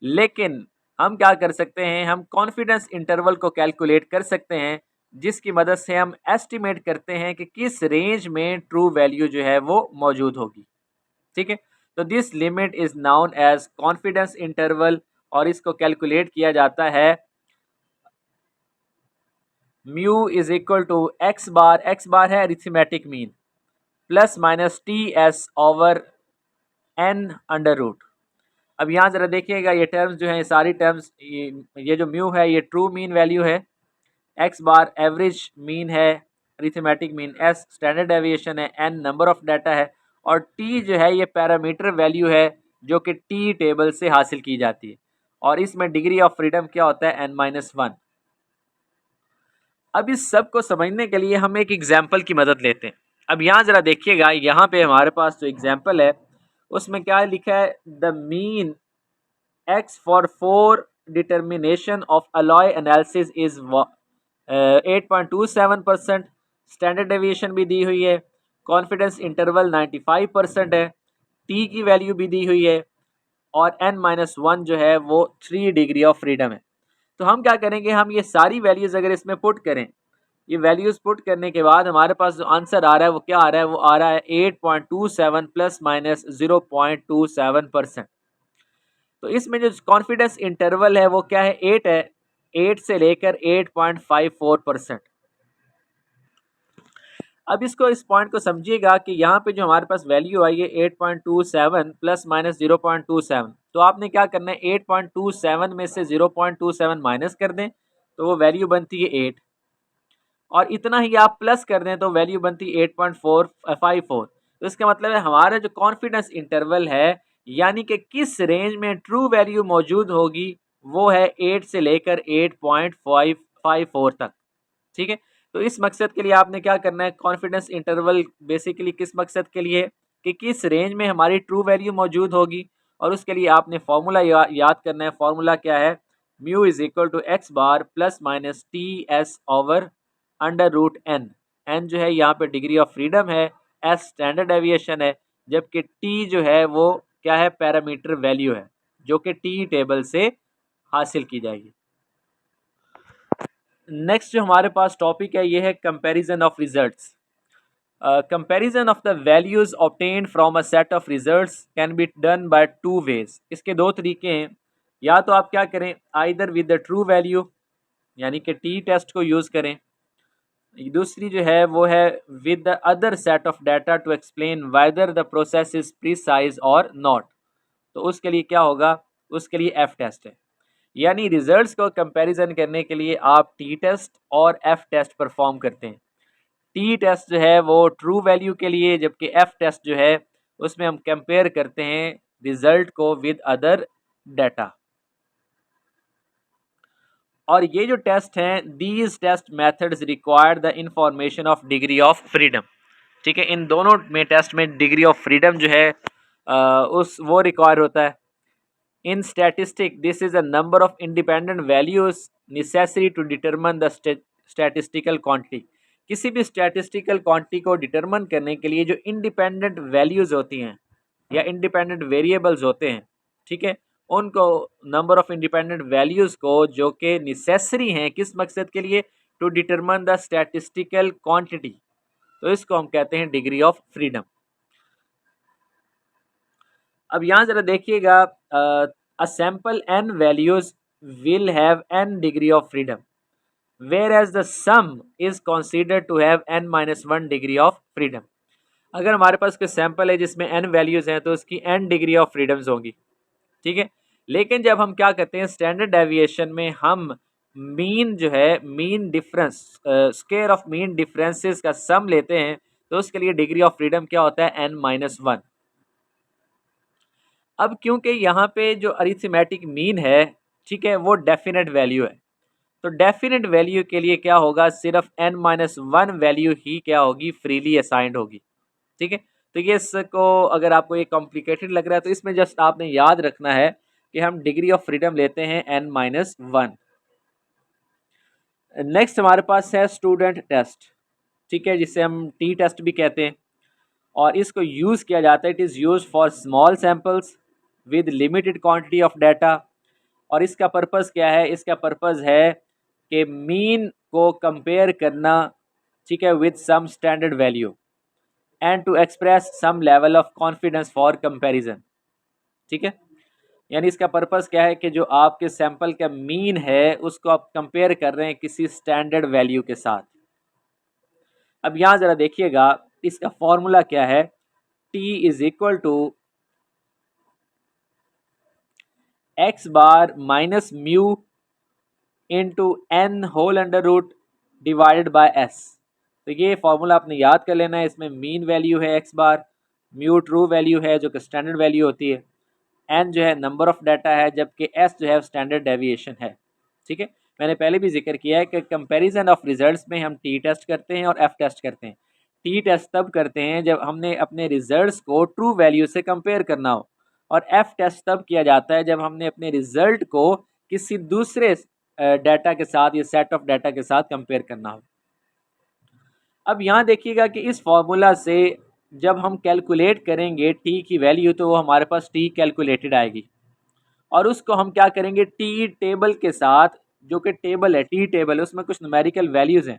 लेकिन हम क्या कर सकते हैं, हम कॉन्फिडेंस इंटरवल को कैलकुलेट कर सकते हैं जिसकी मदद से हम एस्टिमेट करते हैं कि किस रेंज में ट्रू वैल्यू जो है वो मौजूद होगी, ठीक है। तो this limit is known as confidence interval और इसको कैलकुलेट किया जाता है mu is equal to x bar है arithmetic mean plus minus t s over n under root. अब यहाँ ज़रा देखिएगा ये टर्म्स जो हैं, सारी टर्म्स, ये जो म्यू है ये ट्रू मीन वैल्यू है, एक्स बार एवरेज मीन है, arithmetic mean S standard deviation है, एन नंबर ऑफ डाटा है और टी जो है ये पैरामीटर वैल्यू है जो कि टी टेबल से हासिल की जाती है और इसमें डिग्री ऑफ फ्रीडम क्या होता है n-1। अब इस सब को समझने के लिए हम एक एग्जाम्पल की मदद लेते हैं। अब यहाँ ज़रा देखिएगा, यहाँ पे हमारे पास जो एग्जाम्पल है उसमें क्या लिखा है, the mean x for 4 determination of alloy analysis is 8.27%, standard deviation भी दी हुई है, कॉन्फिडेंस इंटरवल 95% है, टी की वैल्यू भी दी हुई है और n-1 जो है वो 3 डिग्री ऑफ फ्रीडम है। तो हम क्या करेंगे, हम ये सारी वैल्यूज़ अगर इसमें पुट करें, ये वैल्यूज़ पुट करने के बाद हमारे पास जो आंसर आ रहा है वो क्या आ रहा है, वो आ रहा है 8.27 प्लस माइनस 0.27%। तो इसमें जो कॉन्फिडेंस इंटरवल है वो क्या है, 8 है, 8 से लेकर 8.54%। अब इसको, इस पॉइंट को समझिएगा कि यहाँ पे जो हमारे पास वैल्यू आई है 8.27 प्लस माइनस 0.27, तो आपने क्या करना है, 8.27 में से 0.27 माइनस कर दें तो वो वैल्यू बनती है 8 और इतना ही आप प्लस कर दें तो वैल्यू बनती है 8.454। तो इसका मतलब है हमारा जो कॉन्फिडेंस इंटरवल है यानी कि किस रेंज में ट्रू वैल्यू मौजूद होगी वो है 8 से लेकर 8.554 तक, ठीक है। तो इस मकसद के लिए आपने क्या करना है, कॉन्फिडेंस इंटरवल बेसिकली किस मकसद के लिए, कि किस रेंज में हमारी ट्रू वैल्यू मौजूद होगी, और उसके लिए आपने फार्मूला याद करना है। फार्मूला क्या है, mu is equal to x bar plus minus t s over under root n. N जो है यहाँ पे डिग्री ऑफ फ्रीडम है, एस स्टैंडर्ड डेविएशन है, जबकि टी जो है वो क्या है, पैरामीटर वैल्यू है जो कि टी टेबल से हासिल की जाएगी। नेक्स्ट जो हमारे पास टॉपिक है ये है comparison of results. Comparison of the values obtained from a set of results can be done by 2 ways. इसके 2 तरीके हैं, या तो आप क्या करें, either with the true value यानी कि टी टेस्ट को यूज़ करें, दूसरी जो है वो है with the other set of data to explain whether the process is precise और नॉट। तो उसके लिए क्या होगा, उसके लिए एफ टेस्ट है, यानी रिजल्ट्स को कंपैरिजन करने के लिए आप टी टेस्ट और एफ टेस्ट परफॉर्म करते हैं। टी टेस्ट जो है वो ट्रू वैल्यू के लिए, जबकि एफ टेस्ट जो है उसमें हम कंपेयर करते हैं रिजल्ट को विद अदर डाटा। और ये जो टेस्ट हैं, these test methods require the information of degree of freedom, ठीक है। इन दोनों में टेस्ट में डिग्री ऑफ फ्रीडम जो है उस वो रिक्वायर होता है। In statistic, this is a number of independent values necessary to determine the statistical quantity. किसी भी statistical quantity को determine करने के लिए जो independent values होती हैं या independent variables होते हैं, ठीक है, उनको number of independent values को जो कि necessary हैं किस मकसद के लिए, to determine the statistical quantity, तो इसको हम कहते हैं degree of freedom। अब यहाँ ज़रा देखिएगा, a sample n values will have n degree of freedom whereas the sum is considered to have n-1 degree of freedom. अगर हमारे पास कोई सैंपल है जिसमें n वैल्यूज़ हैं तो उसकी n डिग्री ऑफ फ्रीडम्स होंगी, ठीक है। लेकिन जब हम क्या करते हैं स्टैंडर्ड डेविएशन में हम मीन जो है mean difference square of mean differences का सम लेते हैं तो उसके लिए डिग्री ऑफ फ्रीडम क्या होता है n-1। अब क्योंकि यहाँ पे जो अरिथमेटिक मीन है, ठीक है, वो डेफिनेट वैल्यू है, तो डेफिनेट वैल्यू के लिए क्या होगा, सिर्फ n-1 वैल्यू ही क्या होगी, फ्रीली असाइंड होगी, ठीक है। तो ये इसको अगर आपको ये कॉम्प्लिकेटेड लग रहा है तो इसमें जस्ट आपने याद रखना है कि हम डिग्री ऑफ फ्रीडम लेते हैं n-1। नेक्स्ट हमारे पास है स्टूडेंट टेस्ट, ठीक है, जिसे हम टी टेस्ट भी कहते हैं, और इसको यूज़ किया जाता है, it is use for small samples with limited quantity of data. और इसका पर्पज़ क्या है, इसका पर्पज़ है कि मीन को कंपेयर करना, ठीक है, with some standard value and to express some level of confidence for comparison, ठीक है। यानी इसका पर्पज़ क्या है कि जो आपके सैंपल का मीन है उसको आप कंपेयर कर रहे हैं किसी स्टैंडर्ड वैल्यू के साथ। अब यहाँ ज़रा देखिएगा इसका फॉर्मूला क्या है, t is equal to x bar minus mu into n whole under root divided by s. तो ये फॉर्मूला आपने याद कर लेना है। इसमें मीन वैल्यू है x bar, mu true value है जो कि स्टैंडर्ड वैल्यू होती है, एन जो है नंबर ऑफ डाटा है, जबकि एस जो है स्टैंडर्ड डेविएशन है, ठीक है। मैंने पहले भी जिक्र किया है कि कंपैरिजन ऑफ रिजल्ट्स में हम टी टेस्ट करते हैं और एफ टेस्ट करते हैं। टी टेस्ट तब करते हैं जब हमने अपने रिजल्ट्स को ट्रू वैल्यू से कंपेयर करना हो, और एफ टेस्ट तब किया जाता है जब हमने अपने रिजल्ट को किसी दूसरे डाटा के साथ या सेट ऑफ डाटा के साथ कंपेयर करना हो। अब यहाँ देखिएगा कि इस फॉर्मूला से जब हम कैलकुलेट करेंगे टी की वैल्यू तो वो हमारे पास टी कैलकुलेटेड आएगी, और उसको हम क्या करेंगे टी टेबल के साथ, जो कि टेबल है टी टेबल, उसमें कुछ न्यूमेरिकल वैल्यूज़ हैं,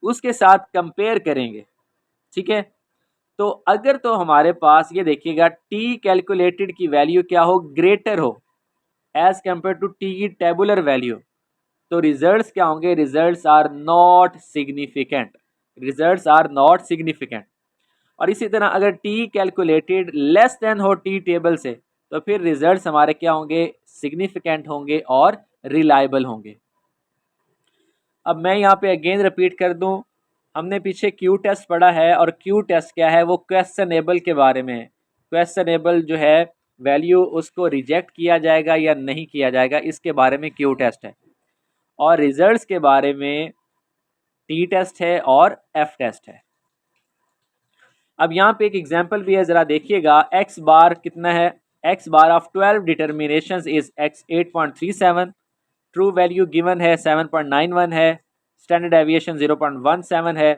उसके साथ कंपेयर करेंगे, ठीक है। तो अगर तो हमारे पास ये देखिएगा टी कैलकुलेटेड की वैल्यू क्या हो, ग्रेटर हो as compare to t tabular value, तो रिजल्ट्स क्या होंगे, results are not significant, results are not significant. और इसी तरह अगर टी कैलकुलेटेड लेस देन हो टी टेबल से, तो फिर रिजल्ट्स हमारे क्या होंगे, सिग्निफिकेंट होंगे और रिलायबल होंगे। अब मैं यहाँ पे अगेन रिपीट कर दूँ, हमने पीछे क्यू टेस्ट पढ़ा है, और क्यू टेस्ट क्या है, वो क्वेश्चनेबल के बारे में है। क्वेश्चनेबल जो है वैल्यू उसको रिजेक्ट किया जाएगा या नहीं किया जाएगा, इसके बारे में क्यू टेस्ट है, और रिजल्ट्स के बारे में टी टेस्ट है और एफ टेस्ट है। अब यहाँ पे एक एग्जांपल भी है, ज़रा देखिएगा। एक्स बार कितना है, x bar of 12 determinations is x 8.37, true value given है 7.91 है, स्टैंडर्ड डेविएशन 0.17 है।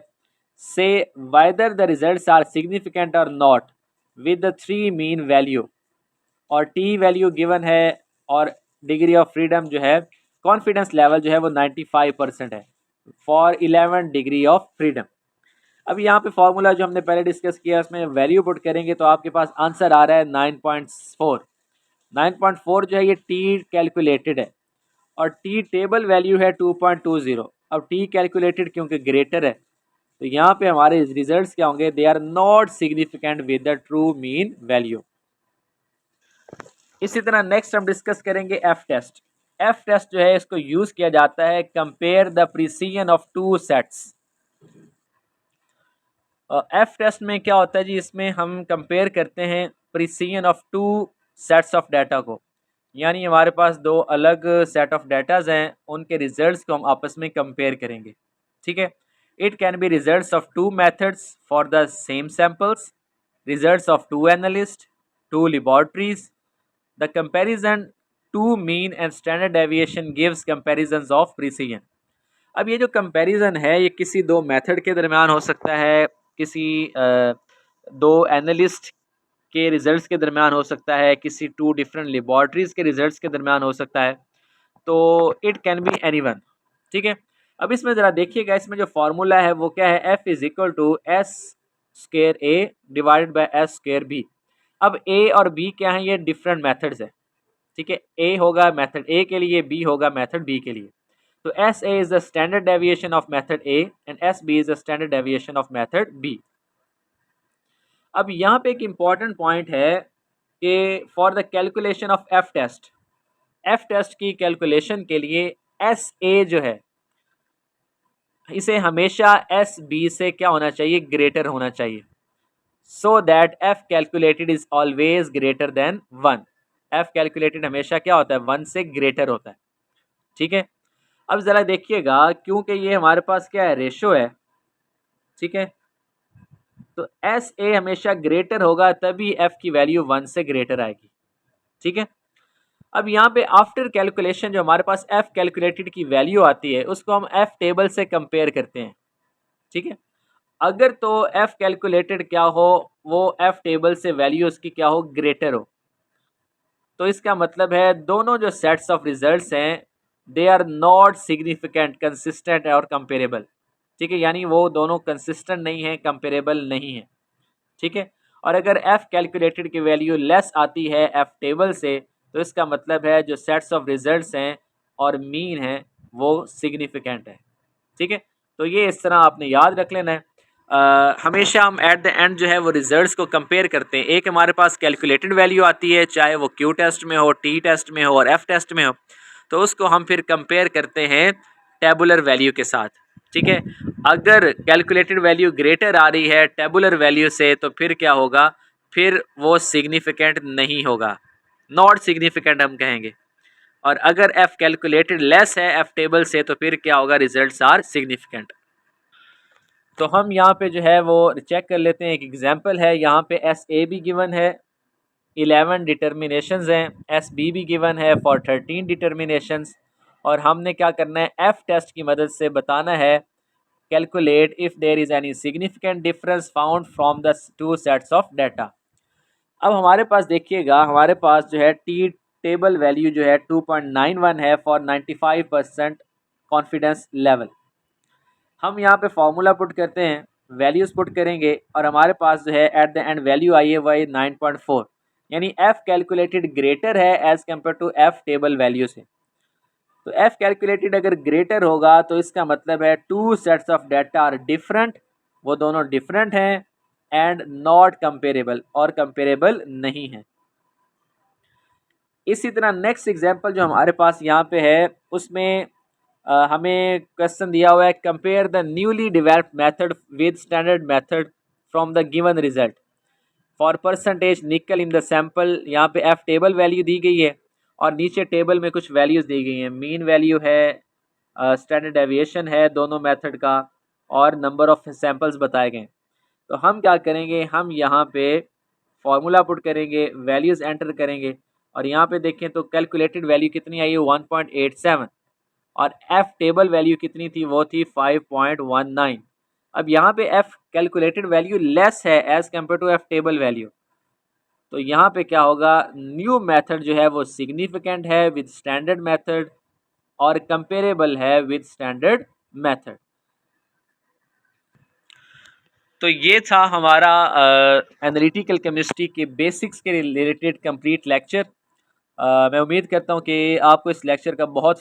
See whether the results are significant और not with the 3 mean value, और टी वैल्यू गिवन है, और डिग्री ऑफ फ्रीडम जो है, कॉन्फिडेंस लेवल जो है वो 95% है फॉर 11 डिग्री ऑफ फ्रीडम। अब यहाँ पे फॉर्मूला जो हमने पहले डिस्कस किया उसमें वैल्यू पुट करेंगे तो आपके पास आंसर आ रहा है 9.4। 9.4 जो है ये टी कैलकुलेटेड है, और टी टेबल वैल्यू है 2.20। अब टी कैलकुलेटेड क्योंकि ग्रेटर है, तो यहाँ पे हमारे रिजल्ट्स क्या होंगे, they are not significant with the true mean value. इसी तरह नेक्स्ट हम डिस्कस करेंगे एफ टेस्ट। एफ टेस्ट जो है इसको यूज किया जाता है compare the precision of two sets. F test में क्या होता है जी, इसमें हम कंपेयर करते हैं precision of two sets of data को, यानी हमारे पास दो अलग सेट ऑफ डाटाज हैं, उनके रिजल्ट्स को हम आपस में कंपेयर करेंगे, ठीक है। It can be results of two methods for the same samples, results of two analyst, two laboratories. The comparison to mean and standard deviation gives comparison of precision. अब ये जो कंपैरिजन है ये किसी दो मेथड के दरमियान हो सकता है, किसी दो एनालिस्ट के रिजल्ट्स के दरमियान हो सकता है, किसी टू डिफरेंट लेबॉर्ट्रीज के रिजल्ट्स के दरमियान हो सकता है, तो इट कैन बी एनीवन, ठीक है। अब इसमें ज़रा देखिएगा, इसमें जो फार्मूला है वो क्या है, F is equal to s square A divided by s square B. अब ए और बी क्या है, ये डिफरेंट मेथड्स है, ठीक है। ए होगा मेथड ए के लिए, बी होगा मेथड बी के लिए। तो s A is the standard deviation of method A and s B is the standard deviation of method B. अब यहाँ पे एक इम्पॉर्टेंट पॉइंट है कि for the calculation of F test की कैलकुलेशन के लिए एस ए जो है इसे हमेशा एस बी से क्या होना चाहिए, ग्रेटर होना चाहिए, so that F calculated is always greater than 1। F calculated हमेशा क्या होता है, 1 से ग्रेटर होता है। ठीक है, अब ज़रा देखिएगा, क्योंकि ये हमारे पास क्या है, रेशो है, ठीक है, तो एस ए हमेशा ग्रेटर होगा तभी एफ की वैल्यू 1 से ग्रेटर आएगी। ठीक है, अब यहाँ पे आफ्टर कैलकुलेशन जो हमारे पास एफ कैलकुलेटेड की वैल्यू आती है उसको हम एफ टेबल से कंपेयर करते हैं। ठीक है, अगर तो एफ कैलकुलेटेड क्या हो, वो एफ टेबल से वैल्यू उसकी क्या हो, ग्रेटर हो, तो इसका मतलब है दोनों जो सेट्स ऑफ रिजल्ट्स हैं they are not significant, consistent और कंपेरेबल। ठीक है, यानी वो दोनों कंसिस्टेंट नहीं है, कंपेरेबल नहीं है। ठीक है, और अगर एफ कैलकुलेटेड की वैल्यू लेस आती है एफ टेबल से तो इसका मतलब है जो सेट्स ऑफ रिजल्ट्स हैं और मीन है वो सिग्निफिकेंट है। ठीक है, तो ये इस तरह आपने याद रख लेना है। हमेशा हम एट द एंड जो है वो रिजल्ट्स को कंपेयर करते हैं। एक हमारे पास कैलकुलेटेड वैल्यू आती है, चाहे वो क्यू टेस्ट में हो, टी टेस्ट में हो और एफ टेस्ट में हो, तो उसको हम फिर कंपेयर करते हैं टेबुलर वैल्यू के साथ। ठीक है, अगर कैलकुलेटेड वैल्यू ग्रेटर आ रही है टेबुलर वैल्यू से तो फिर क्या होगा, फिर वो सिग्निफिकेंट नहीं होगा, नॉट सिग्निफिकेंट हम कहेंगे। और अगर एफ कैलकुलेटेड लेस है एफ टेबल से तो फिर क्या होगा, रिजल्ट्स आर सिग्निफिकेंट। तो हम यहाँ पे जो है वो चेक कर लेते हैं, एक एग्जांपल है, यहाँ पे एस ए भी गिवन है, 11 डिटर्मिनेशंस हैं, एस बी भी गिवन है फॉर 13 डिटर्मिनेशंस, और हमने क्या करना है, एफ टेस्ट की मदद से बताना है calculate if there is any significant difference found from the two sets of data. अब हमारे पास देखिएगा, हमारे पास जो है टी टेबल वैल्यू जो है 2.91 है फॉर 95% कॉन्फिडेंस लेवल। हम यहाँ पे फॉर्मूला पुट करते हैं, वैल्यूज़ पुट करेंगे और हमारे पास जो है एट द एंड वैल्यू आई है वही 9.4, यानी एफ कैलकुलेटेड ग्रेटर है as compare to F table value से। तो एफ कैलकुलेटेड अगर ग्रेटर होगा तो इसका मतलब है two sets of data are different, वो दोनों डिफरेंट हैं एंड नॉट कंपेरेबल, और कंपेरेबल नहीं है। इसी तरह नेक्स्ट एग्जांपल जो हमारे पास यहाँ पे है उसमें हमें क्वेश्चन दिया हुआ है, compare the newly developed method with standard method from the given result for percentage निकल इन द सैंपल। यहाँ पे एफ टेबल वैल्यू दी गई है और नीचे टेबल में कुछ वैल्यूज़ दी गई हैं, मीन वैल्यू है, स्टैंडर्ड डेविएशन है दोनों मेथड का, और नंबर ऑफ सैंपल्स बताए गए। तो हम क्या करेंगे, हम यहाँ पे फॉर्मूला पुट करेंगे, वैल्यूज़ एंटर करेंगे, और यहाँ पे देखें तो कैलकुलेटेड वैल्यू कितनी आई है, 1.87, और एफ टेबल वैल्यू कितनी थी, वो थी 5.19। अब यहाँ पे एफ कैलकुलेटेड वैल्यू लेस है as compare to F table value, तो यहाँ पे क्या होगा, न्यू मेथड जो है वो सिग्निफिकेंट है विद स्टैंडर्ड मेथड और कंपेरेबल है विद स्टैंडर्ड मेथड। तो ये था हमारा एनालिटिकल केमिस्ट्री के बेसिक्स के रिलेटेड कंप्लीट लेक्चर। मैं उम्मीद करता हूँ कि आपको इस लेक्चर का बहुत